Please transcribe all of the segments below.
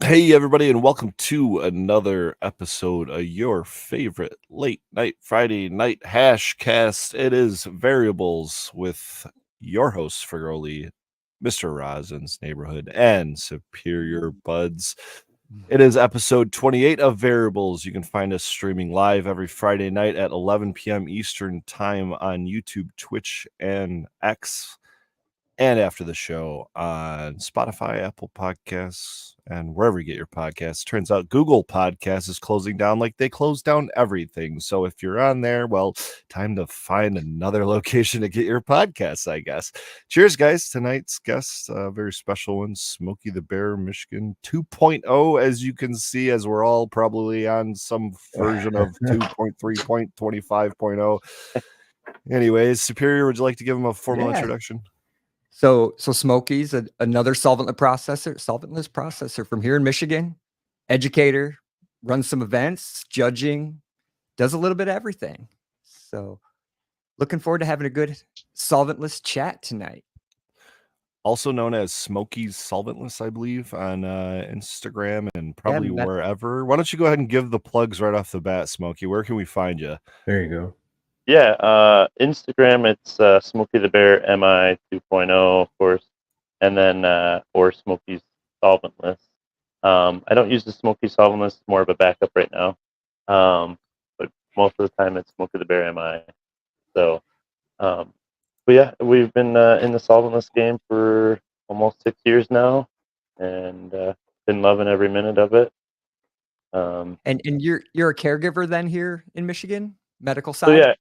Hey, everybody, and welcome to another episode of your favorite late night Friday night hash cast. It is Variables with your hosts for Girly, Mr. Rosin's Neighborhood, and Superior Buds. It is episode 28 of Variables. You can find us streaming live every Friday night at 11 p.m. Eastern Time on YouTube, Twitch, and X, and after the show on Spotify, Apple Podcasts, and wherever you get your podcasts. Turns out Google Podcasts is closing down like they closed down everything. So if you're on there, well, time to find another location to get your podcasts, I guess. Cheers, guys. Tonight's guest, a very special one, Smokey the Bear, Michigan 2.0, as you can see, as we're all probably on some version of 2.3.25.0. Anyways, Superior, would you like to give him a formal introduction? So Smokey's another solventless processor from here in Michigan, educator, runs some events, judging, does a little bit of everything. So looking forward to having a good solventless chat tonight. Also known as Smokey's Solventless, I believe, on Instagram and probably wherever. Why don't you go ahead and give the plugs right off the bat, Smokey? Where can we find you? There you go. Yeah, Instagram, it's Smokey the Bear MI 2.0, of course, and then or Smokey's Solventless. I don't use the Smokey Solventless; it's more of a backup right now. But most of the time, it's Smokey the Bear MI. So, but yeah, we've been in the solventless game for almost 6 years now, and been loving every minute of it. And you're a caregiver then here in Michigan, medical side? So yeah.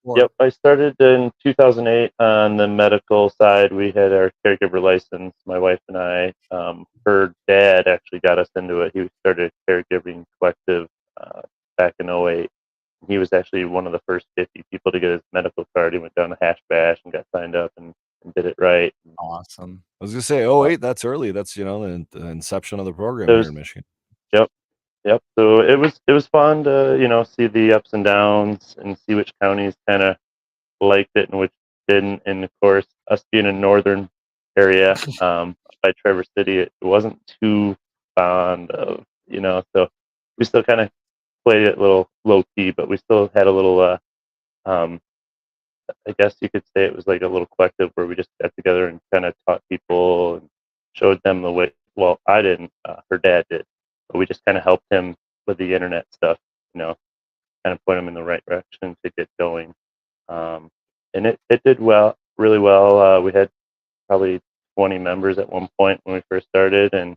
Yep, I started in 2008 on the medical side. We had our caregiver license, my wife and I. Her dad actually got us into it. He started a caregiving collective back in 08. He was actually one of the first 50 people to get his medical card. He went down to Hash Bash and got signed up and did it right. Awesome. I was going to say, 08, that's early. That's, the inception of the program here in Michigan. Yep. So it was fun to, see the ups and downs and see which counties kind of liked it and which didn't. And of course, us being a northern area by Traverse City, it wasn't too fond of, so we still kind of played it a little low key, but we still had a little, I guess you could say it was like a little collective where we just got together and kind of taught people and showed them the way. Well, I didn't, her dad did, but we just kind of helped him with the internet stuff, kind of point him in the right direction to get going. And it did really well. We had probably 20 members at one point when we first started, and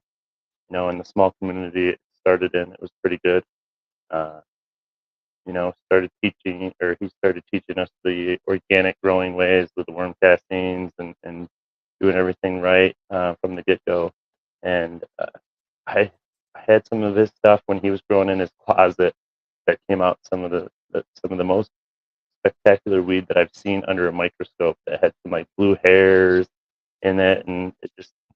in the small community it started in, it was pretty good. He started teaching us the organic growing ways with the worm castings and doing everything right from the get-go. And I had some of his stuff when he was growing in his closet that came out some of the most spectacular weed that I've seen under a microscope, that had some like blue hairs in it, and it just, I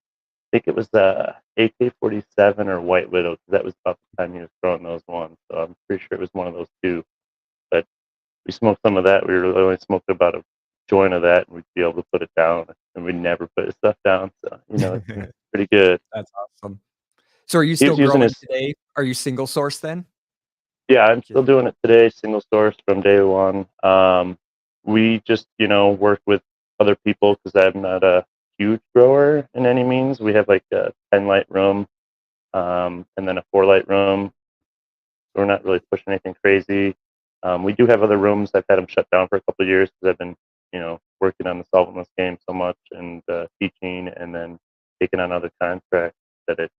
think it was AK-47 or White Widow, because that was about the time he was growing those ones. So I'm pretty sure it was one of those two. But we smoked some of that. We were only smoked about a joint of that, and we'd be able to put it down, and we'd never put his stuff down. So it's pretty good. That's awesome. So are you still growing today? Are you single source then? Yeah, I'm still doing it today, single source from day one. We just, work with other people because I'm not a huge grower in any means. We have like a 10 light room and then a 4 light room. So we're not really pushing anything crazy. We do have other rooms. I've had them shut down for a couple of years because I've been, working on the solventless game so much and teaching and then taking on other contracts that it's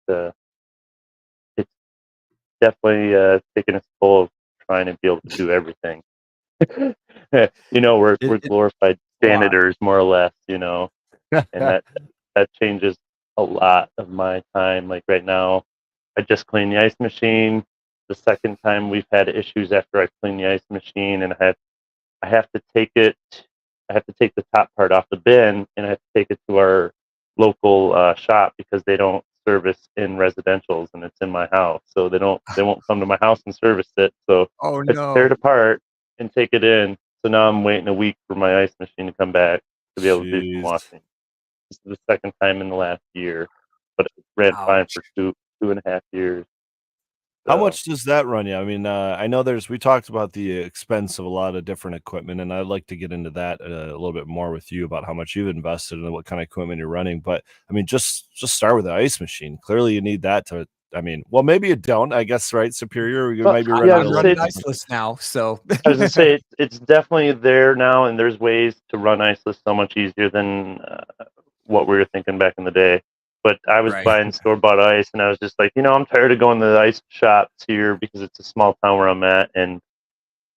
definitely taking its toll of trying to be able to do everything. We're glorified janitors, more or less, and that changes a lot of my time. Like right now, I just cleaned the ice machine. The second time we've had issues after I clean the ice machine, and I have to take the top part off the bin, and I have to take it to our local shop because they don't service in residentials, and it's in my house, so they won't come to my house and service it. So I tear it apart and take it in. So now I'm waiting a week for my ice machine to come back to be able to do some washing. This is the second time in the last year, but it ran fine for 2.5 years. How So, much does that run you? I mean, I know we talked about the expense of a lot of different equipment, and I'd like to get into that a little bit more with you about how much you've invested and what kind of equipment you're running. But I mean, just start with the ice machine. Clearly, you need that to. I mean, well, maybe you don't. I guess, right? Superior, you Well, might be yeah, running I a was little gonna say different. iceless now, so I was gonna say it's definitely there now, and there's ways to run iceless so much easier than what we were thinking back in the day. But I was Right. buying store-bought ice, and I was just like, I'm tired of going to the ice shops here because it's a small town where I'm at, and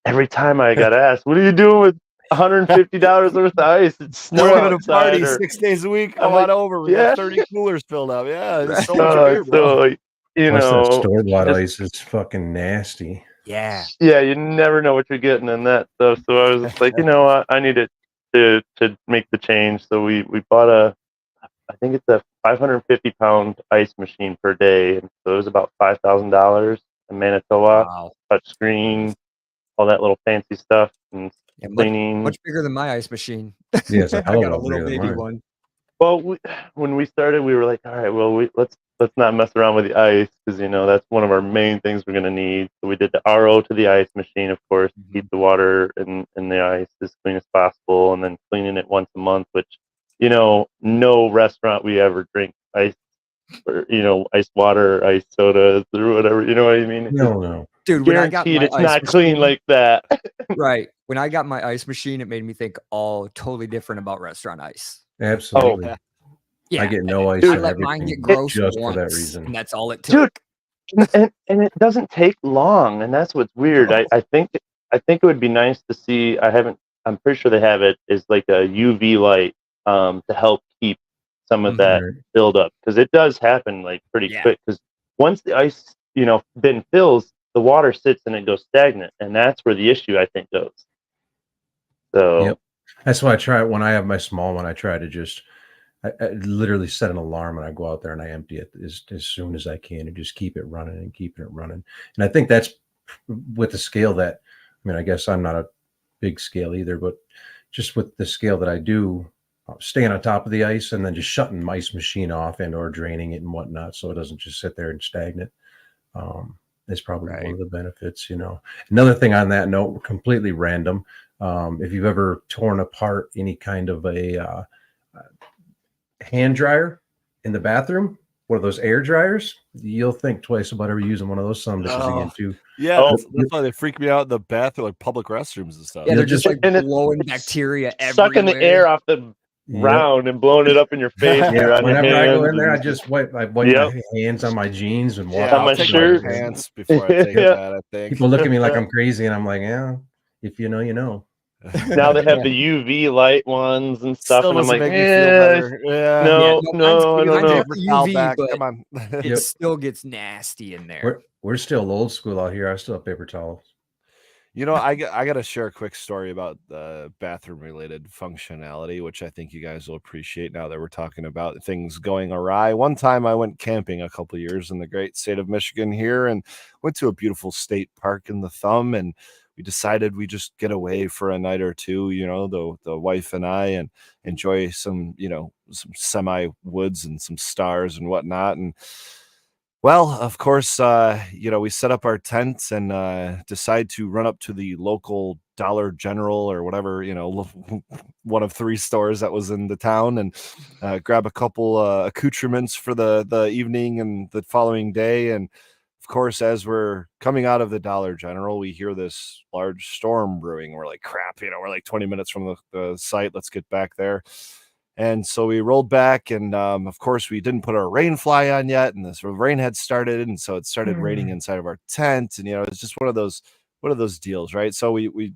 every time I got asked, "What are you doing with $150 worth of ice? It's snow We're having a outside." party Or 6 days a week. I'm Come like, on over. We "Yeah." got 30 coolers filled up. Yeah, there's Right. so much beer, bro. So Plus, that just store-bought ice is fucking nasty. Yeah. yeah, you never know what you're getting in that stuff. So I was just like, I needed to make the change. So we bought I think it's a 550-pound ice machine per day, and so it was about $5,000 in Manitoba. Wow. Touch screen, all that little fancy stuff, and Yeah, cleaning. much bigger than my ice machine. Yeah, it's a I hell of got a a lot little bigger than baby mine. one. Well, when we started, we were like, all right, well, let's not mess around with the ice because that's one of our main things we're gonna need. So we did the RO to the ice machine, of course, to keep the water in the ice as clean as possible, and then cleaning it once a month. Which, no restaurant we ever drink ice or ice water, ice sodas, or whatever. You know what I mean? No. Dude, when I got Guaranteed, my it's ice not clean machine, like that. right. When I got my ice machine, it made me think all totally different about restaurant ice. Absolutely. yeah. Yeah. I get no ice I on let mine everything get gross just for that once, reason. and that's all it Dude, took. and it doesn't take long, and that's what's weird. No. I think it would be nice to see. I'm pretty sure they have it is like a UV light to help keep some of that Right. buildup, because it does happen like pretty Yeah. quick. Because once the ice bin fills, the water sits and it goes stagnant, and that's where the issue I think goes. So Yep. That's why I try when I have my small one. I try to just I literally set an alarm and I go out there and I empty it as soon as I can and just keep it running and keeping it running. And I think that's with the scale that, I mean, I guess I'm not a big scale either, but just with the scale that I do, staying on top of the ice and then just shutting my ice machine off and or draining it and whatnot, so it doesn't just sit there and stagnant. Is probably Right. one of the benefits. Another thing on that note, completely random. If you've ever torn apart any kind of a hand dryer in the bathroom, one of those air dryers, you'll think twice about ever using one of those some bitches again too. Yeah, Oh. that's why they freak me out in the bathroom, like public restrooms and stuff. Yeah, You'll they're just like And blowing it's bacteria sucking the everywhere. air off the round and blowing it up in your face. Yeah, Or on your Whenever I go hands in there, I and just wipe Yep. my hands on my jeans and walk yeah, On I'll my out the take door. my shirt. pants before I take Yeah. that, I think. People look at me like I'm crazy, and I'm like, yeah, if you know, you know. Now they have Yeah. the UV light ones and stuff, Still and I'm doesn't like, make me feel better. Yeah. no, no, no, I Give me don't the mine's know. got paper the towel UV, back. but Come on. it Yep. still gets nasty in there. We're still old school out here. I still have paper towels. I got to share a quick story about the bathroom related functionality, which I think you guys will appreciate now that we're talking about things going awry. One time I went camping a couple of years in the great state of Michigan here and went to a beautiful state park in the Thumb, and we decided we just get away for a night or two, the wife and I, and enjoy some, some semi woods and some stars and whatnot. And well, of course, we set up our tents and decide to run up to the local Dollar General or whatever, one of 3 stores that was in the town, and grab a couple accoutrements for the evening and the following day. And of course, as we're coming out of the Dollar General, we hear this large storm brewing. We're like, crap, we're like 20 minutes from the site. Let's get back there. And so we rolled back, and of course, we didn't put our rain fly on yet, and this rain had started, and so it started raining inside of our tent, and it's just one of those deals, right? So we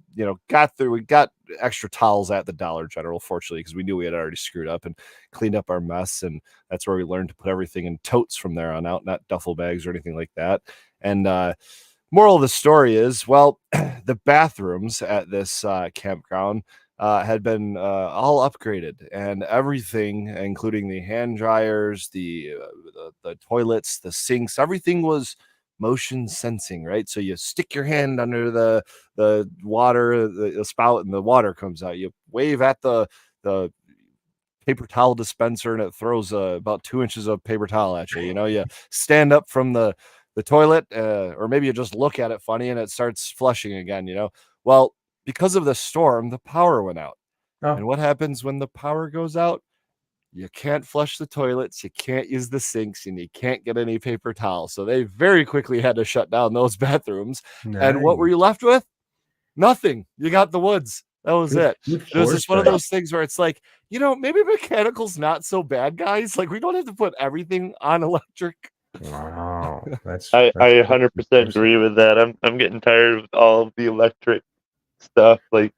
got through. We got extra towels at the Dollar General, fortunately, because we knew we had already screwed up and cleaned up our mess, and that's where we learned to put everything in totes from there on out, not duffel bags or anything like that. And moral of the story is, well, the bathrooms at this campground had been all upgraded, and everything, including the hand dryers, the toilets, the sinks, everything was motion sensing, right? So you stick your hand under the water, the spout, and the water comes out. You wave at the paper towel dispenser and it throws about 2 inches of paper towel at you. You know, you stand up from the toilet, or maybe you just look at it funny and it starts flushing again. You know, well, because of the storm, the power went out. And Oh, what happens when the power goes out? You can't flush the toilets, you can't use the sinks, and you can't get any paper towels. So they very quickly had to shut down those bathrooms. And what were nice. you left with? Nothing. You got the woods. That was Good, it. good It was just one of foresight. those things where it's like, you know, maybe mechanical's not so bad, guys. Like, we don't have to put everything on electric. Wow, I that's good 100% foresight. agree with that. I'm getting tired of all of the electric stuff. Like,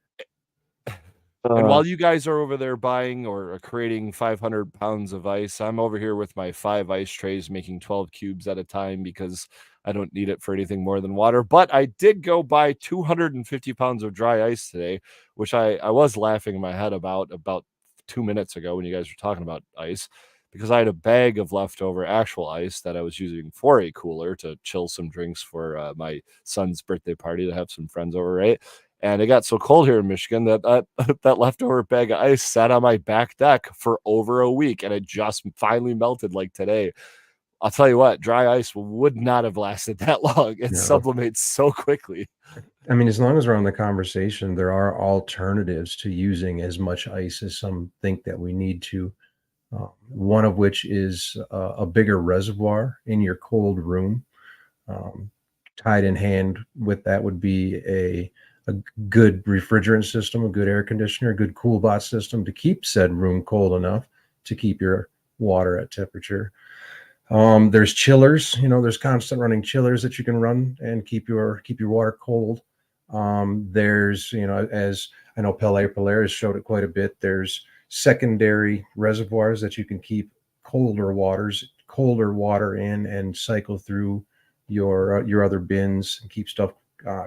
And while you guys are over there buying or creating 500 pounds of ice, I'm over here with my 5 ice trays making 12 cubes at a time because I don't need it for anything more than water. But I did go buy 250 pounds of dry ice today, which I was laughing in my head about 2 minutes ago when you guys were talking about ice, because I had a bag of leftover actual ice that I was using for a cooler to chill some drinks for my son's birthday party to have some friends over, right? And it got so cold here in Michigan that that leftover bag of ice sat on my back deck for over a week, and it just finally melted like today. I'll tell you what, dry ice would not have lasted that long. It No. sublimates so quickly. I mean, as long as we're on the conversation, there are alternatives to using as much ice as some think that we need to. One of which is a bigger reservoir in your cold room. Um, Tied in hand with that would be a good refrigerant system, a good air conditioner, a good cool bot system to keep said room cold enough to keep your water at temperature. There's chillers, there's constant running chillers that you can run and keep your water cold. There's, as I know Pele has showed it quite a bit, there's secondary reservoirs that you can keep colder water in and cycle through your other bins and keep stuff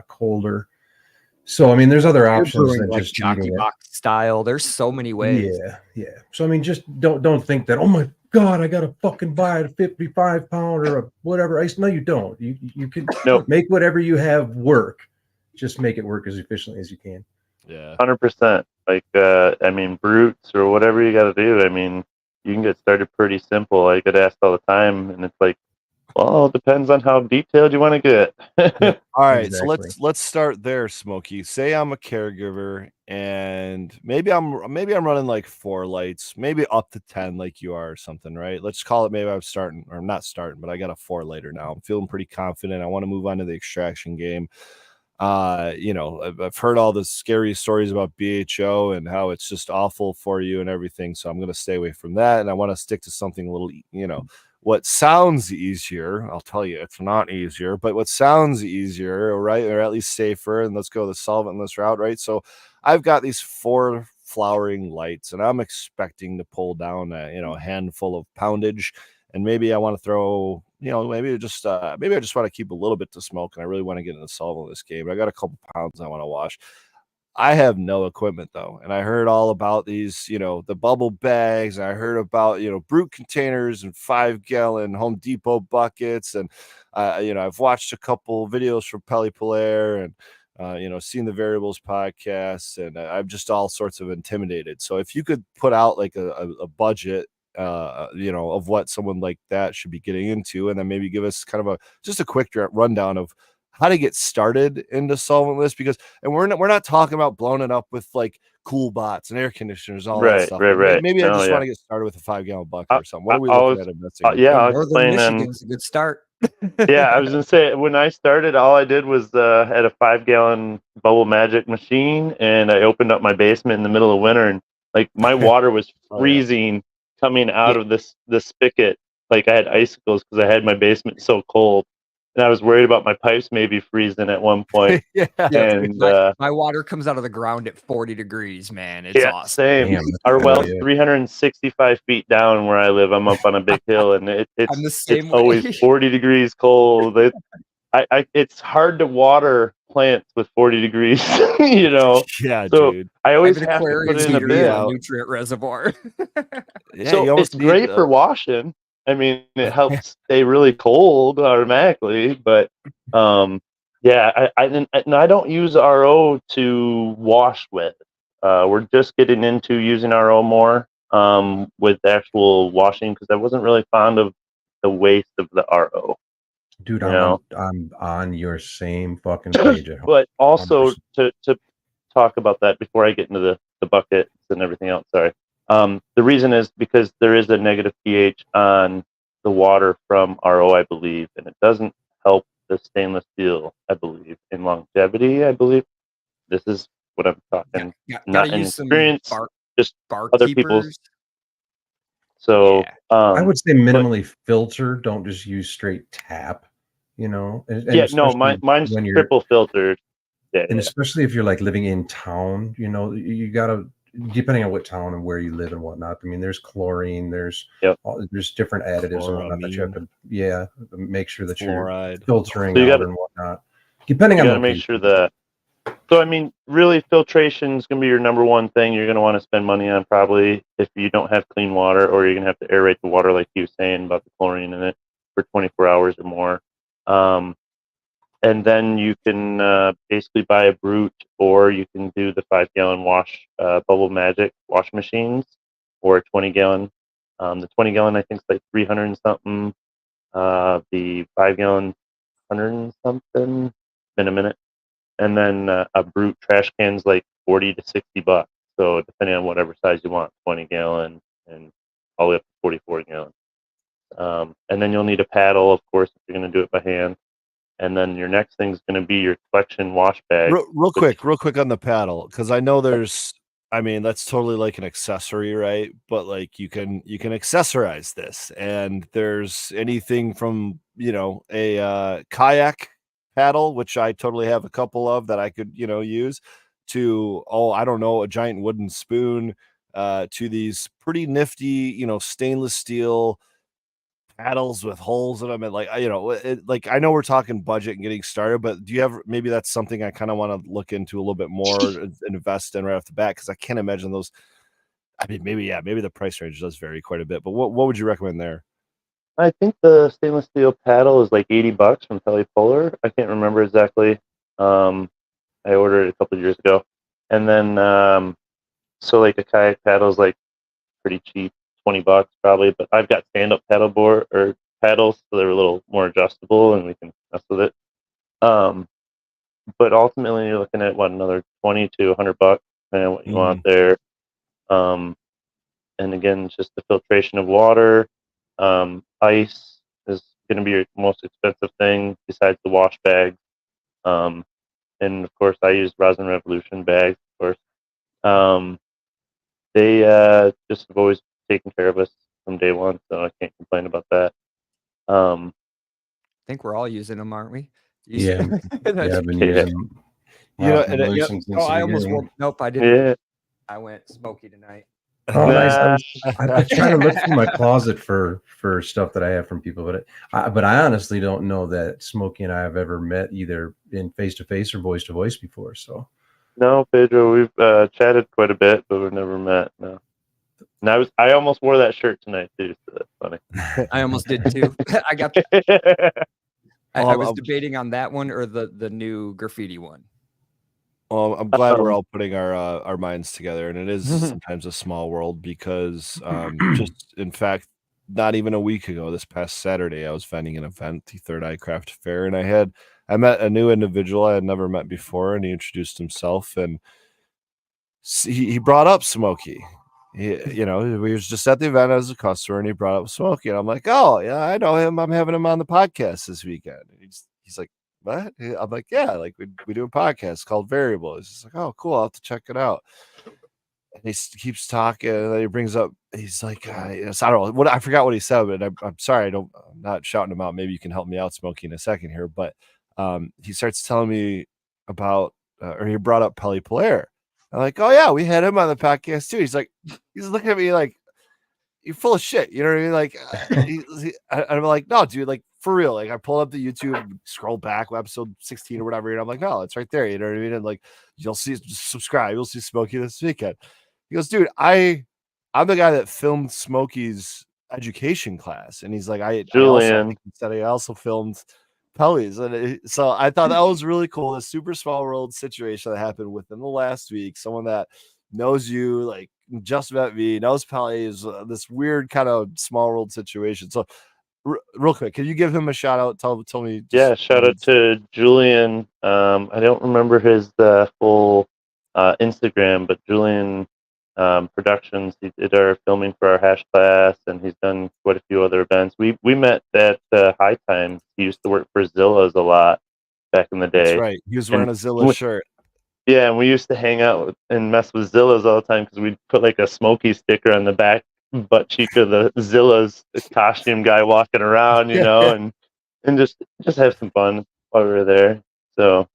colder. So I mean, there's other You're options brewing than like just jockey heating it. box style. There's so many ways. Yeah. So I mean, just don't think that, oh my God, I gotta fucking buy a 55 pound or a whatever ice. No, you don't. You can no, make whatever you have work. Just make it work as efficiently as you can. Yeah. 100%. Like, I mean, brutes or whatever you got to do. I mean, you can get started pretty simple. I get asked all the time, and it's like, well, it depends on how detailed you want to get. Yep, All right, so exactly. let's start there, Smokey. Say I'm a caregiver and maybe I'm running like 4 lights, maybe up to 10 like you are or something, right? Let's call it maybe I'm starting or I'm not starting, but I got a 4 lighter now. I'm feeling pretty confident. I want to move on to the extraction game. I've heard all the scary stories about BHO and how it's just awful for you and everything, so I'm going to stay away from that, and I want to stick to something a little, what sounds easier. I'll tell you, it's not easier, but what sounds easier, right, or at least safer, and let's go the solventless route, right? So I've got these 4 flowering lights, and I'm expecting to pull down a handful of poundage, and maybe I want to throw, maybe I just want to keep a little bit to smoke, and I really want to get into solventless game. I got a couple pounds I want to wash. I have no equipment though, and I heard all about these, the bubble bags. And I heard about, brute containers and 5-gallon Home Depot buckets, and I've watched a couple videos from Pele and seen the Variables podcasts, and I'm just all sorts of intimidated. So if you could put out like a budget, of what someone like that should be getting into, and then maybe give us kind of just a quick rundown of how to get started into solventless, because we're not talking about blowing it up with like cool bots and air conditioners and all that Right, stuff. right, right. Maybe I No, just yeah. want to get started with a 5-gallon bucket I, or something. What are we I looking was, at investing in? yeah, Hey, I'll Northern explain. Michigan's a good start. Yeah, I was gonna say when I started, all I did was had a 5-gallon Bubble Magic machine, and I opened up my basement in the middle of winter, and like my water was Oh, yeah. freezing coming out of this spigot. Like I had icicles because I had my basement so cold, and I was worried about my pipes maybe freezing at one point. Yeah. And My water comes out of the ground at 40 degrees, man. It's yeah, awesome. same. Damn, that's Our a good well's idea. 365 feet down where I live. I'm up on a big hill, and I'm the it's same always way. 40 degrees cold. It's hard to water plants with 40 degrees, Yeah, So dude. I I always have an have to put Aquarius it in a heater in bin. my out. nutrient reservoir. Yeah, So you almost it's need great for washing. I mean, it helps stay really cold automatically, but yeah, I don't use RO to wash with. We're just getting into using RO more. with actual washing because I wasn't really fond of the waste of the RO. Dude, You know? I'm on your same fucking page. But also 100%. to talk about that before I get into the buckets and everything else. Sorry. The reason is because there is a negative pH on the water from RO, I believe, and it doesn't help the stainless steel, I believe, in longevity. I believe this is what I'm talking, Gotta not in use some experience, just other people's. barkeepers. So, Yeah. I would say but minimally filter. Don't just use straight tap. You know, and yeah, no, especially mine's when you're, triple filtered. Yeah, and yeah, especially if you're like living in town, you know, you gotta, depending on what town and where you live and whatnot. I mean, there's chlorine, there's yep. there's different additives and whatnot that you have Chloramine. to, make sure that you're Fluoride. filtering So you out got and whatnot. Depending you on got to make location. sure that. So I mean, really, filtration is going to be your number one thing you're going to want to spend money on probably if you don't have clean water, or you're going to have to aerate the water like you were saying about the chlorine in it for 24 hours or more. And then you can basically buy a brute, or you can do the 5-gallon wash Bubble Magic wash machines, or a 20-gallon. The 20-gallon I think is like 300 and something. The 5-gallon 100 and something. In a minute. And then a brute trash can's like $40 to $60. So depending on whatever size you want, 20-gallon and all the way up to 44-gallon. And then you'll need a paddle, of course, if you're going to do it by hand. And then your next thing is going to be your collection wash bag. Real quick on the paddle, because I know there's, I mean, that's totally like an accessory, right? But like you can accessorize this, and there's anything from, you know, a kayak paddle, which I totally have a couple of that I could, you know, use, to, oh, I don't know, a giant wooden spoon, to these pretty nifty, you know, stainless steel paddles with holes in them, and like, you know, like, I know we're talking budget and getting started, but do you have, maybe that's something I kind of want to look into a little bit more and invest in right off the bat, because I can't imagine those. I mean, maybe the price range does vary quite a bit, but what would you recommend there? I think the stainless steel paddle is like $80 from Polar. I can't remember exactly. I ordered it a couple of years ago. And then, so like a kayak paddle is like pretty cheap, $20 probably. But I've got stand-up paddleboard or paddles, so they're a little more adjustable, and we can mess with it. But ultimately, you're looking at what, another 20 to $100, depending on what you want there. And again, it's just the filtration of water. Ice is going to be your most expensive thing besides the wash bag. And of course, I use Rosin Revolution bags, of course. They just have always taken care of us from day one, so I can't complain about that. I think we're all using them, aren't we? Yeah, That's- I've been Yeah. using them. You know, Rosin and Revolution since Oh, the I almost beginning. nope, I didn't. Yeah. I went Smokey tonight. Oh, nice. I Nah. was trying to look through my closet for stuff that I have from people, but I honestly don't know that Smokey and I have ever met either in face to face or voice to voice before. So No, Pedro, we've chatted quite a bit, but we've never met. No. And I almost wore that shirt tonight too, so that's funny. I almost did too. I got. I was debating on that one or the new graffiti one. Well, I'm glad we're all putting our minds together, and it is sometimes a small world, because just in fact, not even a week ago, this past Saturday, I was vending an event, the Third Eye Craft Fair, and I met a new individual I had never met before, and he introduced himself, and he brought up Smokey. You know, we was just at the event as a customer, and he brought up Smokey, and I'm like, oh yeah, I know him. I'm having him on the podcast this weekend. And he's like, what? I'm like, yeah, like we do a podcast called Variable. He's just like, oh, cool, I'll have to check it out. And he keeps talking, and then he brings up, he's like, yes, I don't know what, I forgot what he said, but I'm sorry, I'm not shouting him out. Maybe you can help me out, Smokey, in a second here. But he starts telling me about, or he brought up Pelly Polaire. I'm like, oh yeah, we had him on the podcast too. He's looking at me like, you're full of shit. You know what I mean? Like, I'm like, no, dude, like for real. Like I pulled up the YouTube, scroll back, episode 16 or whatever, and I'm like, no, it's right there. You know what I mean? And like, you'll see, just subscribe. You'll see Smokey this weekend. He goes, dude, I'm the guy that filmed Smokey's education class, and he's like, I also filmed Pelly's, and so I thought that was really cool. A super small world situation that happened within the last week. Someone that knows you, like just met me, knows Pele is this weird kind of small world situation. So, real quick, can you give him a shout out? Tell me. Yeah, shout out to Julian. I don't remember his full Instagram, but Julian Productions. He did our filming for our hash class, and he's done quite a few other events. We met at High Times. He used to work for Zilla's a lot back in the day. That's right. He was wearing a Zilla shirt. Yeah, and we used to hang out and mess with Zilla's all the time because we'd put like a Smokey sticker on the back butt cheek of the Zilla's costume guy walking around, you know, and just have some fun while we were there. So,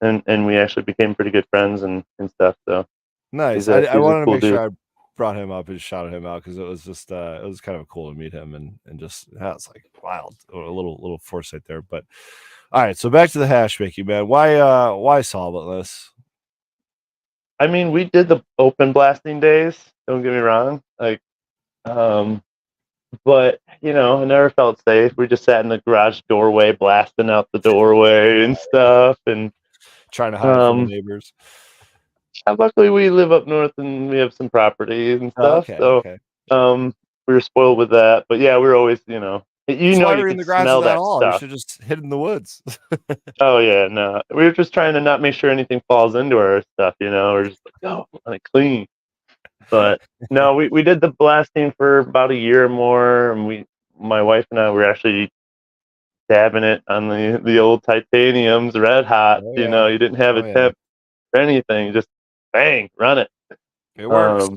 and we actually became pretty good friends and stuff. So nice. I wanted to make sure I brought him up and shouted him out because it was just it was kind of cool to meet him and just it's like wild, a little foresight there. But all right, so back to the hash making, man. Why solventless? I mean, we did the open blasting days. Don't get me wrong, like, but you know, I never felt safe. We just sat in the garage doorway, blasting out the doorway and stuff, and trying to hide from the neighbors. Luckily, we live up north and we have some property and stuff. Okay. We were spoiled with that. But yeah, we're always, you know, you can smell that stuff. You should just hid in the woods. Oh yeah, no, we were just trying to not make sure anything falls into our stuff. You know, we're just like, oh, let it clean. But no, we did the blasting for about a year or more, and my wife and I were actually dabbing it on the old titaniums, red hot. Oh, you know, you didn't have a temp or anything, just bang, run it. It works.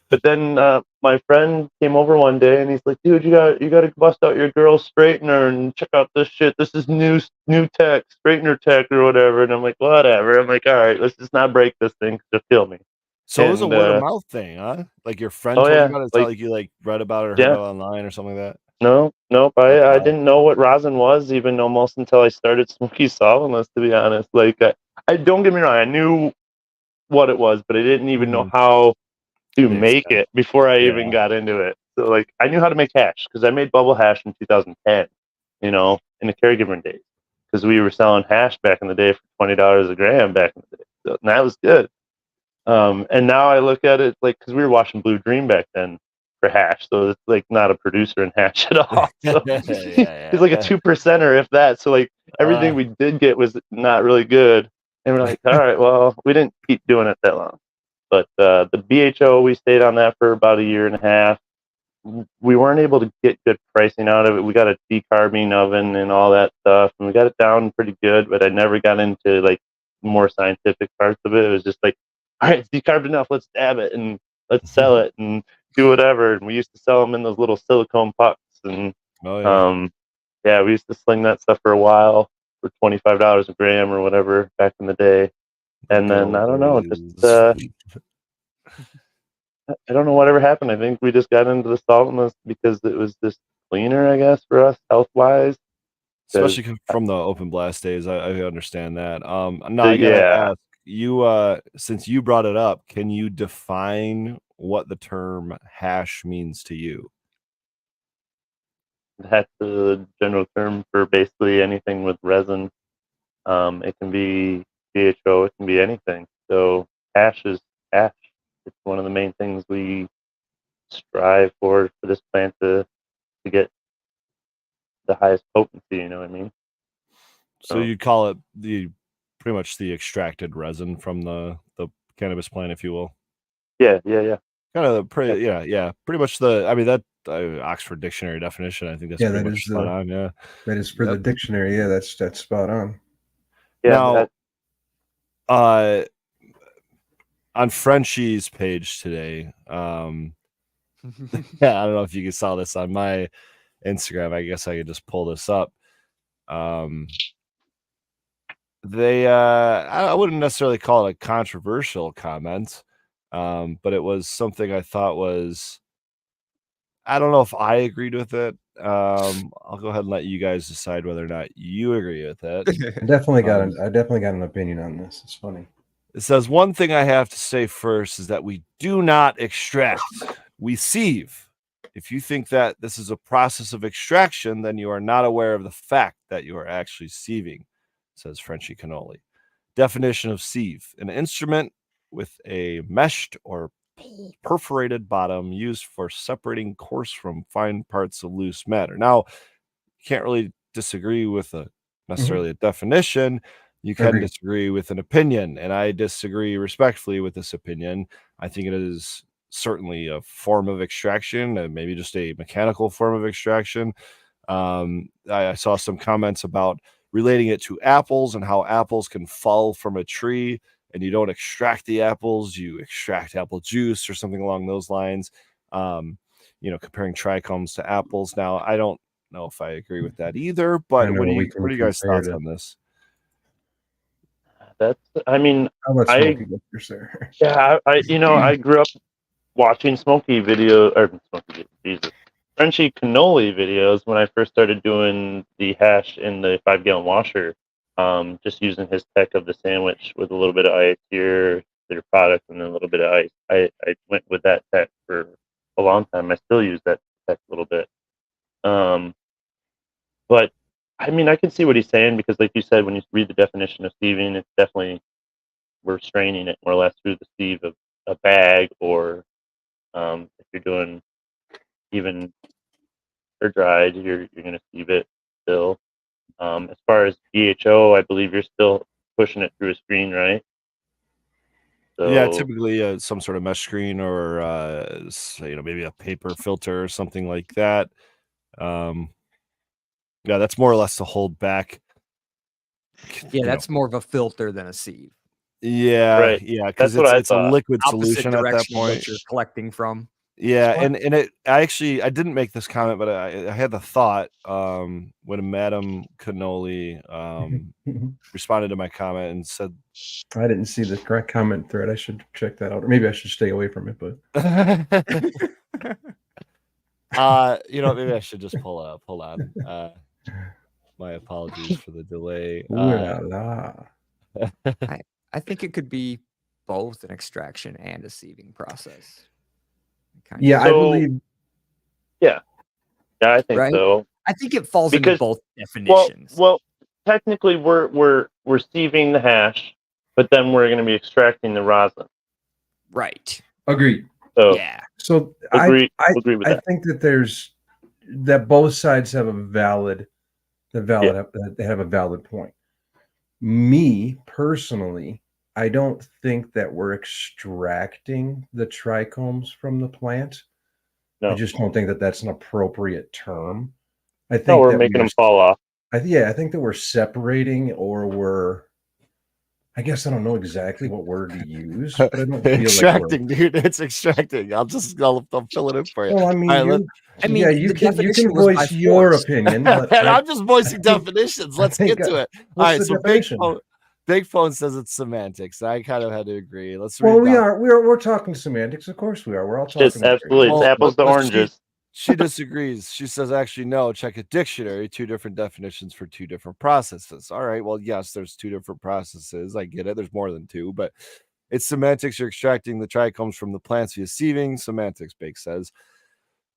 But then my friend came over one day and he's like, dude, you got to bust out your girl's straightener and check out this shit. This is new tech, straightener tech or whatever. And I'm like, whatever. I'm like, all right, let's just not break this thing to kill me. So it was a word of mouth thing, huh? Like your friend told you about it? It's not like you like read about it or heard about it online or something like that? Nope. I didn't know what rosin was even almost until I started Smokey solventless, to be honest. Like, I don't get me wrong, I knew what it was, but I didn't even know how to make it before I even got into it. So like, I knew how to make hash because I made bubble hash in 2010, you know, in the caregiving days, because we were selling hash back in the day for $20 a gram back in the day. So, and that was good. And now I look at it like, because we were watching Blue Dream back then for hash, so it's like not a producer in hash at all. So he's like a 2%er, if that. So like everything we did get was not really good, and we're like, all right, well, we didn't keep doing it that long. But the BHO, we stayed on that for about a year and a half. We weren't able to get good pricing out of it. We got a decarbing oven and all that stuff, and we got it down pretty good. But I never got into like more scientific parts of it. It was just like, all right, it's decarbed enough. Let's dab it and let's sell it and do whatever. And we used to sell them in those little silicone pucks. And yeah, we used to sling that stuff for a while for $25 a gram or whatever back in the day. And then I don't know, just I don't know whatever happened. I think we just got into the solventless because it was just cleaner, I guess, for us health wise. Especially from the open blast days, I understand that. No, I gotta ask you. Since you brought it up, can you define what the term hash means to you? That's the general term for basically anything with resin. It can be BHO, it can be anything. So hash is hash. It's one of the main things we strive for this plant to get the highest potency. You know what I mean? So you call it pretty much the extracted resin from the cannabis plant, if you will. Yeah. Kind of pretty, pretty much the. I mean that Oxford Dictionary definition. I think that's pretty much spot on. Yeah, that is for the dictionary. Yeah, that's spot on. Yeah. Now, on Frenchie's page today, I don't know if you saw this on my Instagram. I guess I could just pull this up. They I wouldn't necessarily call it a controversial comment, but it was something I thought was, I don't know if I agreed with it. I'll go ahead and let you guys decide whether or not you agree with it. I definitely got an opinion on this. It's funny. It says, one thing I have to say first is that we do not extract, we sieve. If you think that this is a process of extraction, then you are not aware of the fact that you are actually sieving, says Frenchie Cannoli. Definition of sieve: an instrument with a meshed or perforated bottom used for separating coarse from fine parts of loose matter. Now, you can't really disagree with necessarily a definition. You can Agreed. disagree with an opinion, and I disagree respectfully with this opinion. I think it is certainly a form of extraction, and maybe just a mechanical form of extraction. I saw some comments about relating it to apples and how apples can fall from a tree and you don't extract the apples, you extract apple juice or something along those lines. Comparing trichomes to apples. Now, I don't know if I agree with that either, but what can are you guys' compare thoughts to. on this? I mean, I'll let Smokey go first there. yeah, I grew up watching Smokey Jesus, Frenchy cannoli videos when I first started doing the hash in the 5-gallon washer. Just using his tech of the sandwich with a little bit of ice here, their product, and then a little bit of ice. I went with that tech for a long time. I still use that tech a little bit. But I mean, I can see what he's saying because, like you said, when you read the definition of sieving, it's definitely we're straining it more or less through the sieve of a bag, or if you're doing even or dried, you're going to sieve it still. As far as DHO, I believe you're still pushing it through a screen, right? Yeah, So typically some sort of mesh screen or maybe a paper filter or something like that. Yeah, that's more or less to hold back. Yeah, that's more of a filter than a sieve. Yeah, right. yeah, because That's what I it's a thought. liquid Opposite solution at that direction of point. what you're collecting from. Yeah, Smart. and I didn't make this comment, but I had the thought when Madam Cannoli responded to my comment and said, I didn't see the correct comment thread. I should check that out. Or maybe I should stay away from it, but maybe I should just pull up. Hold on. My apologies for the delay. ooh la la. I think it could be both an extraction and a sieving process. Yeah, I So- believe. Yeah, I think Right? so. I think it falls into Because- both definitions. Well, technically, we're sieving the hash, but then we're going to be extracting the rosin. Right. Agreed. So Yeah. So agree I with I that. think that both sides have they have a valid point. Me personally, I don't think that we're extracting the trichomes from the plant. I No, just don't think that that's an appropriate term. I think no, we're that making them fall off. I think that we're separating, or I guess I don't know exactly what word to use, but I don't feel extracting, dude. It's extracting. I'll fill it in for you. Well, I mean, All right, yeah, you the can definition was by voice your force. opinion, but I'm just voicing think- definitions. I Let's think, get to it. All what's right, the so definition? Big Phone says it's semantics. I kind of had to agree. Let's Well, read. we're talking semantics. Of course we are. We're all It's just talking. absolutely it's Well, apples to but oranges. She disagrees. She says, actually, no, check a dictionary, 2 different definitions for 2 different processes. All right, well, yes, there's 2 different processes. I get it. There's more than 2, but it's semantics. You're extracting the trichomes from the plants via sieving. Semantics, Bake says.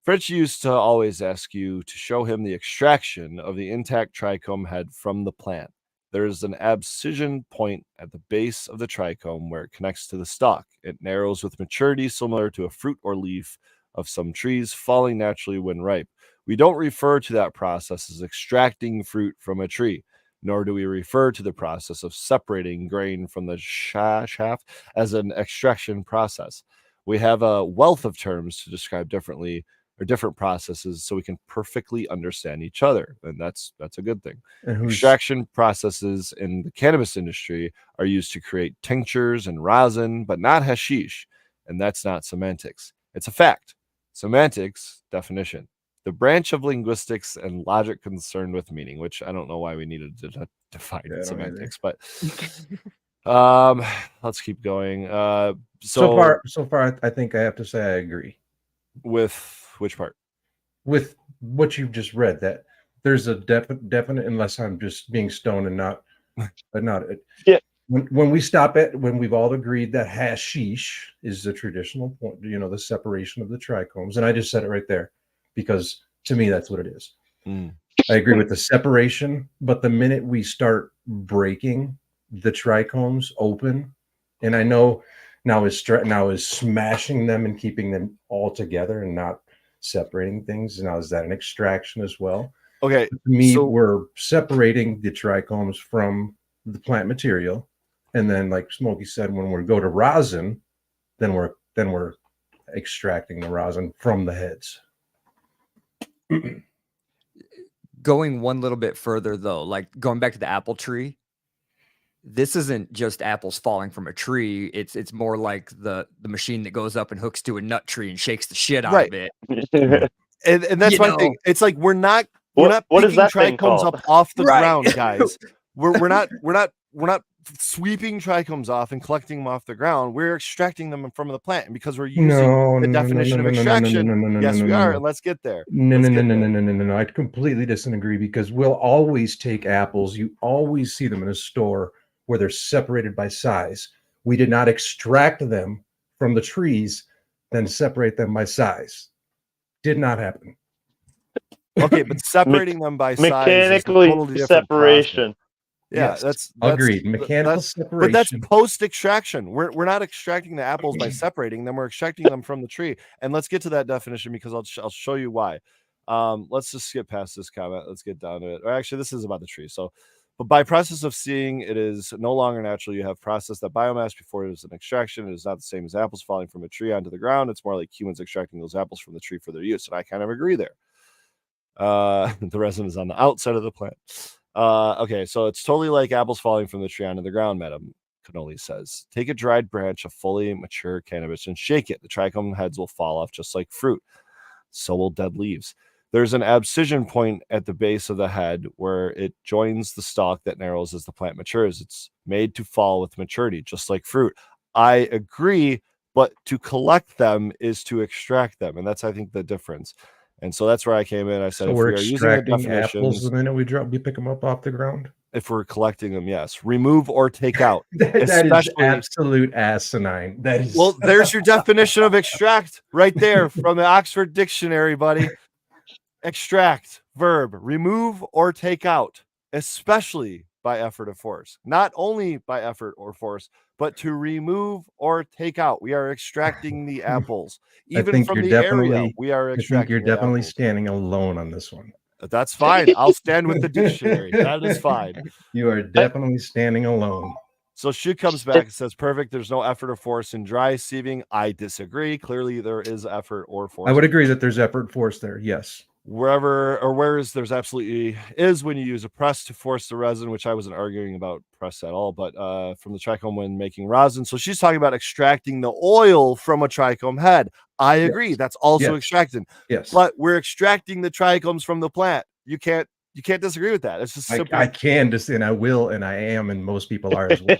French used to always ask you to show him the extraction of the intact trichome head from the plant. There is an abscission point at the base of the trichome where it connects to the stalk. It narrows with maturity, similar to a fruit or leaf of some trees falling naturally when ripe. We don't refer to that process as extracting fruit from a tree, nor do we refer to the process of separating grain from the shaft as an extraction process. We have a wealth of terms to describe different processes so we can perfectly understand each other, and that's a good thing. Extraction processes in the cannabis industry are used to create tinctures and rosin, but not hashish, and that's not semantics. It's a fact. Semantics, definition. The branch of linguistics and logic concerned with meaning, which I don't know why we needed to define semantics, but let's keep going. So far, I think I have to say I agree. With which part? With what you've just read, that there's a definite, unless I'm just being stoned and not Yeah. When we've all agreed that hashish is the traditional point, the separation of the trichomes, and I just said it right there because to me that's what it is. I agree with the separation, but the minute we start breaking the trichomes open, and I know Now is smashing them and keeping them all together and not separating things. Now is that an extraction as well? Okay, To me, so we're separating the trichomes from the plant material, and then, like Smokey said, when we go to rosin, then we're extracting the rosin from the heads. Going one little bit further though, like going back to the apple tree, this isn't just apples falling from a tree. It's more like the machine that goes up and hooks to a nut tree and shakes the shit out Right. of it. and that's You my know. thing. It's like we're not What is picking that thing trichomes called? up off the Right. ground, guys. We're not sweeping trichomes off and collecting them off the ground. We're extracting them from the plant, and because we're using the definition of extraction, yes, we are. And let's get there. No. I completely disagree, because we'll always take apples. You always see them in a store where they're separated by size. We did not extract them from the trees, then separate them by size. Did not happen. Okay, but separating them by size is a Mechanically totally different separation. process. Yeah, Yes, that's agreed. Mechanical separation. But that's post extraction. We're not extracting the apples by separating them. We're extracting them from the tree. And let's get to that definition, because I'll show you why. Let's just skip past this comment. Let's get down to it. Or actually, this is about the tree. So, but by process of seeing, it is no longer natural. You have processed that biomass before it is an extraction. It is not the same as apples falling from a tree onto the ground. It's more like humans extracting those apples from the tree for their use. And I kind of agree there. The resin is on the outside of the plant. Okay, so it's totally like apples falling from the tree onto the ground, Madam Cannoli says. Take a dried branch of fully mature cannabis and shake it. The trichome heads will fall off just like fruit. So will dead leaves. There's an abscission point at the base of the head where it joins the stalk that narrows as the plant matures. It's made to fall with maturity, just like fruit. I agree, but to collect them is to extract them. And that's, I think, the difference. And so that's where I came in. I said, So if we're we are using the extracting apples definitions, the minute we pick them up off the ground. if we're collecting them, yes. Remove or take out. That is Especially- absolute asinine. That is Well, there's your definition of extract right there from the Oxford Dictionary, buddy. Extract, verb, remove or take out, especially by effort or force. Not only by effort or force, but to remove or take out. We are extracting the apples. Even from the area, we are I think extracting you're the definitely apples. standing alone on this one. That's fine. I'll stand with the dictionary. That is fine. You are definitely standing alone. So she comes back and says, perfect. There's no effort or force in dry sieving. I disagree. Clearly, there is effort or force. I would agree that there's effort force there. Yes. Whereas there's absolutely is when you use a press to force the resin, which I wasn't arguing about press at all, but from the trichome when making rosin. So she's talking about extracting the oil from a trichome head. I agree. Yes. That's also Yes. extracting. Yes. But we're extracting the trichomes from the plant. You can't disagree with that. It's just simple. I can just, and I will, and I am, and most people are as well.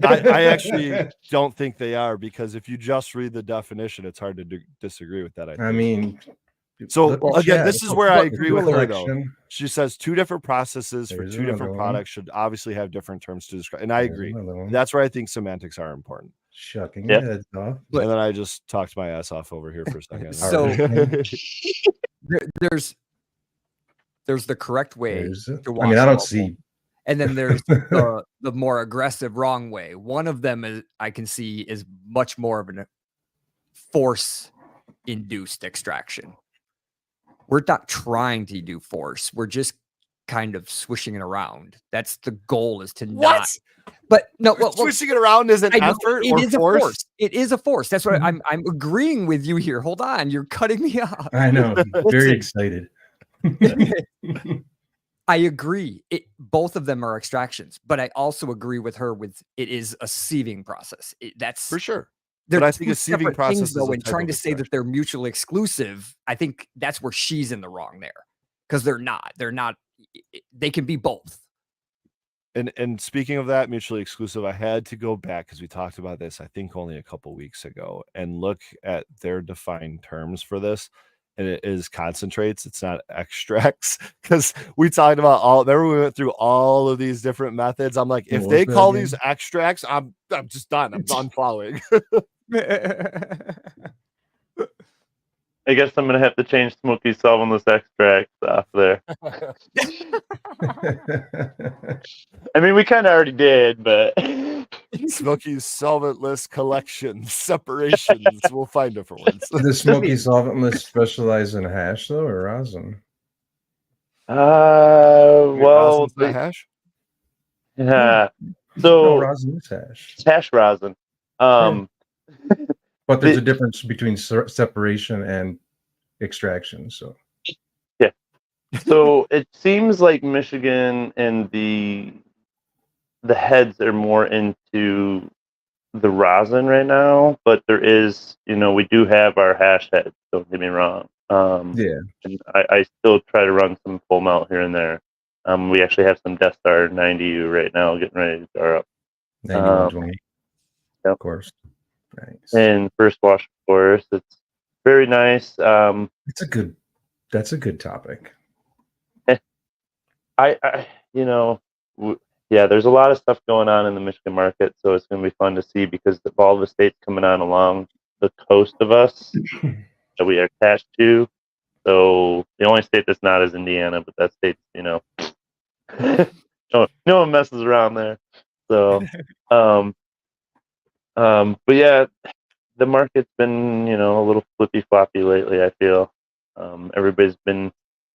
I actually don't think they are, because if you just read the definition, it's hard to disagree with that. I mean, so look at again, Chad. this is where I agree with her, though. Collection. She says two different processes for There's two different another one. products should obviously have different terms to describe. And I There's agree. another one. That's where I think semantics are important. Shucking Yep. your heads off. But- And then I just talked my ass off over here for a second. So- All right. There's the correct way There's- to I wash mean, I don't bubble, see. and then there's the more aggressive wrong way. One of them is I can see is much more of a force induced extraction. We're not trying to do force. We're just kind of swishing it around. That's the goal, is to not. But no, well, Switching it around is an I know, effort it or is a force. force. It is a force. That's what I'm agreeing with you here. Hold on, you're cutting me off. I know. Very Listen. excited. I agree. Both of them are extractions, but I also agree with her with it is a sieving process. That's For sure. they're but I think two a sieving separate process things, is though, a and type trying of to say that extraction. they're mutually exclusive. I think that's where she's in the wrong there, because they're not. They're not. They can be both. And speaking of that, mutually exclusive, I had to go back because we talked about this, I think, only a couple weeks ago, and look at their defined terms for this. And it is concentrates. It's not extracts, because we talked about remember we went through all of these different methods. I'm like, if What they was that call again? these extracts, I'm just done. I'm unfollowing. I guess I'm gonna have to change Smokey solventless extracts off there. I mean, we kind of already did, but Smokey's solventless collection separations. We'll find different words. Does Smokey solventless specialize in hash though, or rosin? Well, Rosin's not hash. yeah. No, So rosin is hash. it's hash rosin. But there's the- a difference between separation and extraction. So So it seems like Michigan and the heads are more into the rosin right now, but there is, we do have our hash heads. Don't get me wrong. yeah, And I still try to run some full melt here and there. We actually have some Death Star 90U right now, getting ready to start up. 9120. Yep. Of course. Nice. And first wash, of course, it's very nice. That's a good topic. Yeah, there's a lot of stuff going on in the Michigan market, so it's going to be fun to see because of all the states coming on along the coast of us that we are attached to. So the only state that's not is Indiana, but that state's, no one messes around there. So, but yeah, the market's been, a little flippy floppy lately. I feel everybody's been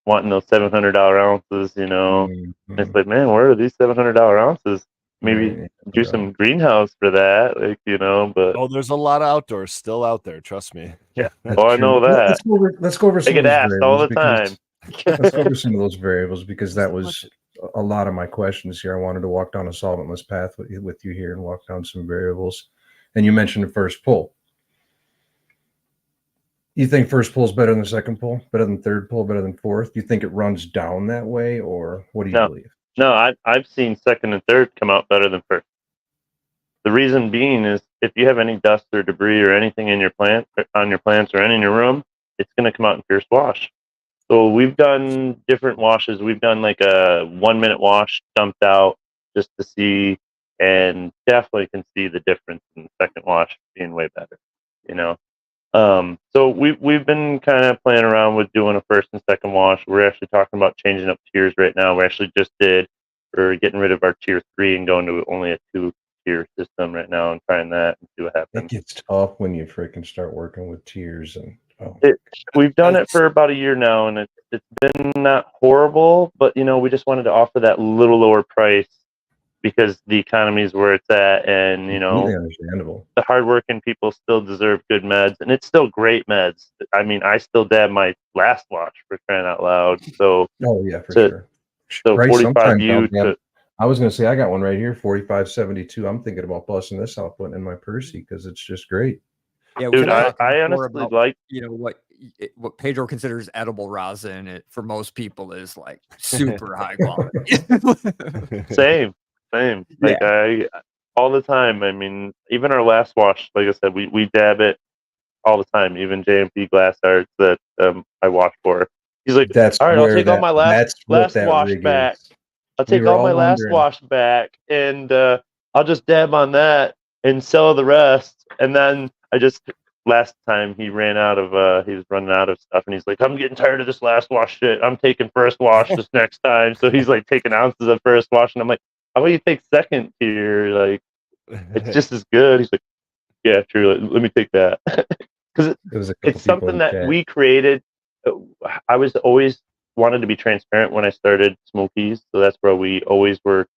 wanting those $700 ounces, And it's like, man, where are these $700 ounces? Maybe do some greenhouse for that, But there's a lot of outdoors still out there. Trust me. Yeah, I know that. Let's go over some I of get those asked all the variables time. Let's go over some of those variables because that was a lot of my questions here. I wanted to walk down a solventless path with you here and walk down some variables. And you mentioned the first pull. You think first pull is better than the second pull, better than third pull, better than fourth? Do you think it runs down that way, or what do you believe? No, I've seen second and third come out better than first. The reason being is if you have any dust or debris or anything in your plant, on your plants or any in your room, it's going to come out in first wash. So we've done different washes. We've done like a 1 minute wash, dumped out just to see, and definitely can see the difference in the second wash being way better. So we've been kind of playing around with doing a first and second wash. We're actually talking about changing up tiers right now. We actually just did. We're getting rid of our tier 3 and going to only a 2-tier system right now and trying that and see what happens. It gets tough when you freaking start working with tiers and we've done it for about a year now, and it's been not horrible, but we just wanted to offer that little lower price because the economy is where it's at, and understandable. The hardworking people still deserve good meds, and it's still great meds. I mean, I still dab my last wash for crying out loud. So for sure. So 45U. I was going to say I got one right here, 4572. I'm thinking about busting this out, putting in my Percy because it's just great. Yeah, dude, I honestly like what Pedro considers edible rosin. For most people is like super high quality. Same. Like I all the time. I mean, even our last wash, like I said, we dab it all the time. Even JMP Glass Arts that I wash for. He's like, all right, I'll take all my last wash back. I'll take all my last wash back, and I'll just dab on that and sell the rest. And then last time he ran out of he was running out of stuff, and he's like, I'm getting tired of this last wash shit. I'm taking first wash this next time. So he's like taking ounces of first wash, and I'm like, how about you take second tier? Like, it's just as good. He's like, yeah, true. Let me take that because it's something that we created. I was always wanted to be transparent when I started Smokies, so that's where we always were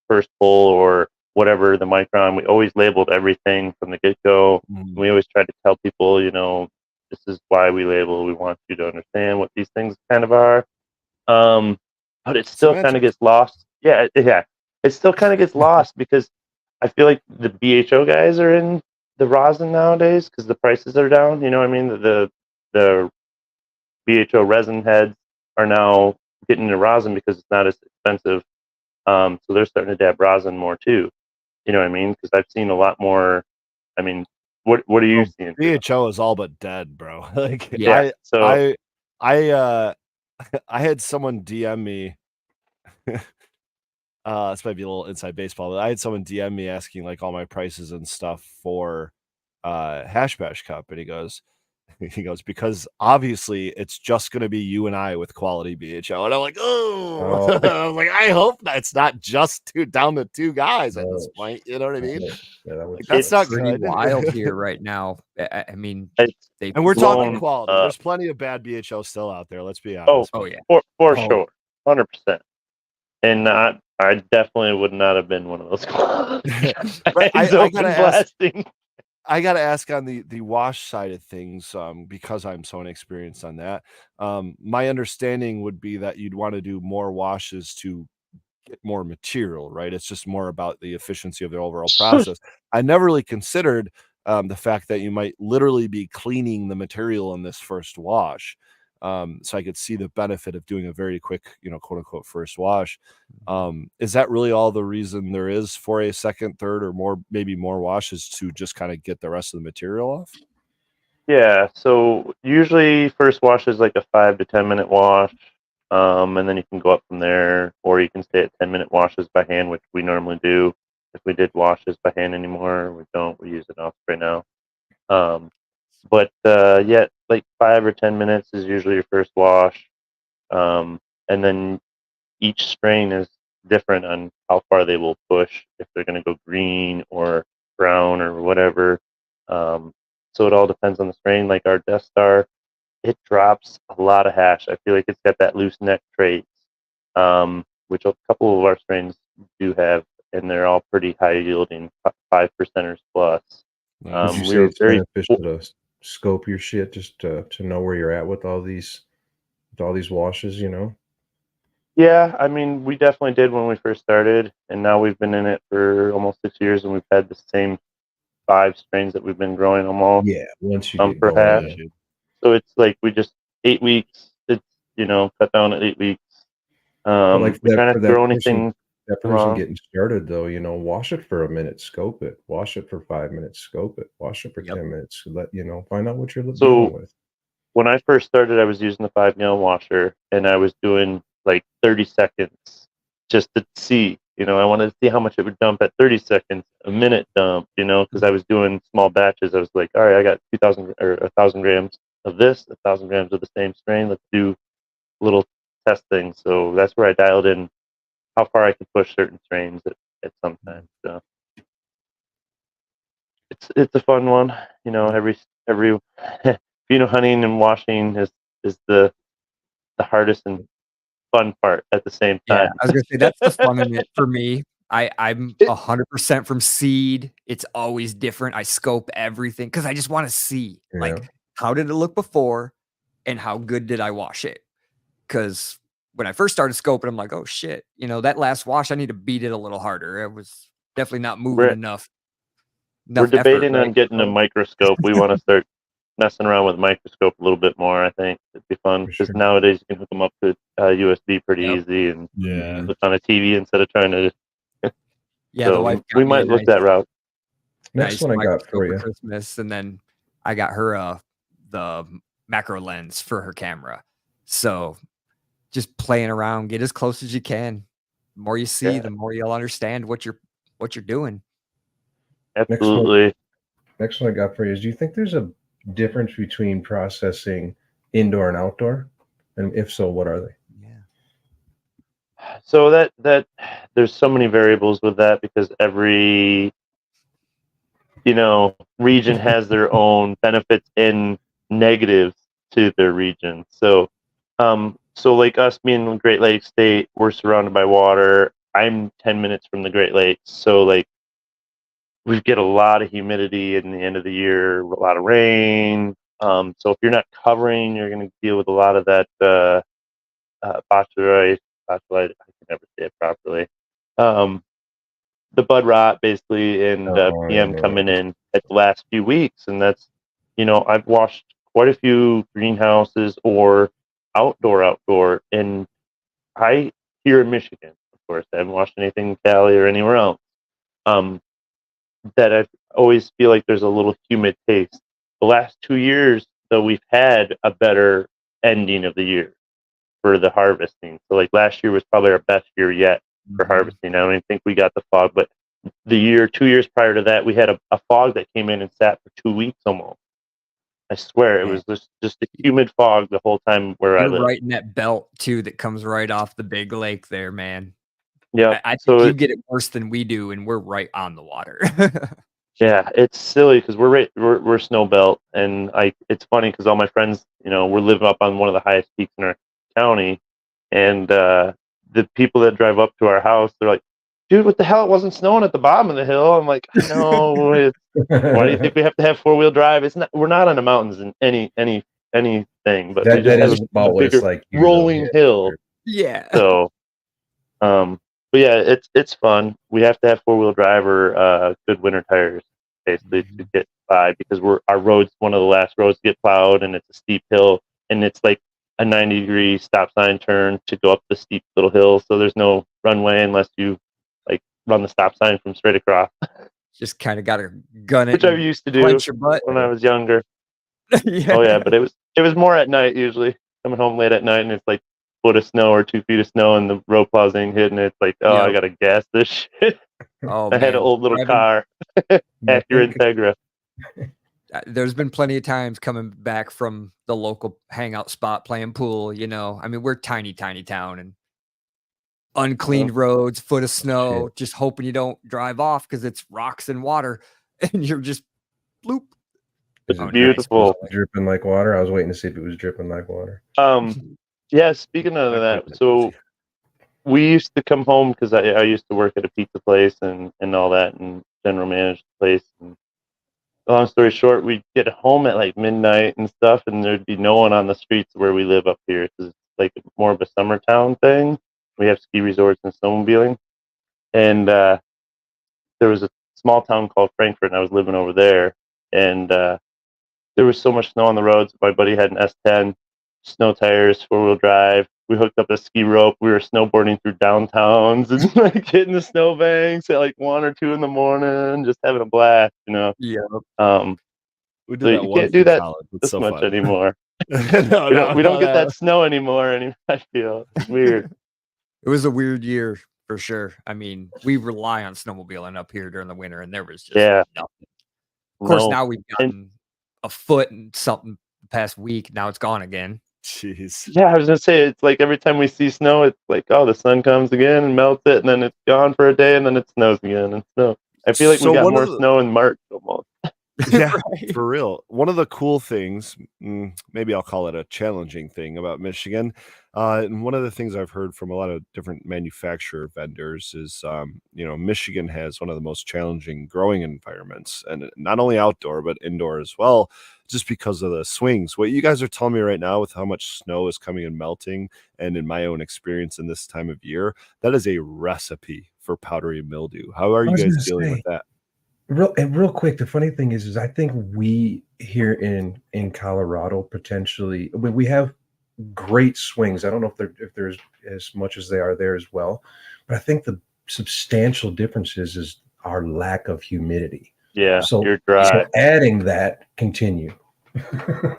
first pull or whatever the micron. We always labeled everything from the get-go. We always tried to tell people, this is why we label. We want you to understand what these things kind of are. But it still kind of gets lost. Yeah. It still kind of gets lost because I feel like the BHO guys are in the rosin nowadays because the prices are down. You know what I mean? The BHO resin heads are now getting into rosin because it's not as expensive. So they're starting to dab rosin more too. You know what I mean? Because I've seen a lot more. I mean, what are you seeing? BHO is all but dead, bro. Like, yeah. I had someone DM me. This might be a little inside baseball, but I had someone DM me asking like all my prices and stuff for Hash Bash Cup, and he goes, He goes, because obviously it's just going to be you and I with quality BHO. And I'm like, oh, I was like, I hope that's not just down to two guys at this point. You know what I mean? Yeah, that would Like, that's not Pretty good. wild here right now. I mean, It's they And we're talking blown quality. up. There's plenty of bad BHO still out there. Let's be Oh, honest. Oh yeah. for Oh. sure, 100%. And I definitely would not have been one of those But I guys open gotta ask. blasting. I got to ask on the wash side of things, because I'm so inexperienced on that. My understanding would be that you'd want to do more washes to get more material, right? It's just more about the efficiency of the overall process. I never really considered the fact that you might literally be cleaning the material in this first wash. So I could see the benefit of doing a very quick, quote unquote, first wash. Is that really all the reason there is for a second, third, or more, maybe more washes to just kind of get the rest of the material off? Yeah, so usually first wash is like a 5 to 10 minute wash, and then you can go up from there, or you can stay at 10-minute washes by hand, which we normally do. If we did washes by hand anymore, we don't. We use an off spray now. But yeah, like 5 or 10 minutes is usually your first wash, and then each strain is different on how far they will push, if they're going to go green or brown or whatever. So it all depends on the strain. Like our Death Star, it drops a lot of hash. I feel like it's got that loose neck trait, which a couple of our strains do have, and they're all pretty high yielding, 5%ers plus. Would you We say were it's very beneficial to scope your shit just to know where you're at with all these washes? Yeah, I mean, we definitely did when we first started, and now we've been in it for almost 6 years, and we've had the same 5 strains that we've been growing almost Yeah, once you get for going, hash. So it's like we just 8 weeks. It's cut down at 8 weeks. but like We try not for to grow that person, anything person wrong. getting started though, wash it for a minute, scope it, wash it for 5 minutes, scope it, wash it for Yep. 10 minutes. Find out what you're dealing So with. when I first started, I was using the 5 gallon washer, and I was doing like 30 seconds just to see. I wanted to see how much it would dump at 30 seconds, a minute dump. Because I was doing small batches. I was like, all right, I got 2,000 or 1,000 grams of this, 1,000 grams of the same strain. Let's do a little testing. So that's where I dialed in how far I could push certain strains at some time. So it's a fun one. Every hunting and washing is the hardest and fun part at the same Yeah, time. I was gonna say that's the fun in it for me. I'm 100% from seed. It's always different. I scope everything because I just want to see, Yeah. like, how did it look before, and how good did I wash it? Because when I first started scoping, I'm like, oh shit, that last wash, I need to beat it a little harder. It was definitely not moving We're enough. we're Effort, debating right? on getting a So, microscope. We want to start messing around with a microscope a little bit more. I think it'd be fun For because sure. nowadays you can hook them up to USB pretty Yep. easy and Yeah. look on a TV instead of trying to. yeah, the wife We got me a might look that route. Next nice one I got microscope for for you. Christmas, and then I got her the macro lens for her camera. So just playing around, get as close as you can. The more you see, Yeah. the more you'll understand what you're doing. Absolutely. Next one I got for you is: do you think there's a difference between processing indoor and outdoor? And if so, what are they? Yeah. So that there's so many variables with that because every region has their own benefits and negatives to their region. So like us being in the Great Lakes state, we're surrounded by water. I'm 10 minutes from the Great Lakes, so like we get a lot of humidity in the end of the year, a lot of rain. So if you're not covering, you're going to deal with a lot of that botulite. I can never say it properly. The bud rot basically, and PM coming in at the last few weeks, and that's I've washed quite a few greenhouses or outdoor, and I here in Michigan, of course, I haven't washed anything in Cali or anywhere else. That I always feel like there's a little humid taste. The last 2 years, though, we've had a better ending of the year for the harvesting. So like last year was probably our best year yet for harvesting. I don't even think we got the fog, but the 2 years prior to that, we had a fog that came in and sat for 2 weeks almost. I swear it was just a humid fog the whole time where I You're live. right in that belt too that comes right off the big lake there, man. Yeah. I think So you get it worse than we do, and we're right on the water. yeah, it's silly because we're snow belt, and it's funny because all my friends, we're living up on one of the highest peaks in our county, and the people that drive up to our house, they're like, "Dude, what the hell? It wasn't snowing at the bottom of the hill." I'm like, "No, why do you think we have to have 4-wheel drive? It's not. We're not on the mountains in anything, but we that just have is a about what it's bigger like here, though. rolling hill." Yeah. So, but yeah, it's fun. We have to have 4-wheel drive or good winter tires basically to get by because our road's one of the last roads to get plowed, and it's a steep hill, and it's like a 90-degree stop sign turn to go up the steep little hill. So there's no runway unless you like run the stop sign from straight across, Just kind of got to gun it which I and used to do clench your butt. when I was younger. Yeah. Oh yeah, but it was more at night usually. Coming home late at night and it's like foot of snow or 2 feet of snow and the road plows ain't hitting it. It's like, oh, I Yep. gotta gas this shit. Oh, I had an man. old little Driving- car, Acura Integra. There's been plenty of times coming back from the local hangout spot playing pool. I mean, we're tiny town and uncleaned roads, foot of snow, just hoping you don't drive off because it's rocks and water, and you're just bloop. It's Oh, nice. beautiful. Dripping like water. I was waiting to see if it was dripping like water. Yeah. Speaking of that, so we used to come home because I used to work at a pizza place and all that and general manage the place. And long story short, we'd get home at like midnight and stuff, and there'd be no one on the streets where we live up here because it's like more of a summer town thing. We have ski resorts and snowmobiling, and there was a small town called Frankfurt, and I was living over there, and there was so much snow on the roads. My buddy had an S10, snow tires, 4-wheel drive. We hooked up a ski rope. We were snowboarding through downtowns and like hitting the snowbanks at like 1 or 2 in the morning, just having a blast, Yeah. We did So that you once can't do in that college. It's this so much fun. anymore. No, We don't get that snow anymore. I feel it's weird. It was a weird year for sure. I mean, we rely on snowmobiling up here during the winter, and there was just nothing. Of course, now we've gotten a foot and something the past week. Now it's gone again. Jeez. Yeah, I was gonna say it's like every time we see snow, it's like, oh, the sun comes again and melts it, and then it's gone for a day, and then it snows again and snow. I feel like we got more snow in March almost. Yeah, Right. for real. One of the cool things, maybe I'll call it a challenging thing about Michigan, and one of the things I've heard from a lot of different manufacturer vendors is, Michigan has one of the most challenging growing environments, and not only outdoor but indoor as well, just because of the swings. What you guys are telling me right now with how much snow is coming and melting, and in my own experience in this time of year, that is a recipe for powdery mildew. How are you guys dealing with that? Real quick, the funny thing is I think we here in Colorado potentially we have great swings. I don't know if there's as much as they are there as well, but I think the substantial difference is our lack of humidity. Yeah, So you're dry. So adding that, continue.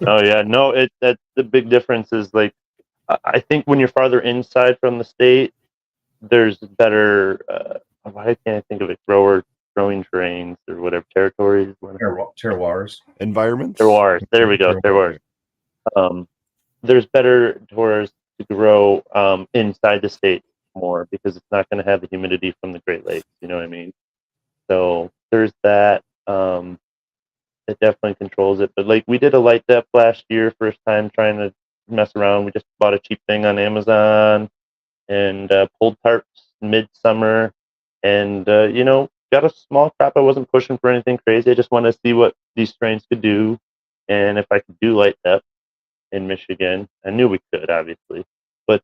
Oh yeah, no, that's the big difference is like I think when you're farther inside from the state, there's better. Why can't I think of it? Growing terrains or whatever territories. Terroirs. Environments? Terroirs. There we go. Terroirs. There's better terroirs to grow inside the state more because it's not going to have the humidity from the Great Lakes. You know what I mean? So there's that. It definitely controls it. But like we did a light depth last year, first time trying to mess around. We just bought a cheap thing on Amazon and pulled tarps midsummer, and got a small crop. I wasn't pushing for anything crazy. I just wanted to see what these strains could do, and if I could do light depth in Michigan. I knew we could, obviously, but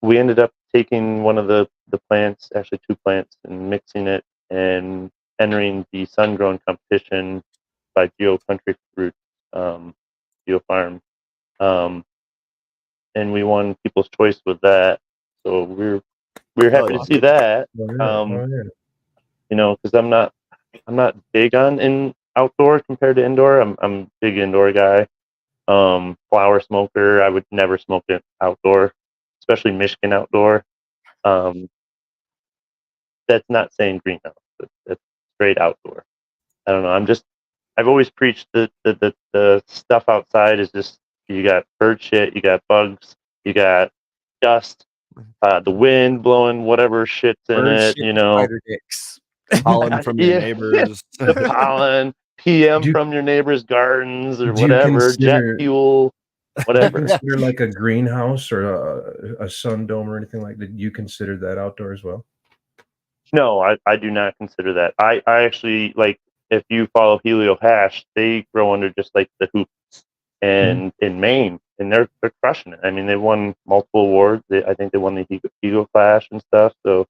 we ended up taking one of the plants, actually 2 plants, and mixing it and entering the sun-grown competition by Geo Country Fruit, Geo Farm, and we won People's Choice with that. So we're happy to see that. Because I'm not big on in outdoor compared to indoor. I'm a big indoor guy. Flower smoker. I would never smoke it outdoor, especially Michigan outdoor. That's not saying greenhouse. That's straight outdoor. I don't know. I've always preached that the stuff outside is just, you got bird shit, you got bugs, you got dust, the wind blowing whatever shit's in Bird it, shit, you know. spider dicks. Pollen from your Yeah. neighbors. The pollen, PM Do you- from your neighbor's gardens or Do you whatever, jet consider- fuel, Do you whatever. consider like a greenhouse or a sun dome or anything like that? You consider that outdoor as well? No, I do not consider that. I actually, like, if you follow Helio Hash, they grow under just like the hoops and in Maine, and they're crushing it. I mean, they won multiple awards. I think they won the Eagle Clash and stuff. So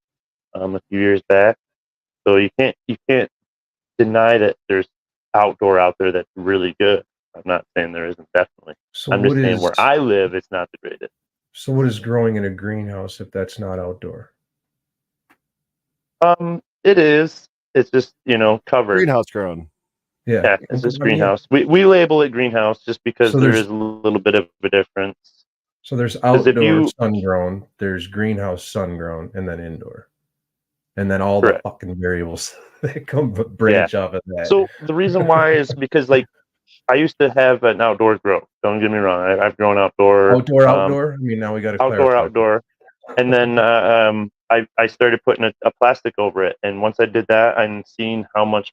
a few years back. So you can't deny that there's outdoor out there that's really good. I'm not saying there isn't, definitely. So I'm just saying where I live, it's not the greatest. So what is growing in a greenhouse if that's not outdoor? It is. It's just, covered. Greenhouse grown. Yeah, it's just I mean, greenhouse. We label it greenhouse just because So there there's- is a little bit of a difference. So there's 'Cause if outdoor you- sun grown, there's greenhouse sun grown, and then indoor, and then all Correct. the fucking variables that come branch off of that. So the reason why is because, like, I used to have an outdoor grow. Don't get me wrong. I've grown outdoor. outdoor. I mean, now we got to Outdoor. And then I started putting a plastic over it. And once I did that, I'm seeing how much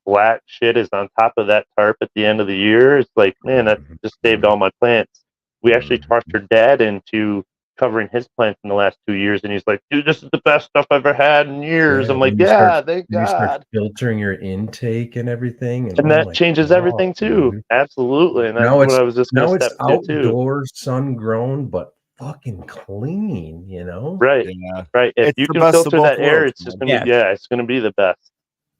black shit is on top of that tarp at the end of the year. It's like, man, that just saved all my plants. We actually talked your dad into covering his plants in the last 2 years, and he's like, dude, this is the best stuff I've ever had in years. Yeah, I'm like, when you yeah, start- thank You start God. filtering your intake and everything, And oh that my changes God, everything too. dude. Absolutely. And that's Now what it's I was just going now to it's step to too. outdoor, sun grown, but fucking clean. You know, Right. Yeah. Right. If It's you the can best of filter both that air, worlds, it's just man. going to be, it's going to be the best.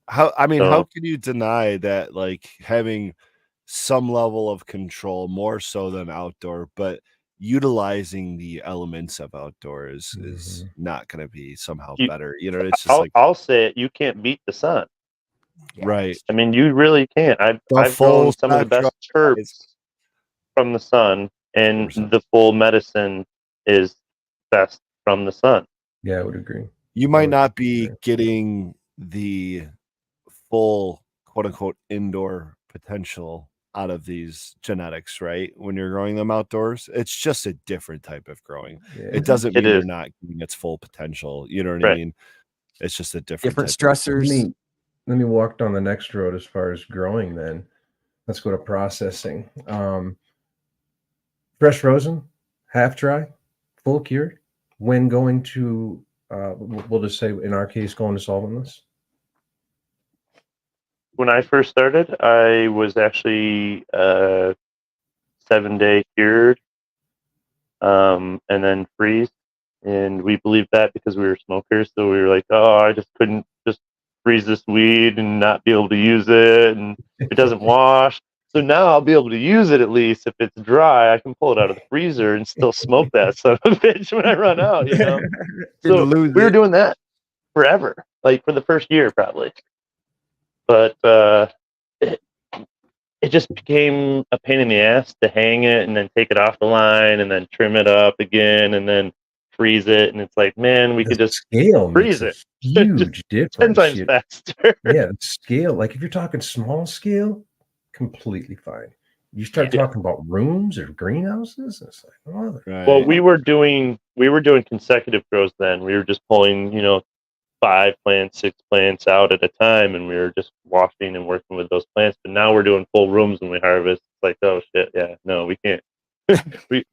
How So- can you deny that, like, having some level of control more so than outdoor, but utilizing the elements of outdoors is not going to be somehow You- better. It's just I'll say it. You can't beat the sun. right. I mean, you really can't. I've full grown some of the best spectrum, herbs from the sun, and 100%. the full medicine is best from the sun. yeah, I would agree. You might would not be agree. getting the full quote unquote indoor potential out of these genetics, right? When you're growing them outdoors, it's just a different type of growing. Yeah. It doesn't It mean you're is. not getting its full potential. You know what I Right. mean? It's just a different Different type of- stressors. Let me walk down the next road as far as growing. Then let's go to processing. Fresh frozen, half dry, full cured. When going to, we'll just say in our case, going to solventless. When I first started, I was actually 7-day cured, and then freeze. And we believed that because we were smokers. So we were like, oh, I just couldn't just freeze this weed and not be able to use it. And it doesn't wash. So now I'll be able to use it at least. If it's dry, I can pull it out of the freezer and still smoke that son of a bitch when I run out, So we were doing that forever, like for the first year probably. But it just became a pain in the ass to hang it and then take it off the line and then trim it up again and then freeze it. And it's like, man, we could just scale freeze makes it. a huge 10 difference. times faster. Yeah, scale. Like if you're talking small scale, completely fine. You start talking about rooms or greenhouses, it's like, oh, Right. Well, we were doing consecutive grows then. We were just pulling, 5 plants, 6 plants out at a time, and we were just washing and working with those plants. But now we're doing full rooms when we harvest. It's like, oh shit, yeah, no, we can't. we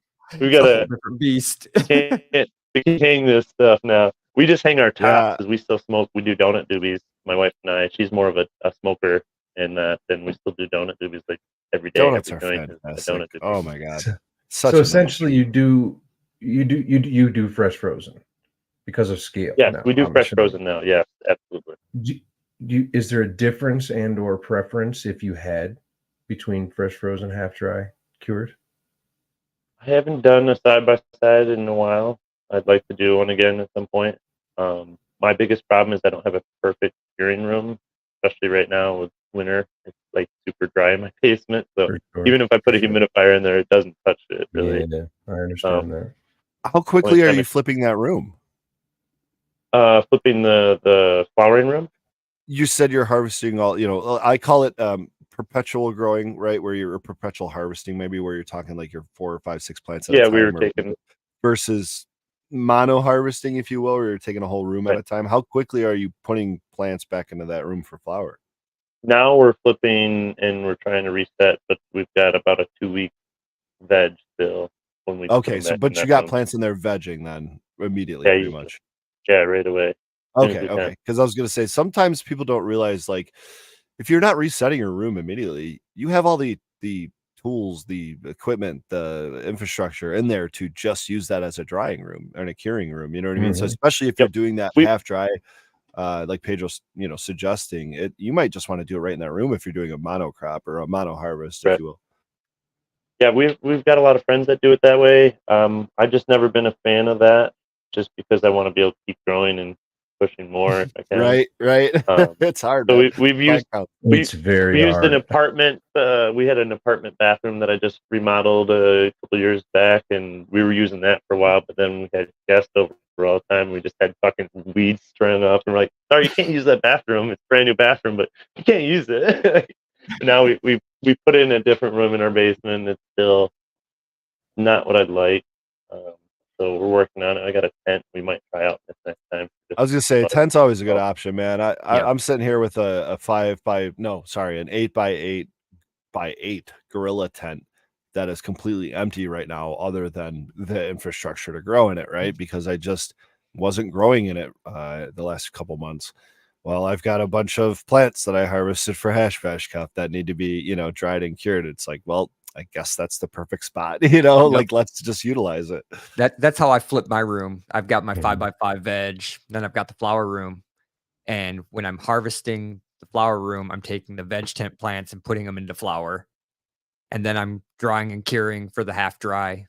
gotta different beast. we can hang this stuff now. We just hang our tops Yeah. because we still smoke. We do donut doobies. My wife and I. She's more of a smoker, and then we still do donut doobies like every day. Donuts are every joint is a fantastic. donut doobie. Oh my god. So Such so a essentially you do fresh frozen because of scale. Yes, now, we do I'm fresh assuming. frozen now. Yes, absolutely. Is there a difference and or preference if you had between fresh frozen, half dry, cured? I haven't done a side by side in a while. I'd like to do one again at some point. My biggest problem is I don't have a perfect curing room, especially right now with winter. It's like super dry in my basement. So For sure. even if I put a humidifier in there, it doesn't touch it really. Yeah, I understand that. How quickly Only are time you it- flipping that room? Flipping the flowering room. You said you're harvesting all, I call it perpetual growing, right? Where you're perpetual harvesting, maybe where you're talking like your 4 or 5, 6 plants at a Yeah, time, we were taking versus mono harvesting, if you will, where you're taking a whole room at Right. a time. How quickly are you putting plants back into that room for flower? now we're flipping and we're trying to reset, but we've got about a 2-week veg still when we put Okay, them so back in but you that got room. plants in there vegging then immediately, Yeah, pretty usually. much. Yeah, right away. As soon as Okay, we can. okay. Because I was gonna say sometimes people don't realize, like, if you're not resetting your room immediately, you have all the tools, the equipment, the infrastructure in there to just use that as a drying room and a curing room. You know what I mean? So Mhm. especially if you're Yep. doing that We half dry, like Pedro's, suggesting it, you might just want to do it right in that room if you're doing a monocrop or a mono harvest, if Right. you will. Yeah, we've got a lot of friends that do it that way. I just never been a fan of that, just because I want to be able to keep growing and pushing more if I can. Right. Um, It's hard, so man. we've used Plant count. we It's very we used an hard. apartment. We had an apartment bathroom that I just remodeled a couple years back, and we were using that for a while. But then we had guests over all the time. We just had fucking weeds spraying up, and we're like, "Sorry, you can't use that bathroom. It's a brand new bathroom, but you can't use it." Now we put it in a different room in our basement. It's still not what I'd like. Um, so we're working on it. I got a tent. We might try out this next time. I was gonna say But, tent's always a good option, man. Yeah. I'm sitting here with an 8x8 gorilla tent that is completely empty right now, other than the infrastructure to grow in it, right? Because I just wasn't growing in it the last couple months. Well, I've got a bunch of plants that I harvested for Hash Bash Cup that need to be, dried and cured. It's like, well, I guess that's the perfect spot, Yep. like let's just utilize it. That's how I flip my room. I've got my Mhm. 5x5 veg, then I've got the flower room. And when I'm harvesting the flower room, I'm taking the veg tent plants and putting them into flower. And then I'm drying and curing for the half dry,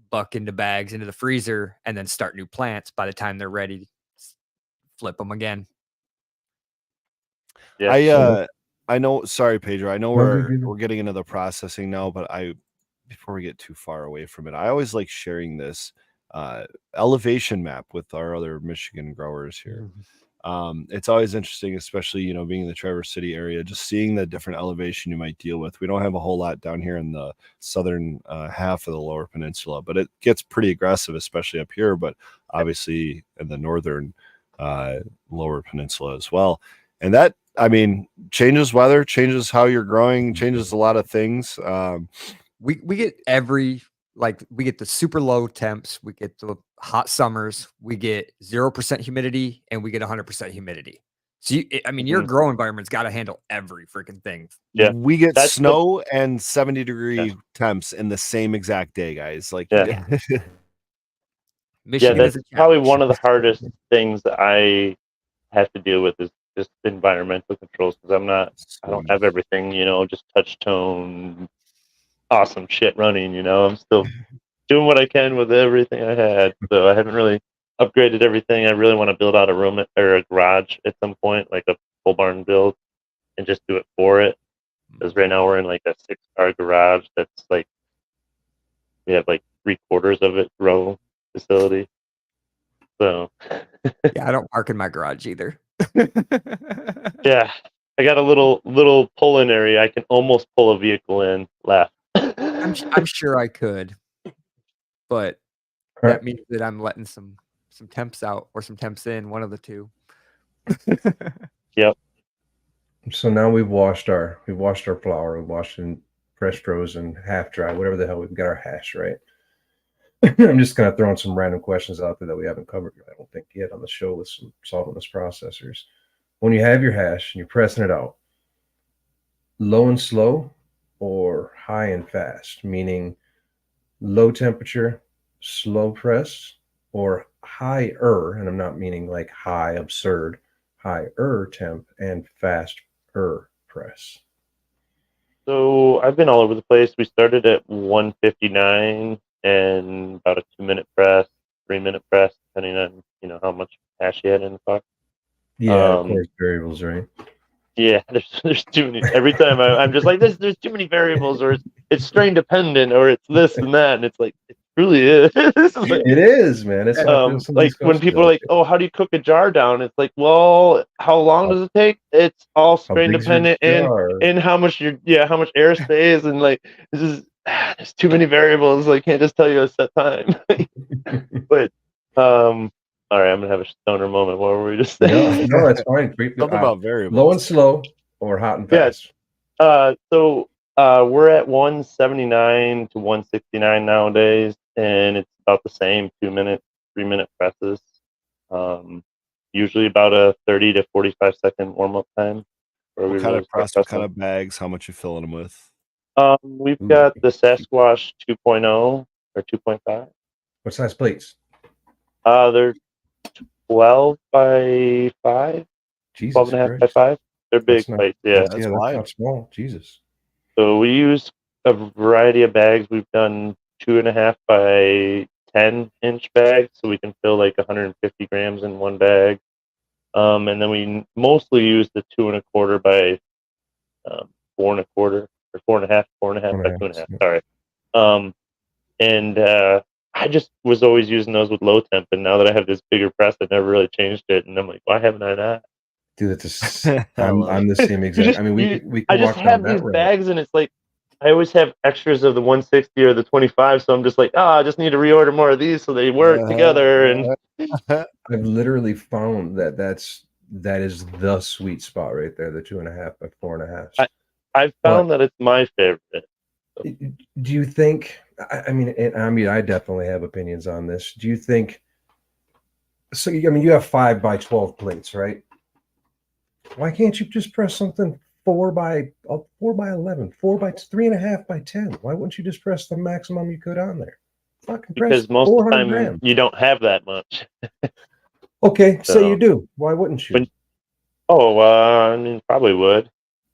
buck into bags into the freezer, and then start new plants by the time they're ready. Flip them again. yeah, I know, sorry, Pedro. I know No, good. we're getting into the processing now, but before we get too far away from it, I always like sharing this elevation map with our other Michigan growers here. It's always interesting, especially, being in the Traverse City area, just seeing the different elevation you might deal with. We don't have a whole lot down here in the southern half of the Lower Peninsula, but it gets pretty aggressive, especially up here, but obviously in the northern Lower Peninsula as well. And that, I mean, changes weather, changes how you're growing, changes a lot of things. We get we get the super low temps, we get the hot summers, we get 0% humidity, and we get 100% humidity. So your Mhm. grow environment's got to handle every freaking thing. Yeah. We get That's snow and 70-degree temps in the same exact day, guys. Like, Yeah. Michigan is That's a probably challenge. one of the hardest things that I have to deal with is just environmental controls, because I don't have everything, just touch tone, awesome shit running. I'm still doing what I can with everything I had. So I haven't really upgraded everything. I really want to build out a room or a garage at some point, like a full barn build, and just do it for it. Because right now we're in like a 6-car garage that's like we have like 3/4 of it grow facility. So Yeah, I don't park in my garage either. yeah, I got a little pull-in area. I can almost pull a vehicle in left. I'm sure I could, but All that right. means that I'm letting some temps out or some temps in, one of the two. Yep. So now we've washed our flour, we've washed and pressed frozen, half dry, whatever the hell. We've got our hash, right? I'm just kind of throwing some random questions out there that we haven't covered, I don't think, yet on the show with some solventless processors. When you have your hash and you're pressing it out, low and slow or high and fast, meaning low temperature, slow press, or higher, and I'm not meaning like high, absurd, higher temp and faster press. So I've been all over the place. We started at 159 and about a 2-minute press, 3-minute press, depending on how much hash you had in the puck. Yeah, of course, variables, right? Yeah, there's too many. Every time I'm just like, there's too many variables, or it's strain dependent, or it's this and that, and it's like really is. Like, It is, man. It's something some of like these when coaches people are do. like, "Oh, how do you cook a jar down?" It's like, well, how long does it take? It's all How strain big's your dependent, jar? and how much how much air stays, and like this is there's too many variables. Like, can't just tell you a set time. But all right, I'm gonna have a stoner moment. What were we just No, saying? no, that's fine. Something about Low and variables. slow or hot and Yeah. fast. So we're at 179 to 169 nowadays, and it's about the same 2 minute, 3 minute presses. Usually about a 30 to 45 second warm up time. Where we What kind really of start press? What kind pressing. of bags? How much you filling them with? We've Ooh. got the Sasquatch 2.0 or 2.5. What size plates? They're 12 by 5, 12 Jesus and a half by Christ. 5. They're big That's not, plates, yeah. that's, That's yeah, that's wide. not small. Jesus. So we use a variety of bags. We've done 2.5 by 10-inch bags, so we can fill like 150 grams in one bag. And then we mostly use the 2.25 by 4.25, or 4.5, 4.5 by 2.5. Sorry. And I just was always using those with low temp, and now that I have this bigger press, I never really changed it, and I'm like, why haven't I that? Dude, I love I'm the same You exact. just I mean, you, we I can just walk down have that these route. bags, and it's like I always have extras of the 160 or the 25, so I'm just like, I just need to reorder more of these so they work together. And I've literally found that is the sweet spot right there, the 2.5 by 4.5. I've found that it's my favorite. Do you think? I mean, I definitely have opinions on this. Do you think? So, I mean, you have 5 by 12 plates, right? Why can't you just press something 4 by 11, 4 by 3.5 by 10? Why wouldn't you just press the maximum you could on there? Fucking press Because most of the 400 time grams. you don't have that much. Okay, So, say you do. Why wouldn't you? I mean, probably would,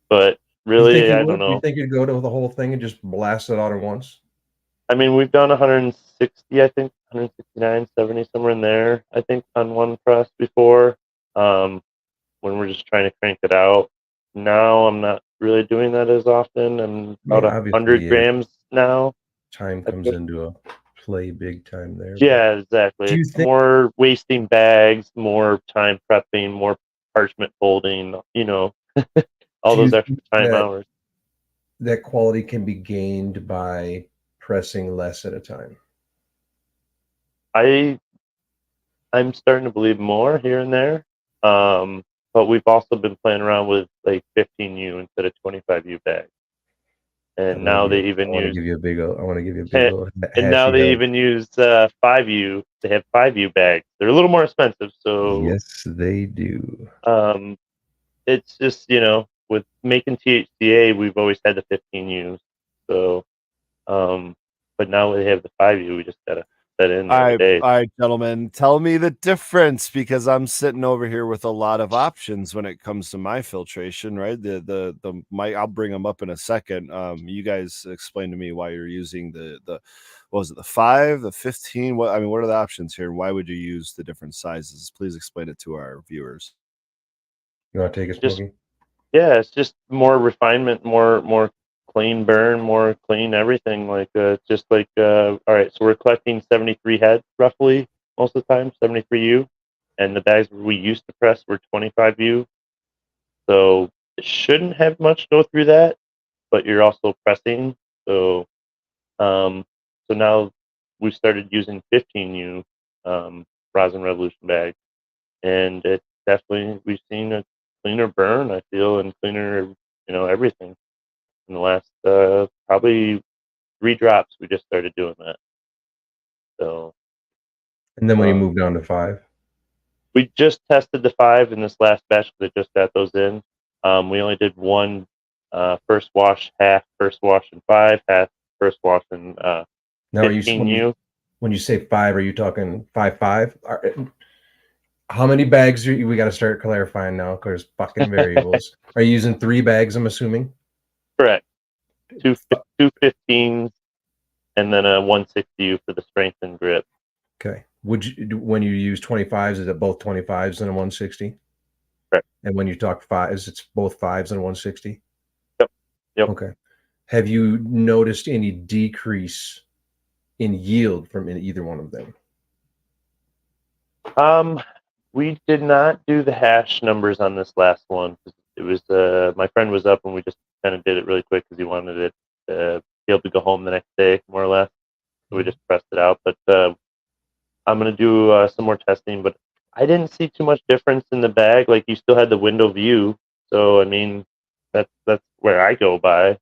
but You think really, you I would? don't You know. think you'd go to the whole thing and just blast it out at once? I mean, we've done 160, I think, 169, 70, somewhere in there, I think, on one press before, when we're just trying to crank it out. Now I'm not really doing that as often. I'm about Obviously, 100 grams now. time I comes think. into a play big time there. Yeah, exactly. Do you It's think? more wasting bags, more time prepping, more parchment folding, all Do you those think extra time hours. that quality can be gained by pressing less at a time? I'm starting to believe more here and there. But we've also been playing around with like 15U instead of 25U bags. And now they even use I want to give you a big and old now hashy they hug. even use 5U. They have 5U bags. They're a little more expensive, so Yes, they do. it's just with making THCA, we've always had the 15U. So, but now they have the 5U. We just gotta set in every day. All right, gentlemen, tell me the difference, because I'm sitting over here with a lot of options when it comes to my filtration, right? I'll bring them up in a second. You guys explain to me why you're using the what was it, the 5, the 15? What are the options here? Why would you use the different sizes? Please explain it to our viewers. You want to take it, Just Smokey? Yeah, it's just more refinement, more clean burn, more clean everything. Like just like all right, so we're collecting 73 heads roughly most of the time, 73U, and the bags we used to press were 25U. So it shouldn't have much go through that, but you're also pressing. So so now we started using 15U rosin revolution bags, and it definitely we've seen a cleaner burn, I feel, and cleaner everything in the last probably 3 drops. We just started doing that. So And then when you move down to 5, we just tested the 5 in this last batch because I just got those in. We only did one first wash, half first wash in 5, half first wash in now 15U. when you say 5, are you talking 5.5? How many bags we got to start clarifying now? Because fucking variables. Are you using 3 bags? I'm assuming. Correct. Two 15s and then a 160U for the strength and grip. Okay. Would you, when you use 25s, is it both 25s and a 160? Correct. And when you talk 5s, it's both 5s and 160? Yep. Okay. Have you noticed any decrease in yield from either one of them? We did not do the hash numbers on this last one. It was my friend was up and we just kind of did it really quick because he wanted it to be able to go home the next day, more or less. So we just pressed it out. But I'm gonna do some more testing. But I didn't see too much difference in the bag. Like you still had the window view. So I mean, that's where I go by.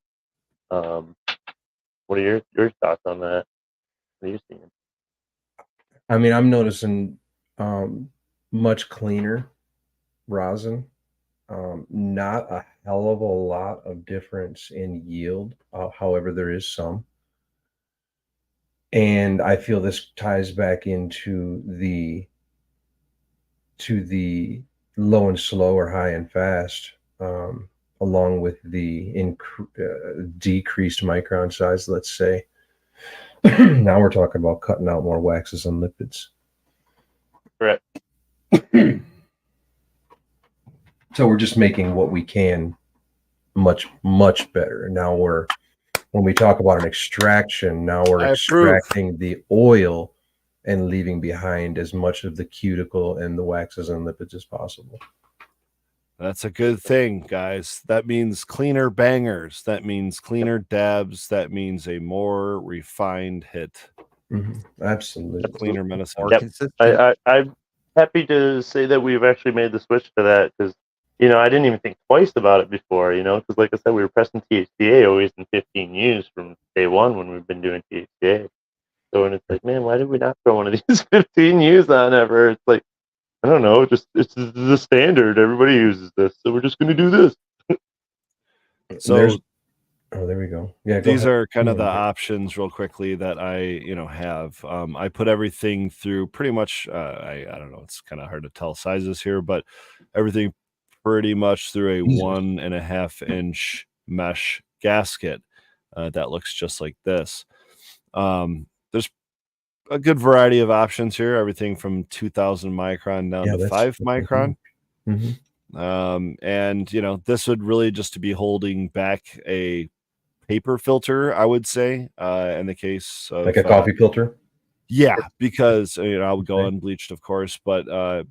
What are your thoughts on that? What are you seeing? I mean, I'm noticing much cleaner rosin. Not a hell of a lot of difference in yield. However, there is some. And I feel this ties back into the low and slow or high and fast, along with the decreased micron size, let's say. Now we're talking about cutting out more waxes and lipids. Correct. So we're just making what we can much, much better. Now when we talk about an extraction, now we're extracting the oil and leaving behind as much of the cuticle and the waxes and lipids as possible. That's a good thing, guys. That means cleaner bangers. That means cleaner dabs. That means a more refined hit. Absolutely. Cleaner medicine. More Yep. consistent. I'm happy to say that we've actually made the switch to that because, I didn't even think twice about it before, because like I said, we were pressing THCA always in 15Us from day one when we've been doing THCA. So when it's like, man, why did we not throw one of these 15Us on ever? It's like, I don't know, it's the standard. Everybody uses this, so we're just going to do this. So there we go. Yeah, these are kind of the options real quickly that I, have. I put everything through pretty much, I don't know, it's kind of hard to tell sizes here, but everything pretty much through a 1.5 inch mesh gasket that looks just like this. There's a good variety of options here, everything from 2000 micron down to 5 micron. And this would really just to be holding back a paper filter, I would say, in the case of like a coffee filter. Yeah, because I would go unbleached, of course, but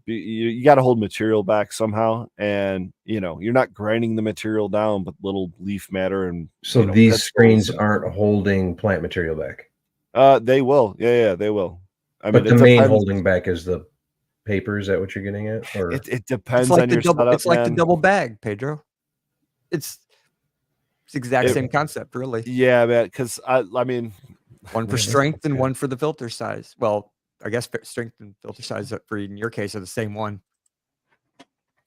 you got to hold material back somehow, and you're not grinding the material down, but little leaf matter and so these screens aren't holding plant material back. They will, yeah, they will. But the main holding back is the paper. Is that what you're getting at? Or it depends on your setup. It's like the double bag, Pedro. It's the exact same concept, really. Yeah, man. Because I mean, one for strength and one for the filter size. Well, I guess strength and filter size in your case are the same one.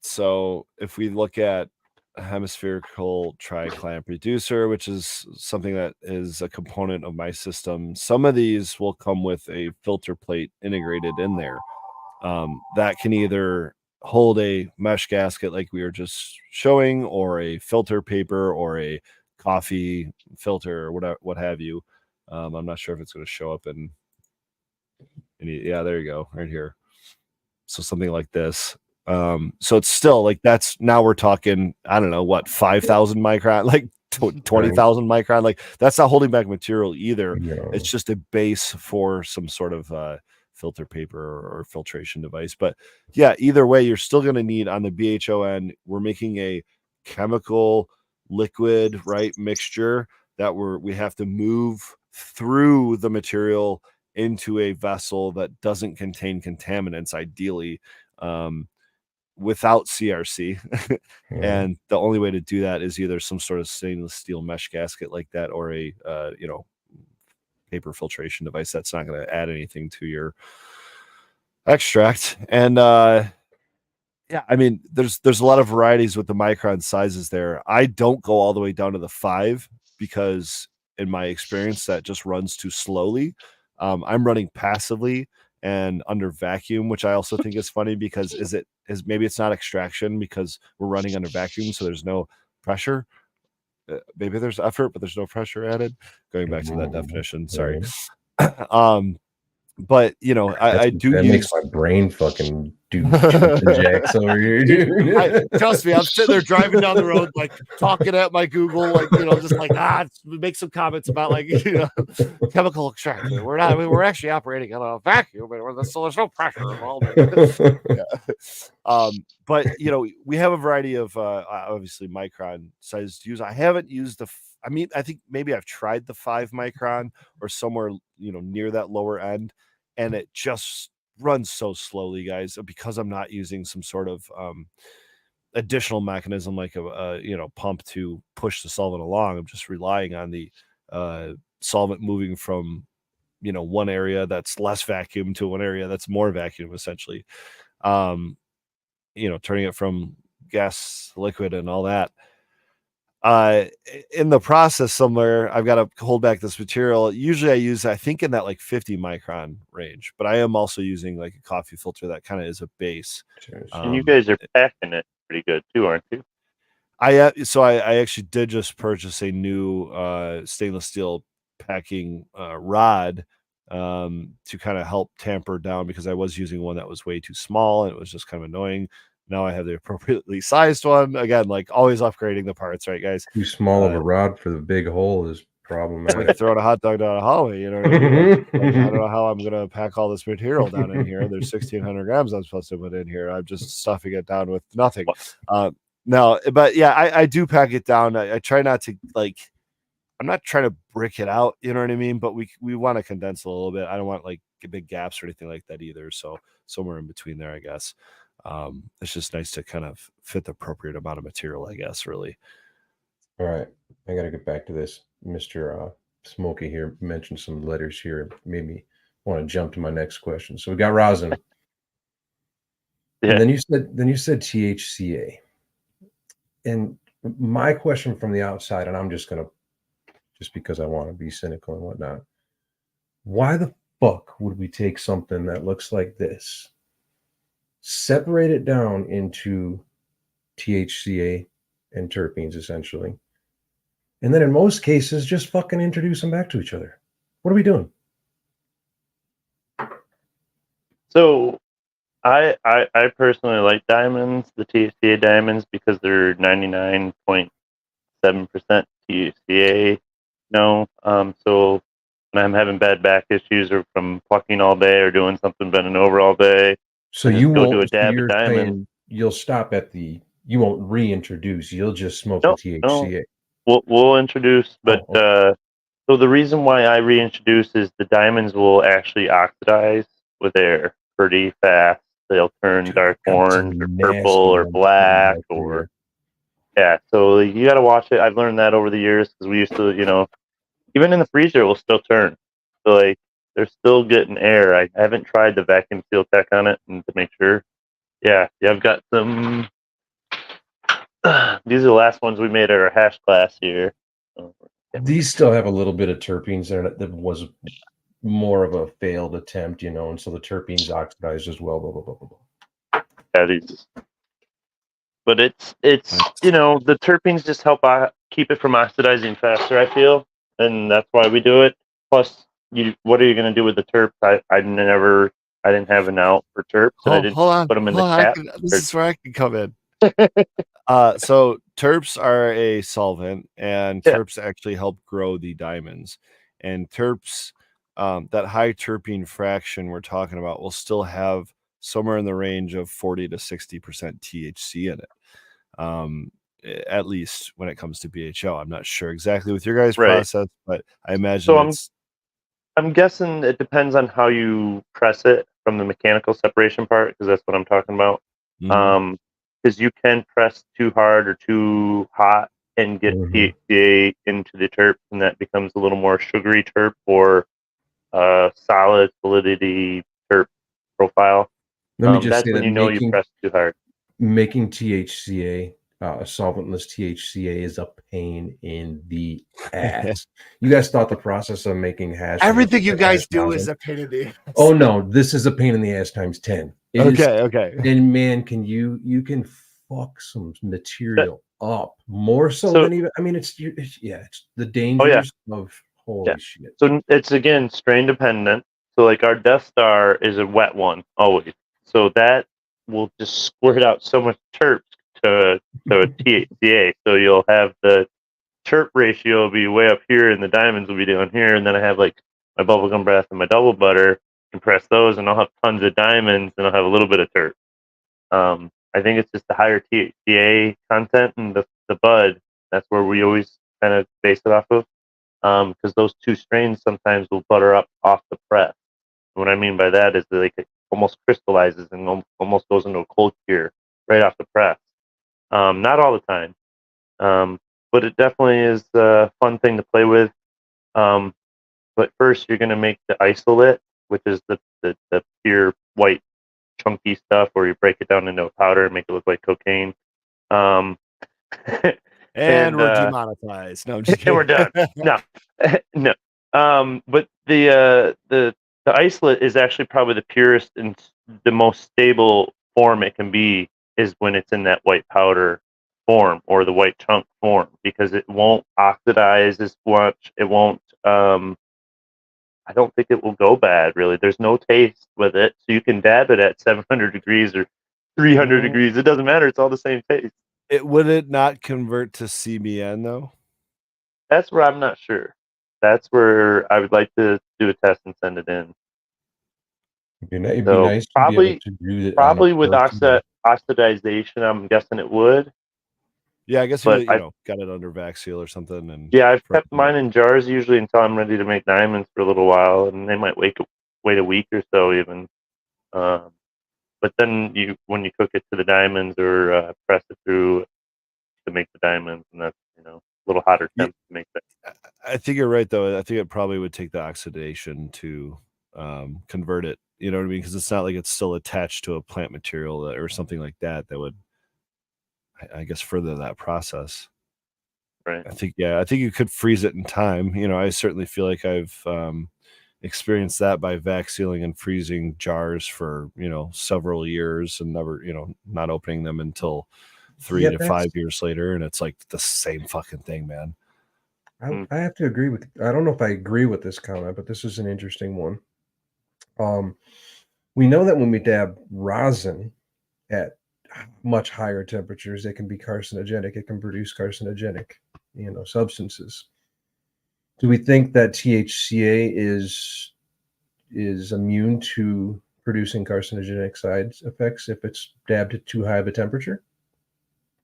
So if we look at a hemispherical tri-clamp reducer, which is something that is a component of my system, some of these will come with a filter plate integrated in there. That can either hold a mesh gasket like we were just showing, or a filter paper, or a coffee filter, or whatever, what have you. I'm not sure if it's going to show up in any. Yeah, there you go, right here. So something like this. So it's still like that's now we're talking. I don't know what 5,000 micron, like 20,000 micron. Like that's not holding back material either. It's just a base for some sort of filter paper or filtration device. But yeah, either way, you're still going to need on the BHON. We're making a chemical liquid mixture that we have to move through the material into a vessel that doesn't contain contaminants, ideally, without CRC. And the only way to do that is either some sort of stainless steel mesh gasket like that, or a paper filtration device that's not going to add anything to your extract. And yeah, I mean, there's a lot of varieties with the micron sizes there. I don't go all the way down to the 5 because in my experience that just runs too slowly. I'm running passively and under vacuum, which I also think is funny because maybe it's not extraction because we're running under vacuum, so there's no pressure. Maybe there's effort, but there's no pressure added. Going back to that definition, sorry. but you know, I do that use. makes my brain fucking do jumping jacks over here, dude. Trust me, I'm sitting there driving down the road, like talking at my Google, like just like make some comments about like chemical extraction. We're actually operating on a vacuum, and so there's no pressure involved. But we have a variety of obviously micron sizes to use. I haven't used I mean, I think maybe I've tried the 5 micron or somewhere near that lower end, and it just runs so slowly, guys, because I'm not using some sort of additional mechanism like a pump to push the solvent along. I'm just relying on the solvent moving from one area that's less vacuum to one area that's more vacuum, essentially. Turning it from gas liquid and all that. In the process somewhere, I've got to hold back this material. Usually I use, I think, in that like 50 micron range, but I am also using like a coffee filter that kind of is a base. And you guys are packing it pretty good too, aren't you? I actually did just purchase a new stainless steel packing rod to kind of help tamper down, because I was using one that was way too small and it was just kind of annoying. Now I have the appropriately sized one. Again, like always upgrading the parts, right, guys? Too small of a rod for the big hole is problematic. Like throwing a hot dog down a hallway, you know what I mean? Like, I don't know how I'm gonna pack all this material down in here. There's 1,600 grams I'm supposed to put in here. I'm just stuffing it down with nothing. No, but yeah, I do pack it down. I try not to I'm not trying to brick it out, you know what I mean? But we want to condense a little bit. I don't want like big gaps or anything like that either. So somewhere in between there, I guess. It's just nice to kind of fit the appropriate amount of material, I guess, really. All right. I got to get back to this. Mr. Smokey here mentioned some letters here. It made me want to jump to my next question. So we got rosin. Yeah. And then you said THCA. And my question from the outside, and I'm just because I want to be cynical and whatnot, why the fuck would we take something that looks like this, separate it down into THCA and terpenes, essentially, and then in most cases just fucking introduce them back to each other? What are we doing? So I personally like diamonds, the THCA diamonds, because they're 99.7% THCA. So when I'm having bad back issues or from plucking all day or doing something, bending over all day, so you won't do a dab of diamond. You'll stop at you won't reintroduce. You'll just smoke the THCA. No. We'll introduce, but so the reason why I reintroduce is the diamonds will actually oxidize with air pretty fast. They'll turn dark orange or purple or black or yeah. So you got to watch it. I've learned that over the years, because we used to, even in the freezer, it will still turn. So like they're still getting air. I haven't tried the vacuum seal tech on it and to make sure. Yeah, I've got some. These are the last ones we made at our hash class here. These still have a little bit of terpenes there. That was more of a failed attempt, and so the terpenes oxidized as well. Blah blah blah blah blah. Yeah, these. But it's the terpenes just help keep it from oxidizing faster, I feel, and that's why we do it. Plus, what are you going to do with the terps? I didn't have an out for terps, and I didn't put them in the cap. This is where I can come in. So terps are a solvent, and terps actually help grow the diamonds. And terps, that high terpene fraction we're talking about, will still have somewhere in the range of 40 to 60% THC in it. At least when it comes to BHO. I'm not sure exactly with your guys' process, but I imagine I'm guessing it depends on how you press it from the mechanical separation part, because that's what I'm talking about. Because you can press too hard or too hot and get THCA into the terp, and that becomes a little more sugary terp or solid solidity terp profile. Let me just that's say when that you press too hard. Making THCA, solventless THCA, is a pain in the ass. You guys thought the process of making hash. Everything you guys do is a pain in the ass. Oh no, this is a pain in the ass times 10. Okay. And man, you can fuck some material up more so than even. I mean, it's the dangers of holy shit. So it's again strain dependent. So like our Death Star is a wet one always. So that will just squirt out so much terps to THCA. So you'll have the terp ratio will be way up here and the diamonds will be down here. And then I have like my bubblegum breath and my double butter, compress those, and I'll have tons of diamonds and I'll have a little bit of terp. I think it's just the higher THCA content in the bud. That's where we always kind of base it off of. Because those two strains sometimes will butter up off the press. What I mean by that is that like it almost crystallizes and almost goes into a cold cure right off the press. Not all the time, but it definitely is a fun thing to play with. But first, you're going to make the isolate, which is the pure white chunky stuff where you break it down into a powder and make it look like cocaine. And we're demonetized. No, I'm just and we're done. No, no. But the isolate is actually probably the purest and the most stable form it can be is when it's in that white powder form or the white chunk form because it won't oxidize as much. It won't. I don't think it will go bad. Really, there's no taste with it, so you can dab it at 700 degrees or 300 degrees. It doesn't matter. It's all the same taste. Would it not convert to CBN though? That's where I'm not sure. That's where I would like to do a test and send it in. It'd be nice probably, to be able to do it. Probably with oxidization, I'm guessing it would. Yeah, I guess you got it under vac seal or something. And yeah, I've kept mine in jars usually until I'm ready to make diamonds for a little while, and they might wait a week or so even. But then when you cook it to the diamonds or press it through to make the diamonds, and that's a little hotter temp to make that. I think you're right though. I think it probably would take the oxidation to convert it. You know what I mean? Because it's not like it's still attached to a plant material or something like that would, I guess, further that process. Right. I think you could freeze it in time. I certainly feel like I've experienced that by vac sealing and freezing jars for several years and never not opening them until 3 to 5 years later, and it's like the same fucking thing, man. I have to agree with. I don't know if I agree with this comment, but this is an interesting one. We know that when we dab rosin at much higher temperatures, it can be carcinogenic. It can produce carcinogenic, substances. Do we think that THCA is immune to producing carcinogenic side effects if it's dabbed at too high of a temperature?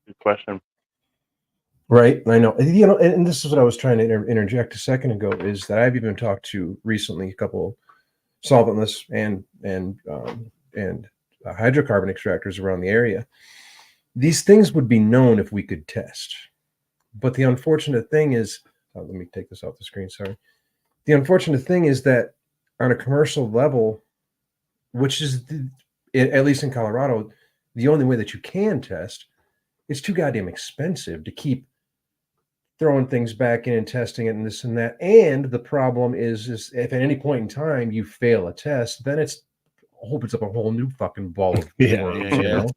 Good question. Right, I know. And this is what I was trying to interject a second ago. Is that I've even talked to recently a couple solventless and hydrocarbon extractors around the area. These things would be known if we could test. But the unfortunate thing is, let me take this off the screen. Sorry. The unfortunate thing is that on a commercial level, which is at least in Colorado, the only way that you can test, it's too goddamn expensive to keep throwing things back in and testing it and this and that. And the problem is if at any point in time you fail a test, then it opens up a whole new fucking ball of worms,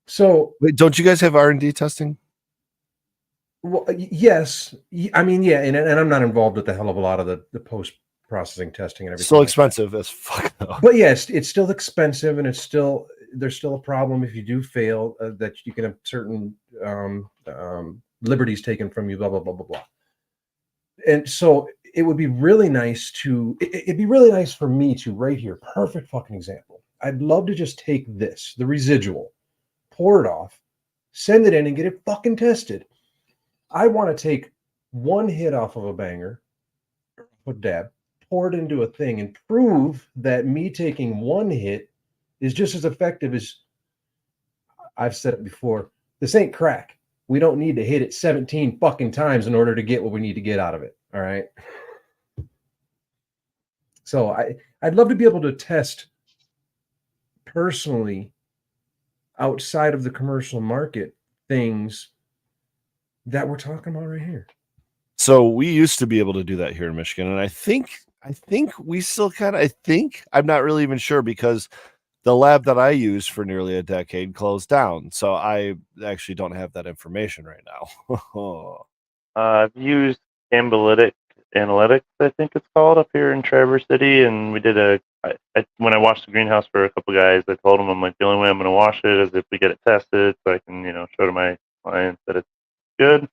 So wait, don't you guys have R&D testing? Well, yes. I mean, yeah, and I'm not involved with the hell of a lot of the post-processing testing and everything. Still expensive as fuck though. But yes, it's still expensive, and there's still a problem if you do fail that you can have certain liberties taken from you, blah blah blah blah blah. And so it would be really nice it'd be really nice for me to right here, perfect fucking example. I'd love to just take the residual, pour it off, send it in, and get it fucking tested. I want to take one hit off of a banger, a dab, pour it into a thing, and prove that me taking one hit is just as effective as I've said it before. This ain't crack. We don't need to hit it 17 fucking times in order to get what we need to get out of it. All right. So I'd love to be able to test personally outside of the commercial market things that we're talking about right here. So we used to be able to do that here in Michigan, and I think we still kind of. I'm not really even sure because the lab that I used for nearly a decade closed down. So I actually don't have that information right now. I've used Ambolytic Analytics, I think it's called, up here in Traverse City, and we did when I washed the greenhouse for a couple guys, I told them, I'm like, the only way I'm going to wash it is if we get it tested, so I can, show to my clients that it's good.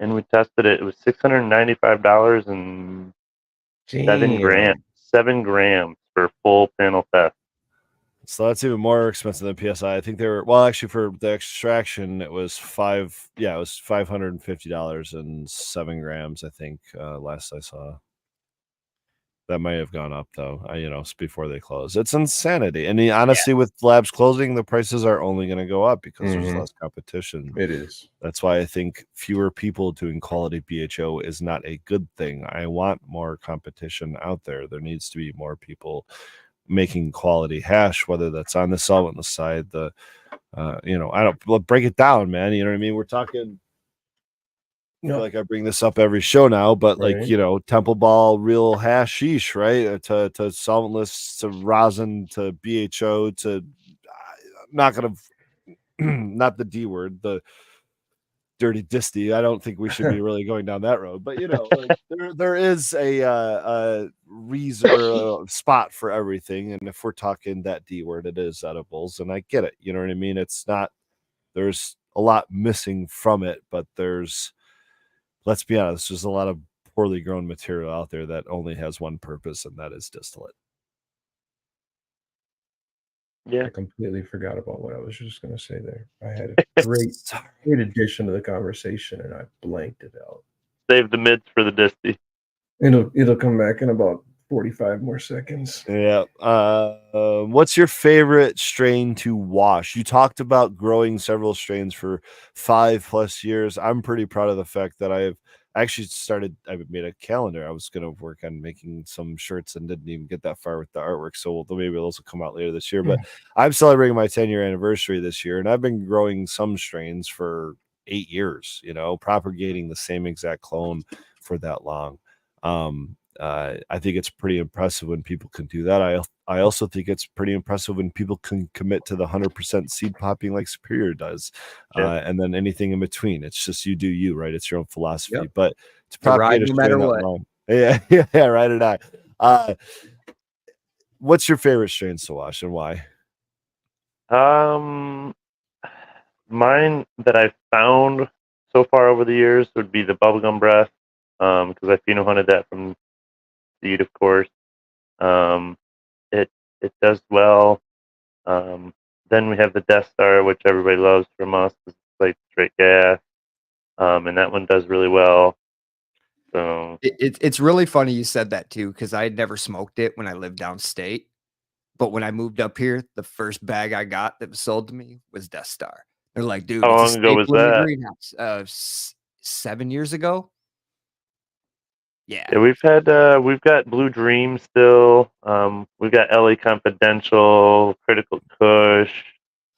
And we tested it. It was $695 and 7 grams. Damn. 7 grams for full panel test. So that's even more expensive than PSI. I think they were, well, actually for the extraction, it was $550 and 7 grams, I think, last I saw. That might have gone up though, before they close. It's insanity. And honestly, with labs closing, the prices are only going to go up because there's less competition. It is. That's why I think fewer people doing quality BHO is not a good thing. I want more competition out there. There needs to be more people making quality hash, whether that's on the solventless side, break it down, man. You know what I mean? We're talking. I feel like I bring this up every show now, but Temple Ball, real hashish, right? To solventless, to rosin, to BHO, to not the D word, the dirty disty. I don't think we should be really going down that road, but there is a reason or a spot for everything. And if we're talking that D word, it is edibles, and I get it. You know what I mean? It's not. There's a lot missing from it, but let's be honest, there's a lot of poorly grown material out there that only has one purpose, and that is distillate. Yeah. I completely forgot about what I was just going to say there. I had a great addition to the conversation, and I blanked it out. Save the mids for the disty. It'll come back in about 45 more seconds. Yeah. What's your favorite strain to wash? You talked about growing several strains for 5+ years. I'm pretty proud of the fact that I made a calendar. I was going to work on making some shirts and didn't even get that far with the artwork. So maybe those will come out later this year, but I'm celebrating my 10-year anniversary this year. And I've been growing some strains for 8 years, propagating the same exact clone for that long. I think it's pretty impressive when people can do that. I also think it's pretty impressive when people can commit to the 100% seed popping like Superior does, and then anything in between. It's just you do you, right? It's your own philosophy. Yep. But to propagate a strain that long, yeah, right or not. What's your favorite strains to wash and why? Mine that I've found so far over the years would be the Bubblegum Breath, because I pheno hunted that from seed, of course. It does well. Then we have the Death Star, which everybody loves from us. It's like straight gas, and that one does really well. So it's really funny you said that too, because I had never smoked it when I lived downstate. But when I moved up here, the first bag I got that was sold to me was Death Star. They're like, dude, how it's long a ago was staple in the that? greenhouse. 7 years ago. Yeah, we've got Blue Dream still. We've got LA Confidential, Critical Kush,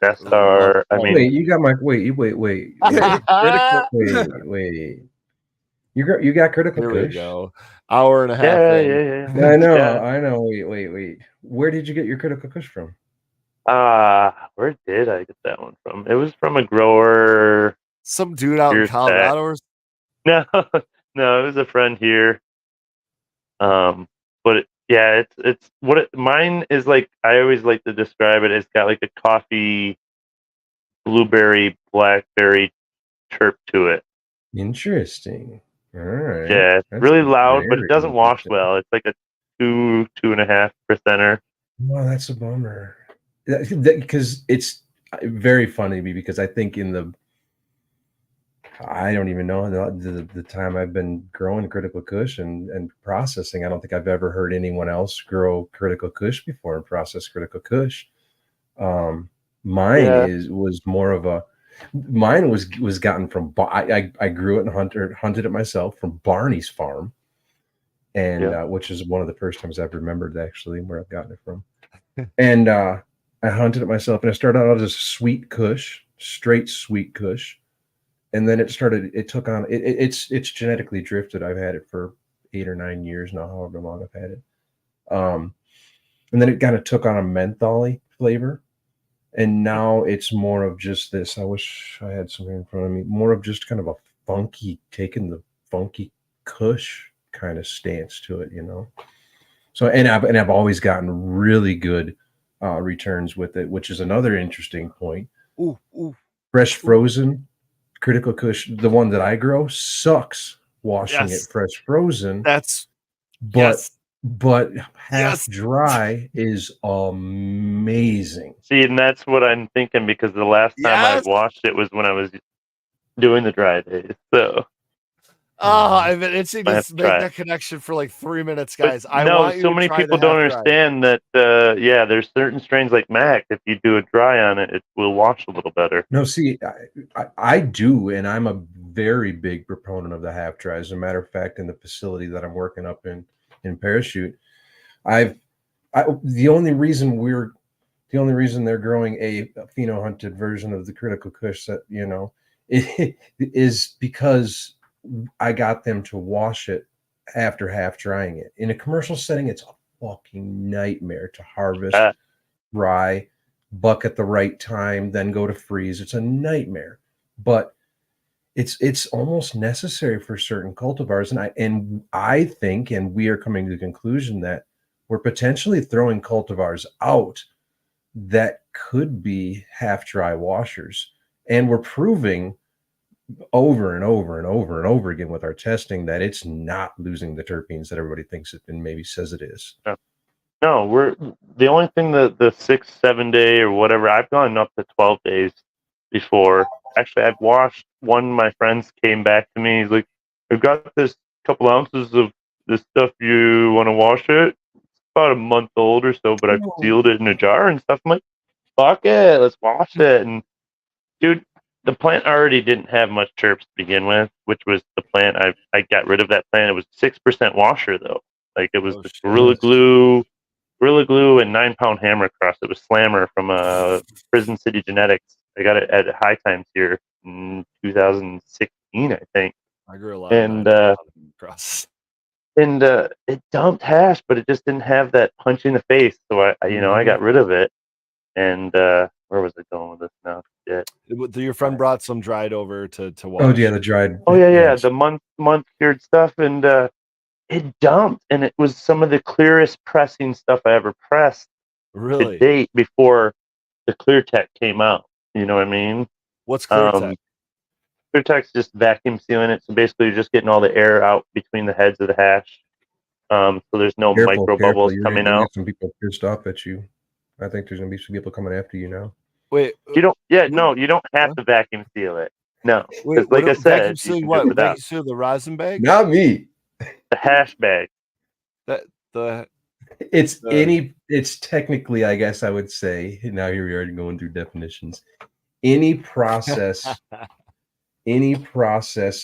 Death Star. Wait, you got my wait. Critical, wait. You got Critical Here Kush? we go. Hour and a half. Yeah. I know. Wait. Where did you get your Critical Kush from? Where did I get that one from? It was from a grower. Some dude out in Colorado. Or... No, it was a friend here. But it's mine is like. I always like to describe it. It's got like a coffee, blueberry, blackberry chirp to it. Interesting. All right. Yeah, it's really loud, but it doesn't wash well. It's like a 2.5%. Well, that's a bummer. Because it's very funny to me, because I think I don't even know the time I've been growing Critical Kush and processing. I don't think I've ever heard anyone else grow Critical Kush before and process Critical Kush. Mine was more of a. Mine was gotten from. I grew it and hunted it myself from Barney's farm, and which is one of the first times I've remembered actually where I've gotten it from. And I hunted it myself, and I started out as a sweet Kush, straight sweet Kush. And then it took on, it's genetically drifted. I've had it for 8 or 9 years now, however long I've had it. And then it kind of took on a mentholy flavor. And now it's more of just this. I wish I had something in front of me. More of just kind of a funky, taking the funky Kush kind of stance to it, you know. So I've always gotten really good returns with it, which is another interesting point. Ooh. Fresh frozen Critical Kush, the one that I grow, sucks washing it fresh frozen. That's but half dry is amazing. See, and that's what I'm thinking, because the last time I washed it was when I was doing the dry days. So I've been itching to make that connection for like 3 minutes, guys. But so many people don't understand that. There's certain strains like Mac. If you do a dry on it, it will wash a little better. No, see, I do, and I'm a very big proponent of the half dry. As a matter of fact, in the facility that I'm working up in Parachute, the only reason they're growing a pheno hunted version of the Critical Kush, that it is because I got them to wash it after half drying it. In a commercial setting, it's a fucking nightmare to harvest, dry, buck at the right time, then go to freeze. It's a nightmare, but it's almost necessary for certain cultivars. And I think, and we are coming to the conclusion that we're potentially throwing cultivars out that could be half dry washers. And we're proving over and over and over and over again with our testing that it's not losing the terpenes that everybody thinks it and maybe says it is. No, we're the only thing that the 6-7 day or whatever, I've gone up to 12 days before. Actually, I've washed one. My friends came back to me. He's like, I've got this couple ounces of this stuff. You want to wash it? It's about a month old or so, but I've sealed it in a jar and stuff. I'm like, fuck it, let's wash it. And dude, the plant already didn't have much terps to begin with, which was the plant. I got rid of that plant. It was 6% washer though. Like it was the Gorilla Glue and 9-pound hammer cross. It was Slammer from Prison City Genetics. I got it at High Times here in 2016, I think. I grew a lot of cross. And it dumped hash, but it just didn't have that punch in the face. So I got rid of it. And where was I going with this now? Shit. Your friend brought some dried over to wash. Oh yeah, the dried. Oh yeah, the month cured stuff, and it dumped, and it was some of the clearest pressing stuff I ever pressed to date before the Clear Tech came out. You know what I mean? What's Clear Tech? Clear Tech's just vacuum sealing it, so basically you're just getting all the air out between the heads of the hash. So there's no micro bubbles coming out. Some people pissed off at you. I think there's gonna be some people coming after you now. Wait, you don't. Yeah, no, you don't have to vacuum seal it. No, because like I said, vacuum seal what? Vacuum seal the rosin bag? Not me. The hash bag. It's technically, I guess I would say. Now here we are going through definitions. Any process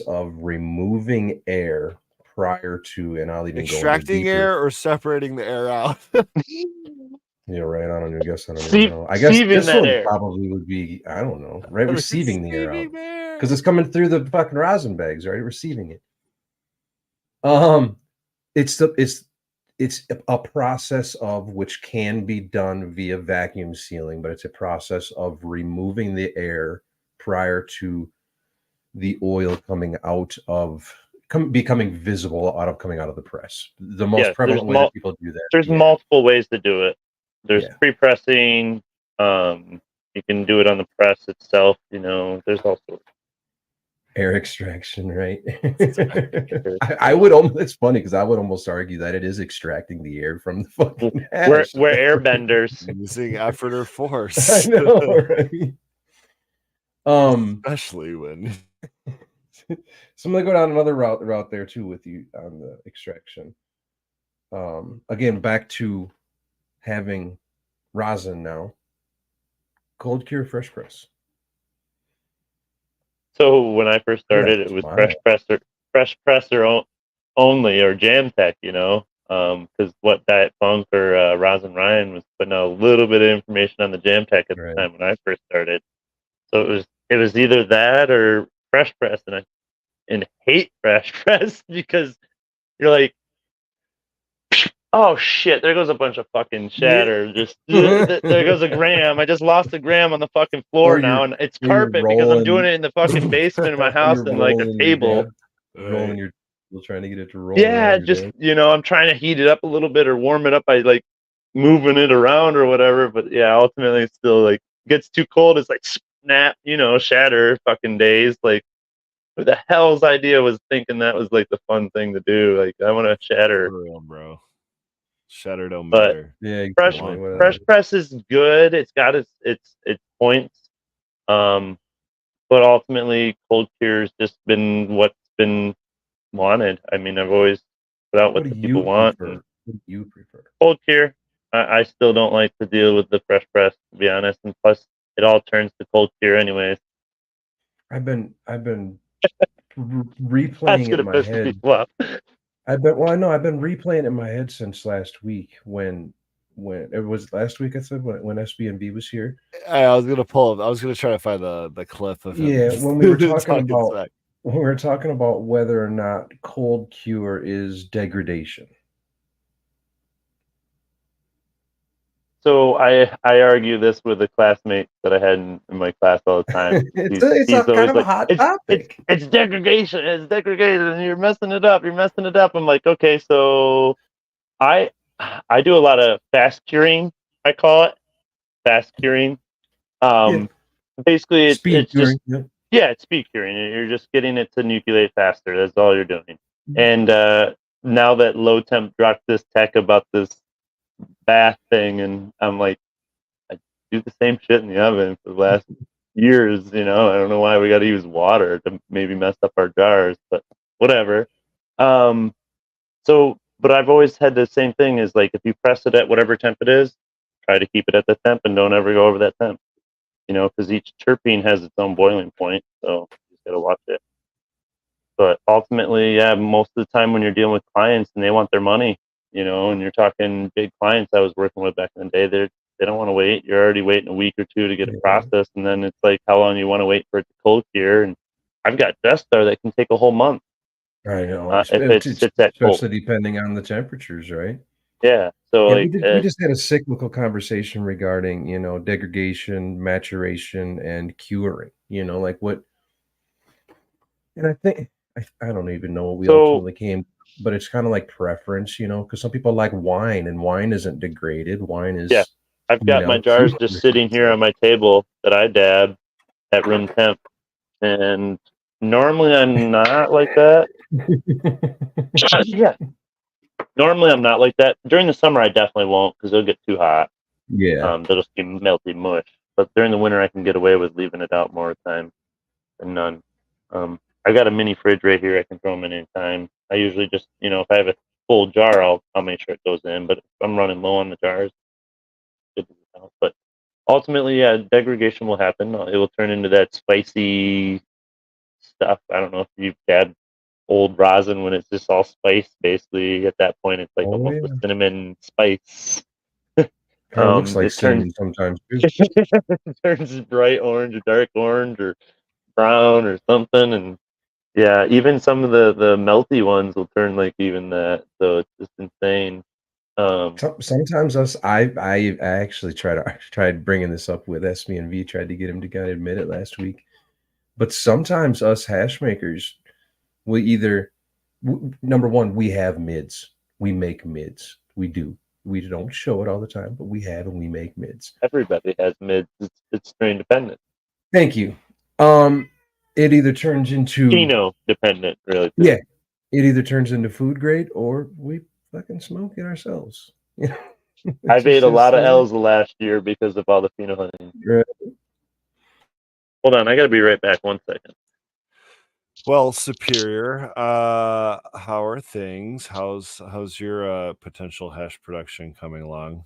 of removing air prior to, and I'll even extracting air or separating the air out. Yeah, right. I don't know. I guess this one probably would be, I don't know, right? Receiving the air out. Because it's coming through the fucking rosin bags, right? Receiving it. It's a process of which can be done via vacuum sealing, but it's a process of removing the air prior to the oil coming out of becoming visible coming out of the press. The most prevalent way that people do that. There's multiple ways to do it. There's pre-pressing. You can do it on the press itself. There's all sorts. Air extraction, right? I would almost. It's funny because I would almost argue that it is extracting the air from the fucking hash. We're airbenders using effort or force. I know, right? Especially when. So I'm gonna go down another route there too with you on the extraction. Again, back to having rosin now. Cold cure, fresh press. So when I first started, it was fresh presser only, or Jam Tech, because what Diet Funk or Rosin Ryan was putting out a little bit of information on the Jam Tech at the time when I first started. So it was either that or fresh press, and I hate fresh press because you're like, oh shit, there goes a bunch of fucking shatter. Just there goes a gram. I just lost a gram on the fucking floor now, and it's carpet because I'm doing it in the fucking basement of my house and like a table. Rolling your Still trying to get it to roll. Yeah, around your just desk. I'm trying to heat it up a little bit or warm it up by like moving it around or whatever. But yeah, ultimately it's still like gets too cold. It's like snap, shatter fucking days. Like who the hell's idea was thinking that was like the fun thing to do? Like I want to shatter. For real, bro. Shatter don't But matter. Yeah, fresh exactly. Long fresh term. press is good. It's got its points. But ultimately cold cure's just been what's been wanted. I mean, I've always put out what What do the people you want. prefer? And What do you prefer? cold cure, I still don't like to deal with the fresh press, to be honest. And plus, it all turns to cold cure anyways. I've been That's replaying it in gonna my piss head. people off. I've been replaying it in my head since last week when it was last week I said when SB&B was here. I was gonna pull up. I was gonna try to find the clip of him. Yeah, when we were talking smack. about whether or not cold cure is degradation. So I argue this with a classmate that I had in my class all the time. It's He's a kind always of a like, hot it's topic. degradation, and you're messing it up. I'm like, okay, so I do a lot of fast curing. I call it fast curing. Yeah. Basically, Speed it's just curing. it's speed curing. You're just getting it to nucleate faster. That's all you're doing. And now that low temp dropped this tech about this bath thing, and I'm like, I do the same shit in the oven for the last years. I don't know why we got to use water to maybe mess up our jars, but whatever. But I've always had the same thing is like if you press it at whatever temp it is, try to keep it at the temp and don't ever go over that temp. Because each terpene has its own boiling point, so you just gotta watch it. But ultimately, yeah, most of the time when you're dealing with clients and they want their money, and you're talking big clients I was working with back in the day, they don't want to wait. You're already waiting a week or two to get it processed, and then it's like how long you want to wait for it to cold cure. And I've got Death Star that can take a whole month. I know. If it sits at cold. Especially depending on the temperatures, right? Yeah. So Yeah, like we just had a cyclical conversation regarding, degradation, maturation, and curing. Like what, and I think I don't even know what we ultimately came, but it's kind of like preference, because some people like wine, and wine isn't degraded. Wine is I've got my jars just sitting here on my table that I dab at room temp, and normally I'm not like that. Yeah. Normally I'm not like that. During the summer I definitely won't because it'll get too hot. Yeah. They'll just be melty mush. But during the winter I can get away with leaving it out more time than none. I got a mini fridge right here. I can throw them in anytime. I usually just, if I have a full jar, I'll make sure it goes in. But if I'm running low on the jars, good to get out. But ultimately, yeah, degradation will happen. It will turn into that spicy stuff. I don't know if you've had old rosin when it's just all spice. Basically, at that point, it's like almost a cinnamon spice. Kind of looks like it cinnamon turns sometimes too. it turns bright orange or dark orange or brown or something, and yeah, even some of the melty ones will turn like even that. So it's just insane. Sometimes I actually tried bringing this up with SB&V, tried to get him to kind of admit it last week. But sometimes us hash makers, we either number one, we have mids. We make mids. We do. We don't show it all the time, but we have and we make mids. Everybody has mids. It's strain dependent. Thank you. It either turns into Pheno dependent, really. Too. Yeah, it either turns into food grade or we fucking smoke it ourselves. I've ate a lot of L's the last year because of all the pheno hunting. Right. Hold on, I gotta be right back. 1 second. Well, Superior, how are things? How's your potential hash production coming along?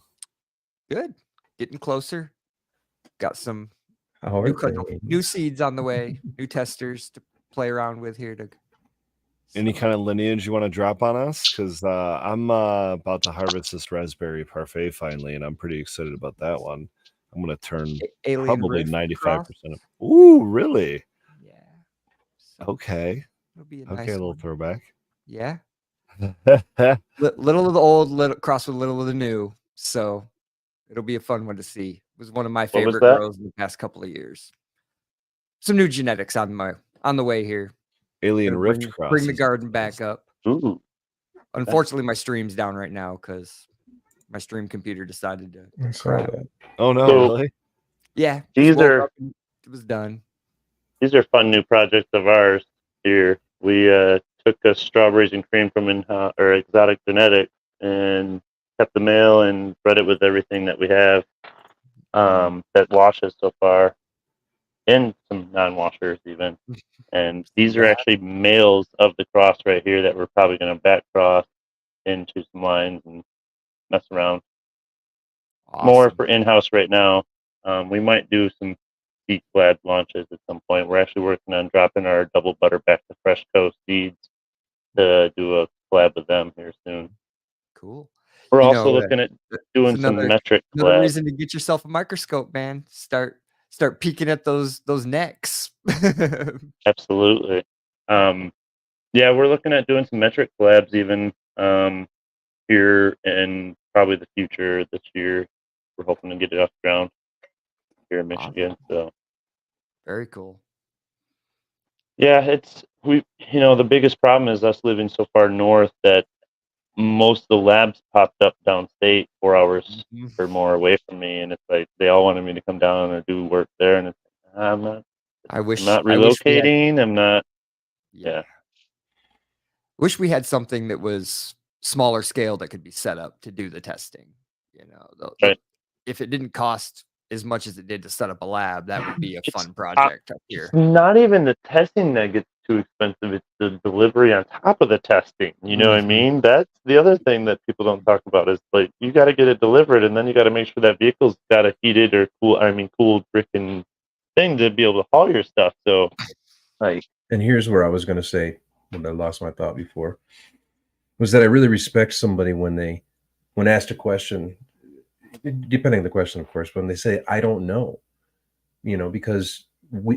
Good. Getting closer. Got some How are new seeds on the way, new testers to play around with here. Any kind of lineage you want to drop on us? Because I'm about to harvest this raspberry parfait finally, and I'm pretty excited about that one. I'm going to turn Alien probably Rift 95% cross. of. Ooh, really? Yeah. So Okay. it'll be a Okay, nice a little one. throwback. Yeah. Little of the old, little cross with little of the new. So it'll be a fun one to see. It was one of my favorite grows in the past couple of years. Some new genetics on the way here. Alien Rift cross. Bring the garden back up. Ooh. Unfortunately, my stream's down right now because my stream computer decided to I saw crap. that. Oh no, So- really? Yeah, These just woke are- up and it was done. These are fun new projects of ours here. We took strawberries and cream from exotic genetics and kept the male and bred it with everything that we have that washes so far, and some non-washers even. And these are actually males of the cross right here that we're probably going to back cross into some lines and mess around. Awesome. More for in-house right now. We might do some seed collab launches at some point. We're actually working on dropping our double butter back to Fresh Coast seeds to do a collab with them here soon. Cool. We're You also know, looking at doing it's some metric Another collabs. reason to get yourself a microscope, man. Start peeking at those necks. Absolutely. Yeah, we're looking at doing some metric collabs even here in probably the future this year. We're hoping to get it off the ground here in Michigan. So Very cool. yeah, the biggest problem is us living so far north that most of the labs popped up downstate 4 hours or more away from me, and it's like they all wanted me to come down and do work there, and it's like, I'm not relocating. I'm not. Yeah. Wish we had something that was smaller scale that could be set up to do the testing. Right. If it didn't cost as much as it did to set up a lab, that would be a fun project up here. It's not even the testing that gets too expensive. It's the delivery on top of the testing. You know what I mean? That's the other thing that people don't talk about is like you got to get it delivered, and then you got to make sure that vehicle's got a heated or cooled freaking thing to be able to haul your stuff. So, like, and here's where I was going to say when I lost my thought before was that I really respect somebody when asked a question, depending on the question, of course, when they say, I don't know, because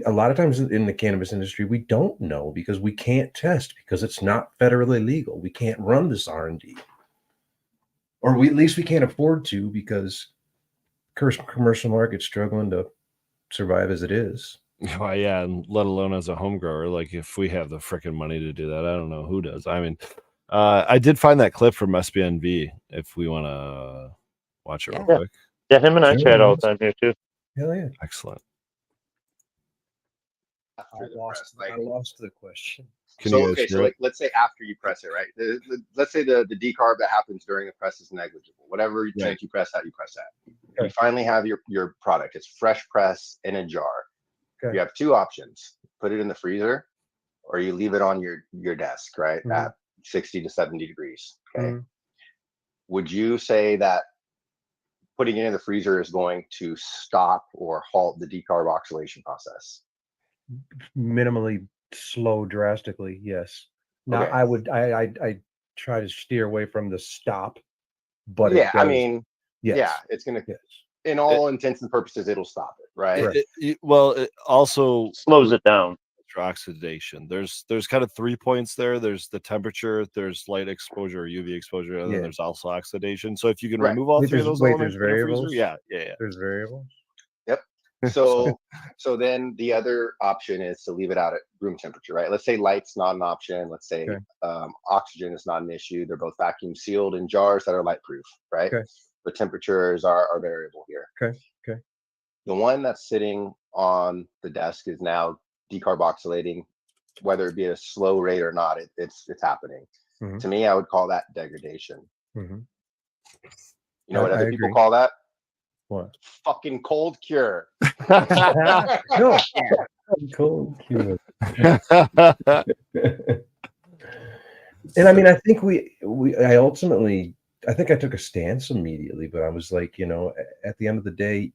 a lot of times in the cannabis industry, we don't know because we can't test because it's not federally legal. We can't run this R&D, or at least we can't afford to because commercial market's struggling to survive as it is. Well, yeah, and let alone as a home grower. Like if we have the freaking money to do that, I don't know who does. I mean, I did find that clip from SBNV if we want to watch it real quick. Yeah, him and I chat all the time here too. Hell yeah. Excellent. I lost the question. So let's say after you press it, right? Let's say the decarb that happens during the press is negligible. Whatever you think you press that, you press that. Okay. You finally have your product. It's fresh press in a jar. Okay. You have two options: put it in the freezer, or you leave it on your desk, right, at 60 to 70 degrees. Okay. Would you say that putting it in the freezer is going to stop or halt the decarboxylation process? Minimally slow drastically, yes. Now Okay. I try to steer away from the stop, but yeah, I mean, yes. Yeah, it's gonna. Yes. In all intents and purposes, it'll stop it, right? It also slows it down. Oxidation. There's kind of 3 points there. There's the temperature, there's light exposure, UV exposure, and then there's also oxidation. So if you can remove all three of those elements, there's variables. Yeah. There's variables. Yep. So then the other option is to leave it out at room temperature, right? Let's say light's not an option. Let's say oxygen is not an issue. They're both vacuum sealed in jars that are light proof, right? Okay. The temperatures are variable here. Okay. The one that's sitting on the desk is now decarboxylating, whether it be at a slow rate or not. It's happening. To me, I would call that degradation. You know what other people call that? What? Fucking cold cure. No. Cold cure. And I mean, I think I think I took a stance immediately, but I was like, at the end of the day,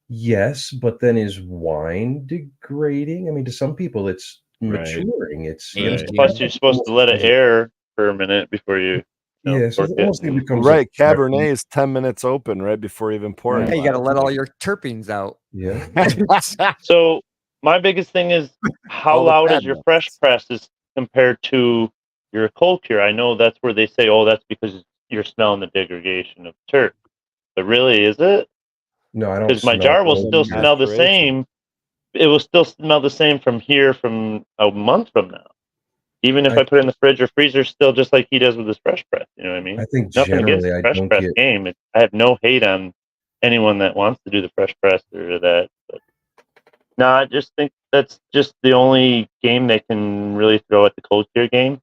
yes, but then is wine degrading? I mean, to some people, it's maturing. It's plus you're supposed to let it air for a minute before you. So it becomes right. Cabernet is 10 minutes open right before you even pour it. Yeah, you got to let all your terpenes out. Yeah. So my biggest thing is how loud is your fresh press is compared to your cold cure. I know that's where they say, oh, that's because you're smelling the degradation of terp. But really, is it? No, I don't. Because my jar will still smell the same. It will still smell the same from here from a month from now. Even if I put it in the fridge or freezer, still just like he does with his fresh press. You know what I mean? I think Nothing against generally the I fresh don't press get. game. I have no hate on anyone that wants to do the fresh press or that. But no, I just think that's just the only game they can really throw at the cold cure game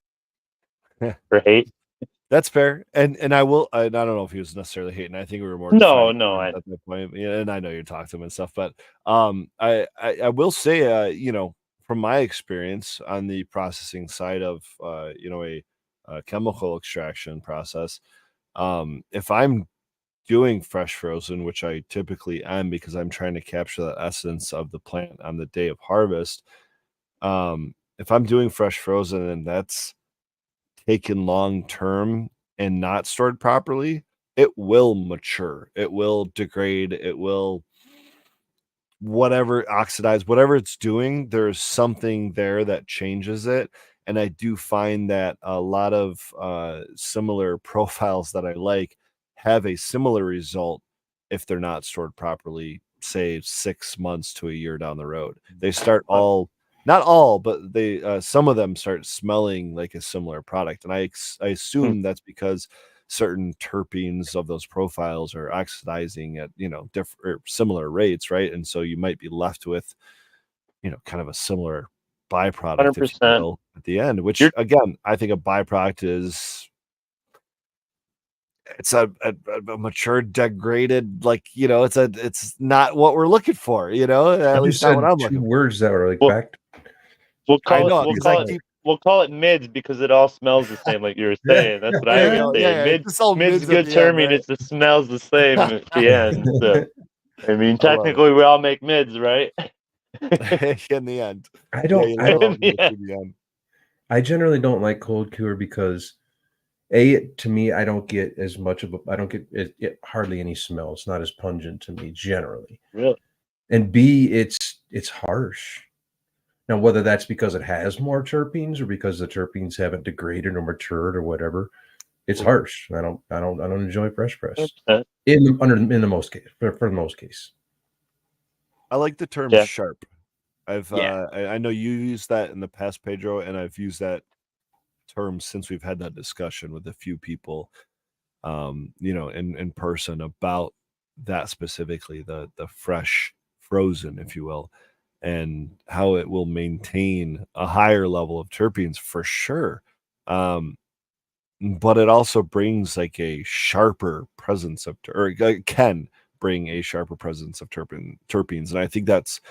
for hate. That's fair, and I don't know if he was necessarily hating. I think we were more No, at that point. Yeah, and I know you talked to him and stuff, but I will say, from my experience on the processing side of a chemical extraction process, if I'm doing fresh frozen, which I typically am because I'm trying to capture the essence of the plant on the day of harvest, if I'm doing fresh frozen and that's taken long term and not stored properly, it will mature. It will degrade. It will oxidize, whatever it's doing. There's something there that changes it. And I do find that a lot of similar profiles that I like have a similar result if they're not stored properly, say 6 months to a year down the road. They start not all, but they some of them start smelling like a similar product, and I assume that's because certain terpenes of those profiles are oxidizing at different or similar rates, right? And so you might be left with kind of a similar byproduct, if you 100%. will, at the end. Which again, I think a byproduct is it's a mature, degraded, it's not what we're looking for, at least not what I'm looking for. Words that were like Well, back. We'll call it mids because it all smells the same, like you were saying. That's what I would say. Mid's good terming. It just smells the same at the end. So, I mean, technically, we all make mids, right? In the end, I don't. end. I generally don't like cold cure because to me, I don't get as much of I don't get it hardly any smell. It's not as pungent to me generally. Really? And B, it's harsh. Now, whether that's because it has more terpenes or because the terpenes haven't degraded or matured or whatever, it's harsh. I don't enjoy fresh press in the most case for the most case. I like the term sharp. I know you used that in the past, Pedro, and I've used that term since we've had that discussion with a few people, in person about that specifically, the fresh frozen, if you will, and how it will maintain a higher level of terpenes for sure. But it also brings like a sharper presence of can bring a sharper presence of terpenes. And I think that's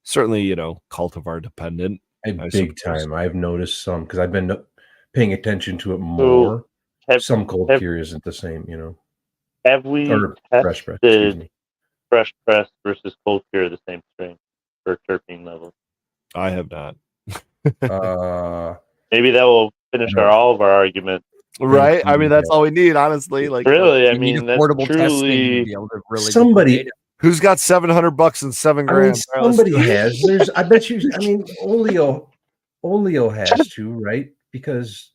certainly, cultivar dependent. Big time. I've noticed some because I've been paying attention to it more. Some cold cure isn't the same, Have we tested fresh press versus cold cure the same strain for terpene levels? I have not. Maybe that will finish all of our arguments. Right? I mean, that's all we need, honestly. Like, really, I mean, that's truly to be able to really somebody who's got $700 and 7 grand. I mean, somebody has. I bet you. I mean, Oleo has to, right? Because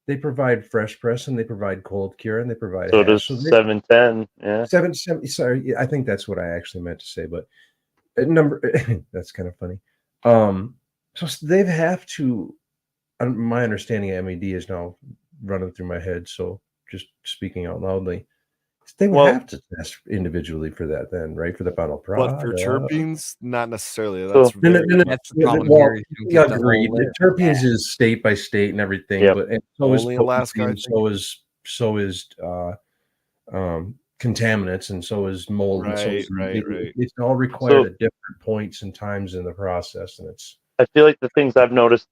they provide fresh press and they provide cold cure and they provide. So does 710. Yeah. 770. Sorry, I think that's what I actually meant to say, but that's kind of funny. So they have to. My understanding of MED is now running through my head. So just speaking out loudly, they would have to test individually for that, then, right? For the final product. But for terpenes, not necessarily. That's that's the problem here. Agreed. Terpenes is state by state and everything, but so only is Alaska. And so is contaminants, and so is mold. Right, and so right. It's all required at different points and times in the process, and it's. I feel like the things I've noticed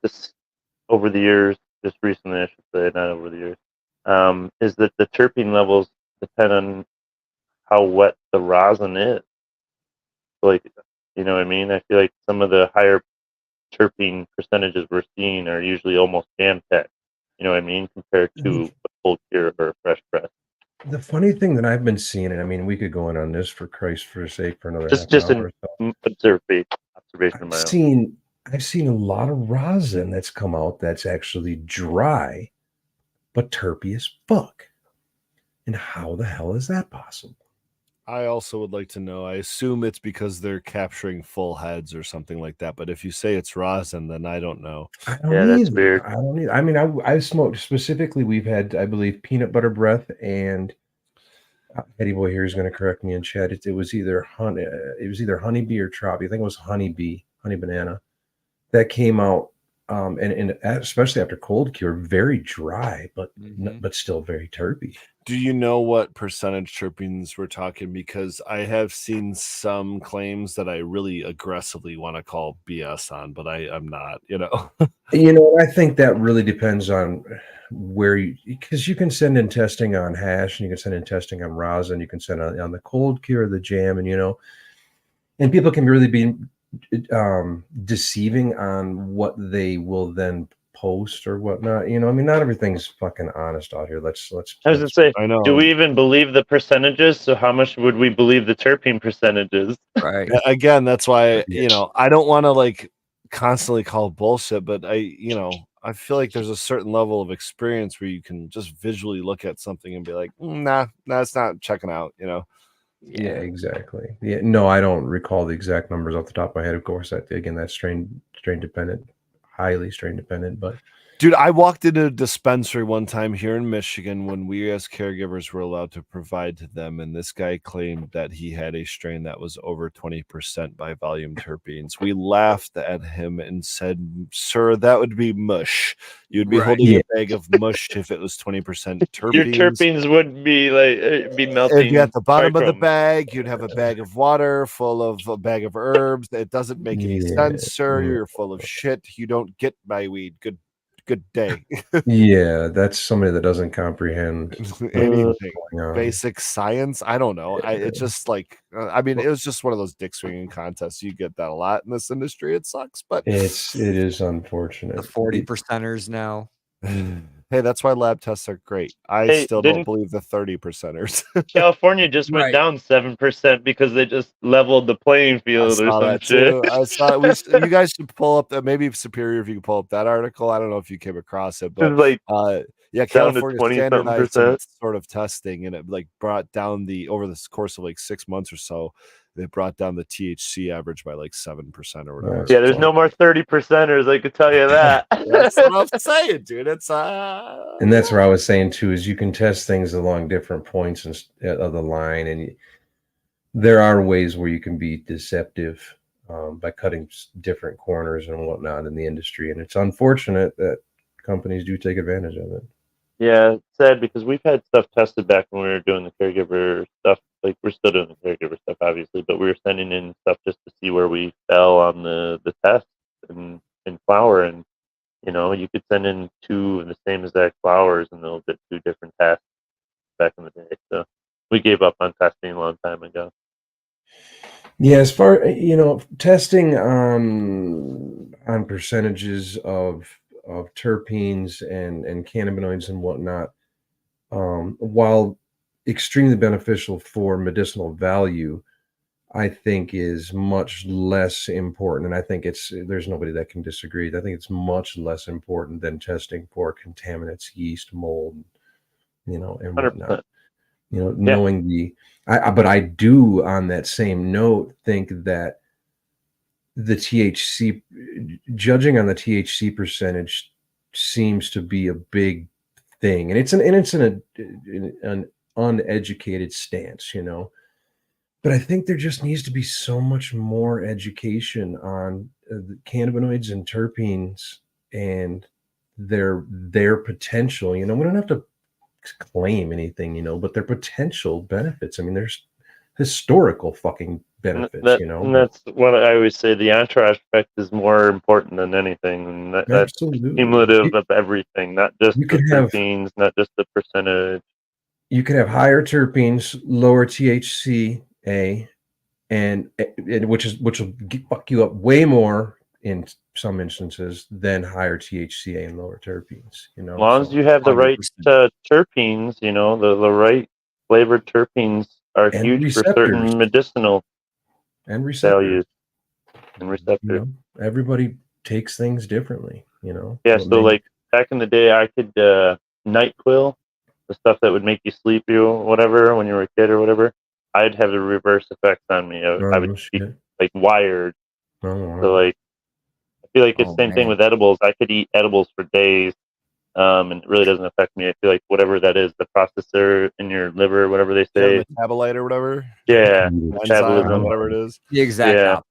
over the years, just recently, I should say, not over the years, is that the terpene levels depend on how wet the rosin is. Like, you know what I mean? I feel like some of the higher terpene percentages we're seeing are usually almost jam-packed, you know what I mean, compared to a cold cure or a fresh press. The funny thing that I've been seeing, and I mean, we could go on this for Christ's sake for another just an observation of my own. I've seen a lot of rosin that's come out that's actually dry, but terpy as fuck. And how the hell is that possible? I also would like to know. I assume it's because they're capturing full heads or something like that. But if you say it's rosin, then I don't know. I don't Yeah, that's either. weird. I don't either. I mean, I smoked specifically. We've had, I believe, peanut butter breath and Eddie Boy here is going to correct me in chat. It was either honeybee or tropic. I think it was honeybee, honey banana, that came out, and especially after cold cure, very dry, but still very terpy. Do you know what percentage terpenes we're talking? Because I have seen some claims that I really aggressively want to call BS on, but I'm not. I think that really depends on where because you can send in testing on hash, and you can send in testing on rosin, you can send on the cold cure, the jam, and people can really be deceiving on what they will then post or whatnot. I mean, not everything's fucking honest out here. Let's I was gonna say, I know. do we even believe the percentages? So how much would we believe the terpene percentages? Right. Again, that's why Yeah. I don't want to like constantly call bullshit, but I feel like there's a certain level of experience where you can just visually look at something and be like, nah, it's not checking out. Yeah, exactly. Yeah, no, I don't recall the exact numbers off the top of my head. Of course, that's strain dependent, highly strain dependent. But Dude, I walked into a dispensary one time here in Michigan when we as caregivers were allowed to provide to them, and this guy claimed that he had a strain that was over 20% by volume terpenes. We laughed at him and said, "Sir, that would be mush. You'd be Right. holding Yeah. a bag of mush if it was 20% terpenes. Your terpenes would be like be melting. It'd be at the bottom of the microns. bag. You'd have a bag of water full of a bag of herbs. It doesn't make any sense, sir. You're full of shit. You don't get my weed. Good day." Yeah, that's somebody that doesn't comprehend Anything going on. basic science. I don't know. It's just like I mean, it was just one of those dick swinging contests. You get that a lot in this industry. It sucks, but It is unfortunate. The 40%ers now. hey, that's why lab tests are great. I still don't believe the 30%ers. California just went Right. down 7% because they just leveled the playing I field or saw some that shit. too. I saw you guys should pull up that, maybe Superior, if you can pull up that article. I don't know if you came across it, but It's like yeah, down to California 20 something standardized some percent. sort of testing, and it like brought down over the course of like 6 months or so, they brought down the THC average by like 7% or whatever. Yeah, there's no more 30%ers, I could tell you that. That's what I'm saying, dude. It's And that's what I was saying too, is you can test things along different points of the line, and there are ways where you can be deceptive by cutting different corners and whatnot in the industry, and it's unfortunate that companies do take advantage of it. Yeah, it's sad because we've had stuff tested back when we were doing the caregiver stuff. Like, we're still doing the caregiver stuff, obviously, but we were sending in stuff just to see where we fell on the test in flour. And, you could send in two of the same exact flours and they'll get two different tests back in the day. So we gave up on testing a long time ago. Yeah, as far testing on percentages of terpenes and cannabinoids and whatnot, while extremely beneficial for medicinal value, I think is much less important. And I think there's nobody that can disagree. I think it's much less important than testing for contaminants, yeast, mold, and whatnot. 100%. Knowing but I do, on that same note, think that the THC, judging on the THC percentage, seems to be a big thing, and it's an uneducated stance, But I think there just needs to be so much more education on the cannabinoids and terpenes and their potential. We don't have to claim anything, but their potential benefits. I mean, there's historical fucking benefits, And that's what I always say. The entourage effect is more important than anything. And that's Absolutely. cumulative of everything, not just You the could have terpenes, not just the percentage. You could have higher terpenes, lower THCA, and which will fuck you up way more in some instances than higher THCA and lower terpenes. As long as you have the right 100%. terpenes, the right flavored terpenes are And huge for receptors. certain medicinal and receptors. values and receptors. Everybody takes things differently. Yeah, so like back in the day, I could NyQuil, the stuff that would make you sleepy or whatever when you were a kid or whatever. I'd have the reverse effects on me. I would be like wired. So like, I feel like it's the same thing with edibles. I could eat edibles for days, and it really doesn't affect me. I feel like whatever that is, the processor in your liver, whatever they say, metabolite or whatever. yeah, Enzyme, whatever it is. The exact opposite.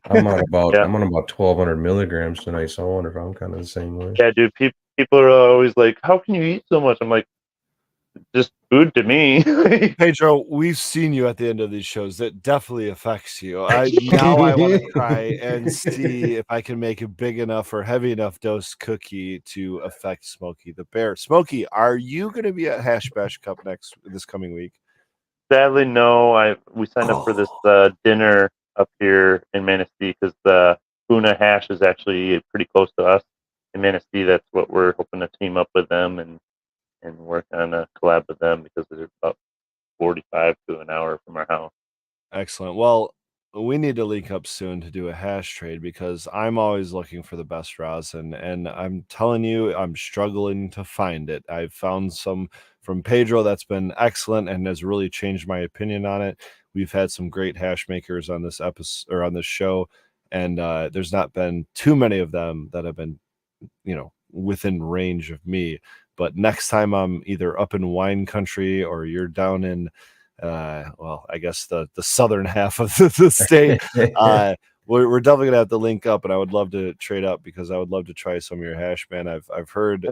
I'm on about 1,200 milligrams tonight, so I wonder if I'm kind of the same way. Yeah, dude. People are always like, "How can you eat so much?" I'm like, just food to me. Pedro, we've seen you at the end of these shows. That definitely affects you. I want to try and see if I can make a big enough or heavy enough dose cookie to affect Smokey the Bear. Smokey, are you going to be at Hash Bash Cup this coming week? Sadly, no. We signed up for this dinner up here in Manistee because the Puna Hash is actually pretty close to us in Manistee. That's what we're hoping to team up with them and work on a collab with them because they're about 45 to an hour from our house. Excellent. Well, we need to link up soon to do a hash trade because I'm always looking for the best rosin, and I'm telling you, I'm struggling to find it. I've found some from Pedro that's been excellent and has really changed my opinion on it. We've had some great hash makers on this episode or on this show, and there's not been too many of them that have been, within range of me. But next time I'm either up in wine country or you're down in I guess the southern half of the state, we're definitely gonna have to link up, and I would love to trade up because I would love to try some of your hash, man. I've heard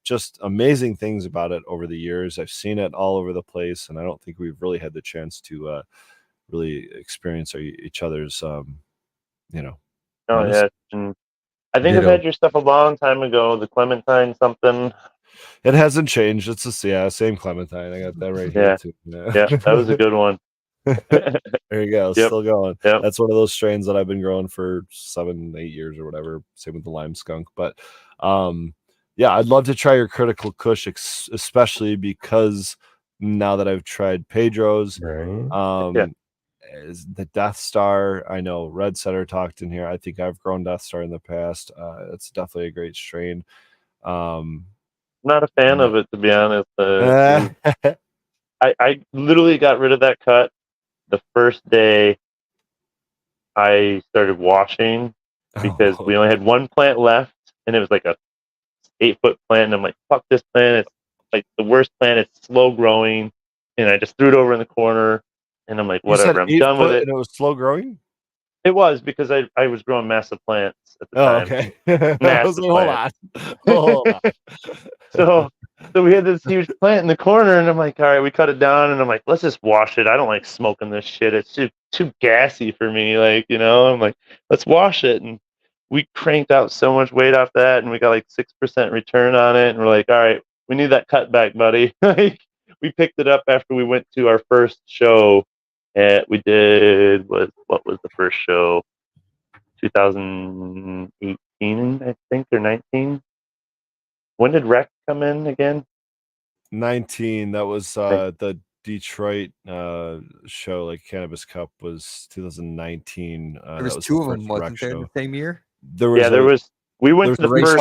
just amazing things about it over the years. I've seen it all over the place, and I don't think we've really had the chance to really experience each other's yeah. And I think I've had your stuff a long time ago, the Clementine something. It hasn't changed. It's same Clementine. I got that right here too. Yeah, that was a good one. There you go. Still going. Yep. That's one of those strains that I've been growing for 7-8 years or whatever. Same with the lime skunk. But yeah, I'd love to try your Critical Kush, especially because now that I've tried Pedro's, the Death Star. I know Red Setter talked in here. I think I've grown Death Star in the past. It's definitely a great strain. I'm not a fan of it, to be honest. I literally got rid of that cut the first day I started washing because we only had one plant left, and it was like a 8-foot plant. And I'm like, fuck this plant. It's like the worst plant. It's slow growing. And I just threw it over in the corner. And I'm like, whatever. I'm done with it. And it was slow growing? It was because I was growing massive plants at the time. Okay. Massive plants. Hold on. So we had this huge plant in the corner, and I'm like, all right, we cut it down, and I'm like, let's just wash it. I don't like smoking this shit. It's too gassy for me. Like, I'm like, let's wash it. And we cranked out so much weight off that, and we got like 6% return on it. And we're like, all right, we need that cut back, buddy. Like, we picked it up after we went to our first show. We did what was the first show? 2018, I think, or 19. When did Rec come in again? 19. That was the Detroit show. Like Cannabis Cup was 2019. There was two of them, wasn't there, the same year? There was. We went to the first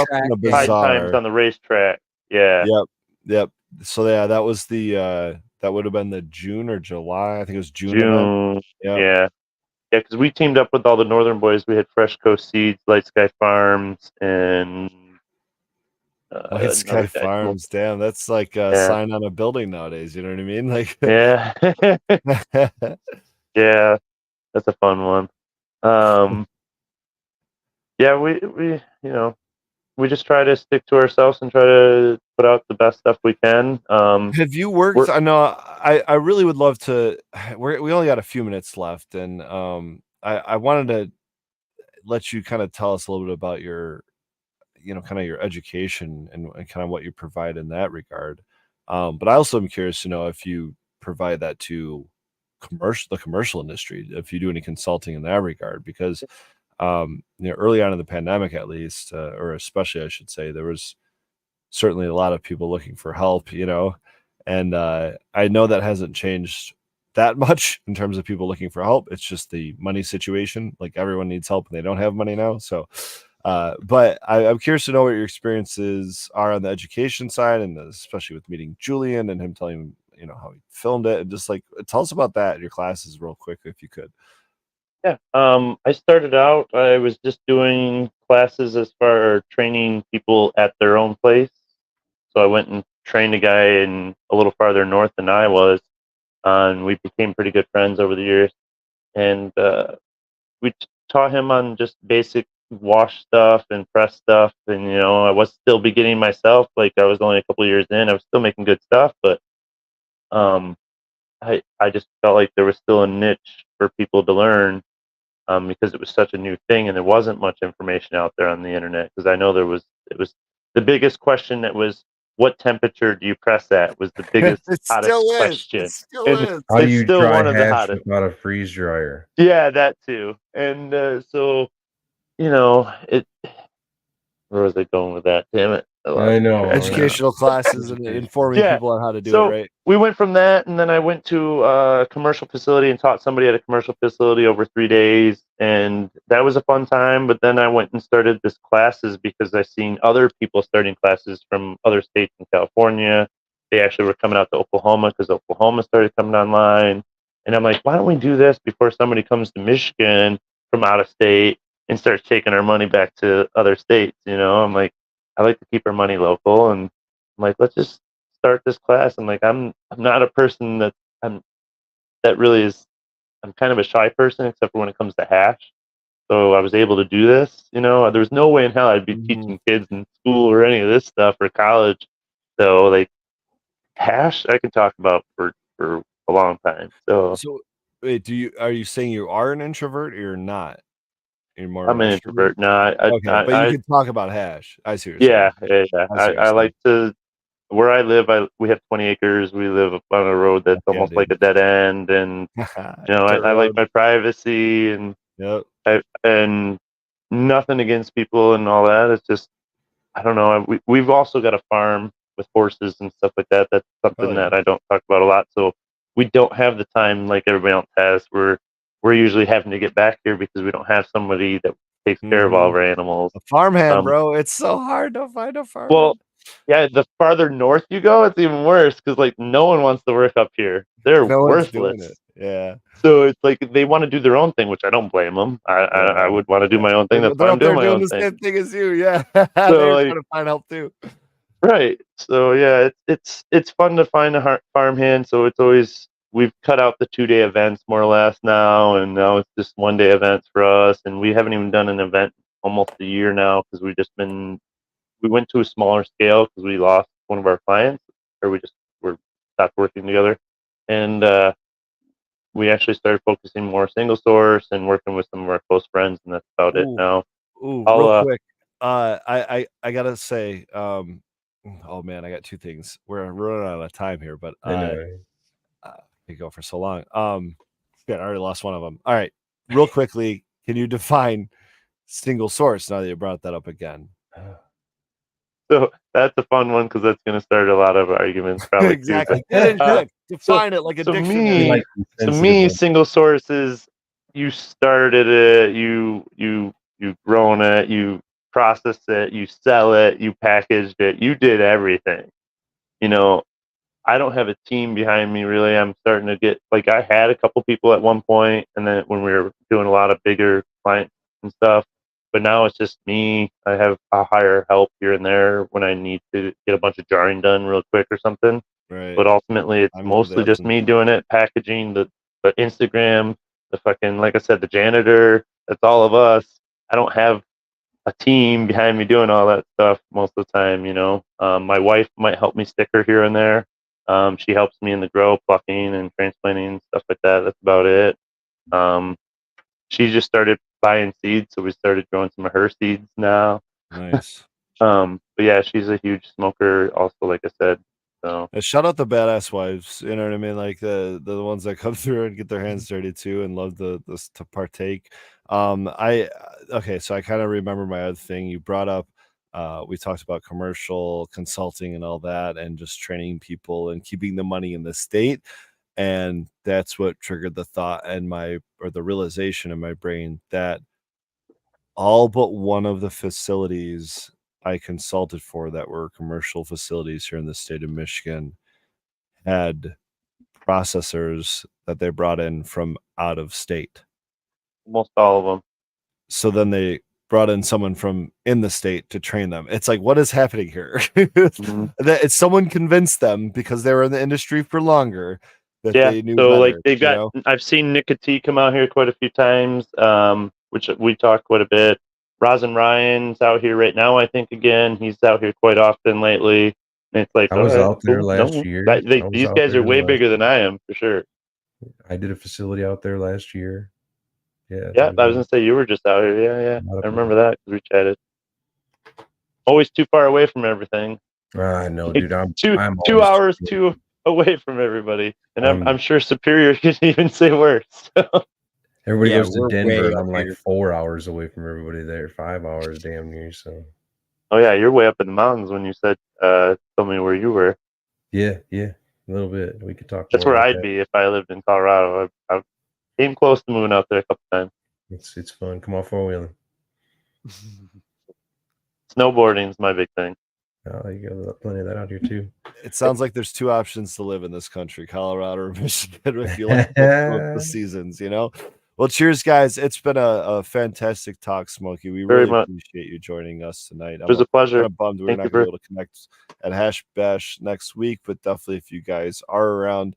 High Times on the racetrack. Yeah. Yep. So yeah, that was the that would have been the June or July. I think it was June. Yeah, because we teamed up with all the Northern boys. We had Fresh Coast Seeds, Light Sky Farms, and Light Sky Farms. Damn, that's like a sign on a building nowadays. You know what I mean? Like, yeah, yeah, that's a fun one. Yeah, we just try to stick to ourselves and try to put out the best stuff we can. Have you worked? I know I really would love to. We only got a few minutes left, and I wanted to let you kind of tell us a little bit about your, kind of your education and kind of what you provide in that regard. But I also am curious to know if you provide that to the commercial industry, if you do any consulting in that regard, because early on in the pandemic, at least, or especially, I should say, there was certainly a lot of people looking for help, and I know that hasn't changed that much in terms of people looking for help. It's just the money situation. Like, everyone needs help and they don't have money now. So, but I'm curious to know what your experiences are on the education side, and especially with meeting Julian and him telling how he filmed it, and just like tell us about that in your classes real quick if you could. Yeah. I started out, I was just doing classes as far as training people at their own place. So I went and trained a guy in a little farther north than I was, and we became pretty good friends over the years. And we taught him on just basic wash stuff and press stuff. And, I was still beginning myself. Like, I was only a couple years in. I was still making good stuff, but um, I just felt like there was still a niche for people to learn, because it was such a new thing and there wasn't much information out there on the internet. Because I know it was the biggest question that was, what temperature do you press at, was the biggest, It hottest still is. question. It still And is. How do it's you still dry one of the hash hottest. without a freeze dryer? Yeah, that too. And so, it. Where was I going with that? Damn it! I lost I know. track. Educational classes and informing Yeah. people on how to do it So right. we went from that, and then I went to a commercial facility and taught somebody at a commercial facility over 3 days, and that was a fun time. But then I went and started this classes because I seen other people starting classes from other states in California. They actually were coming out to Oklahoma because Oklahoma started coming online, and I'm like, why don't we do this before somebody comes to Michigan from out of state and starts taking our money back to other states? I'm like, I like to keep our money local, and I'm like, let's just start this class. I'm like, I'm not a person that really is. I'm kind of a shy person, except for when it comes to hash. So I was able to do this. There was no way in hell I'd be Mhm. teaching kids in school or any of this stuff or college. So like hash, I can talk about for a long time. So So, wait, are you saying you are an introvert or you're not? You're more I'm an extrovert? introvert. No, Okay, but you can talk about hash. I see what you're yeah, saying. yeah. I see what you're I saying. like to. Where I live, we have 20 acres. We live up on a road that's Yeah, almost like dude. a dead end, and Dirt I like road. my privacy, and Yep. and nothing against people and all that. It's just, I don't know. We've also got a farm with horses and stuff like that. That's something Oh, yeah. that I don't talk about a lot. So we don't have the time like everybody else has. We're usually having to get back here because we don't have somebody that takes care of all Mhm. of our animals. A farmhand, Um, bro. It's so hard to find a well, farmhand. yeah, the farther north you go, it's even worse because like no one wants to work up here. They're No one's doing worthless. it. Yeah. So it's like they want to do their own thing, which I don't blame them. I Yeah. would want to do Yeah. my own thing. That's why They're I'm up there doing my doing own the thing. same thing as you. Yeah. So They're like, trying to find help too. right. So yeah, it's fun to find a farmhand. So it's always, we've cut out the 2 day events more or less now, and now it's just 1 day events for us. And we haven't even done an event almost a year now because we went to a smaller scale because we lost one of our clients, or we stopped working together, and we actually started focusing more single source and working with some of our close friends, and that's about it Ooh. now. Ooh, I'll real quick. I gotta say, oh man, I got two things. We're running out of time here, but I know. we go for so long. Yeah, I already lost one of them. All right, real quickly, can you define single source now that you brought that up again? So that's a fun one because that's going to start a lot of arguments probably too. Exactly. Get into Uh, it. Define it like a so dictionary. We like to sensitive me, ones. single source is, you started it, you grown it, you processed it, you sell it, you packaged it, you did everything. You know, I don't have a team behind me really. I'm starting to get, like, I had a couple people at one point, and then when we were doing a lot of bigger clients and stuff, but now it's just me. I'll hire help here and there when I need to get a bunch of jarring done real quick or something. Right. But ultimately, it's I'm to the mostly just absence. me doing it, packaging the Instagram, the fucking, like I said, the janitor. That's all of us. I don't have a team behind me doing all that stuff most of the time. My wife might help me sticker here and there. She helps me in the grow, plucking and transplanting, stuff like that. That's about it. Um, she just started buying seeds, so we started growing some of her seeds now. Nice. But yeah, she's a huge smoker also, like I said. So Shout out the badass wives. You know what I mean? Like the ones that come through and get their hands dirty too, and love this to partake. Okay, so I kind of remember my other thing you brought up. We talked about commercial consulting and all that, and just training people and keeping the money in the state. And that's what triggered the thought and the realization in my brain that all but one of the facilities I consulted for that were commercial facilities here in the state of Michigan had processors that they brought in from out of state. Almost all of them. So then they brought in someone from in the state to train them. It's like, what is happening here? That it's someone convinced them because they were in the industry for longer that they knew so better, like they've got. I've seen Nick T come out here quite a few times, which we talked quite a bit. Rosin Ryan's out here right now. I think again he's out here quite often lately. And it's like I was out there last year. These guys are way bigger than I am for sure. I did a facility out there last year. Yeah. Yeah, I was gonna say you were just out here. Yeah. I remember that because we chatted. Always too far away from everything. I know, dude. I'm 2 hours too away from everybody, and I'm sure Superior could even say worse. Everybody goes to Denver. I'm like 4 hours away from everybody there. 5 hours, damn near. So. Oh yeah, you're way up in the mountains. When you said, told me where you were. Yeah, a little bit. We could talk. That's where I'd be if I lived in Colorado. I came close to moving out there a couple times. It's fun. Come on, 4-wheeling. Snowboarding is my big thing. Oh, you got plenty of that out here too. It sounds like there's two options to live in this country: Colorado or Michigan. If you like both the seasons, Well, cheers, guys. It's been a fantastic talk, Smokey. We really appreciate you joining us tonight. It was a pleasure. I'm kind of bummed we're not going to be able to connect at Hash Bash next week, but definitely if you guys are around,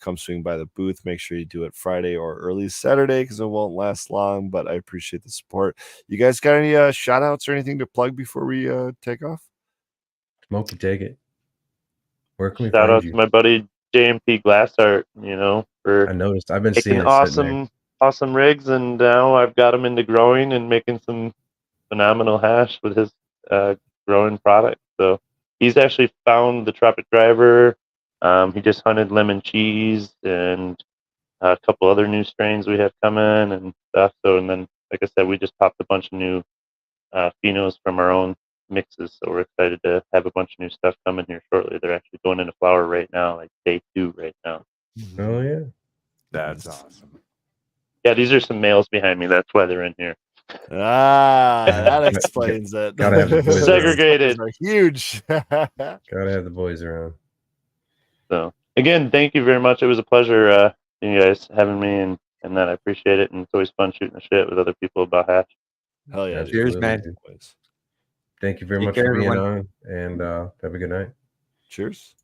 come swing by the booth. Make sure you do it Friday or early Saturday because it won't last long, but I appreciate the support. You guys got any shout outs or anything to plug before we take off? Smokey, take it. Where can we shout find out you? to my buddy JMP Glass Art, for I noticed. I've been seeing awesome rigs, and now I've got him into growing and making some phenomenal hash with his growing product. So he's actually found the Tropic Driver. He just hunted lemon cheese and a couple other new strains we have coming and stuff. So, and then, like I said, we just popped a bunch of new phenos from our own mixes. So we're excited to have a bunch of new stuff coming here shortly. They're actually going into flower right now, like day 2 right now. Oh yeah, that's awesome. Yeah, these are some males behind me. That's why they're in here. That explains it. Gotta have the boys segregated. Are huge. Gotta have the boys around. So again, thank you very much. It was a pleasure, you guys having me, and that I appreciate it. And it's always fun shooting the shit with other people about hash. Hell yeah! Cheers, man. Thank you very much for being on, and have a good night. Cheers.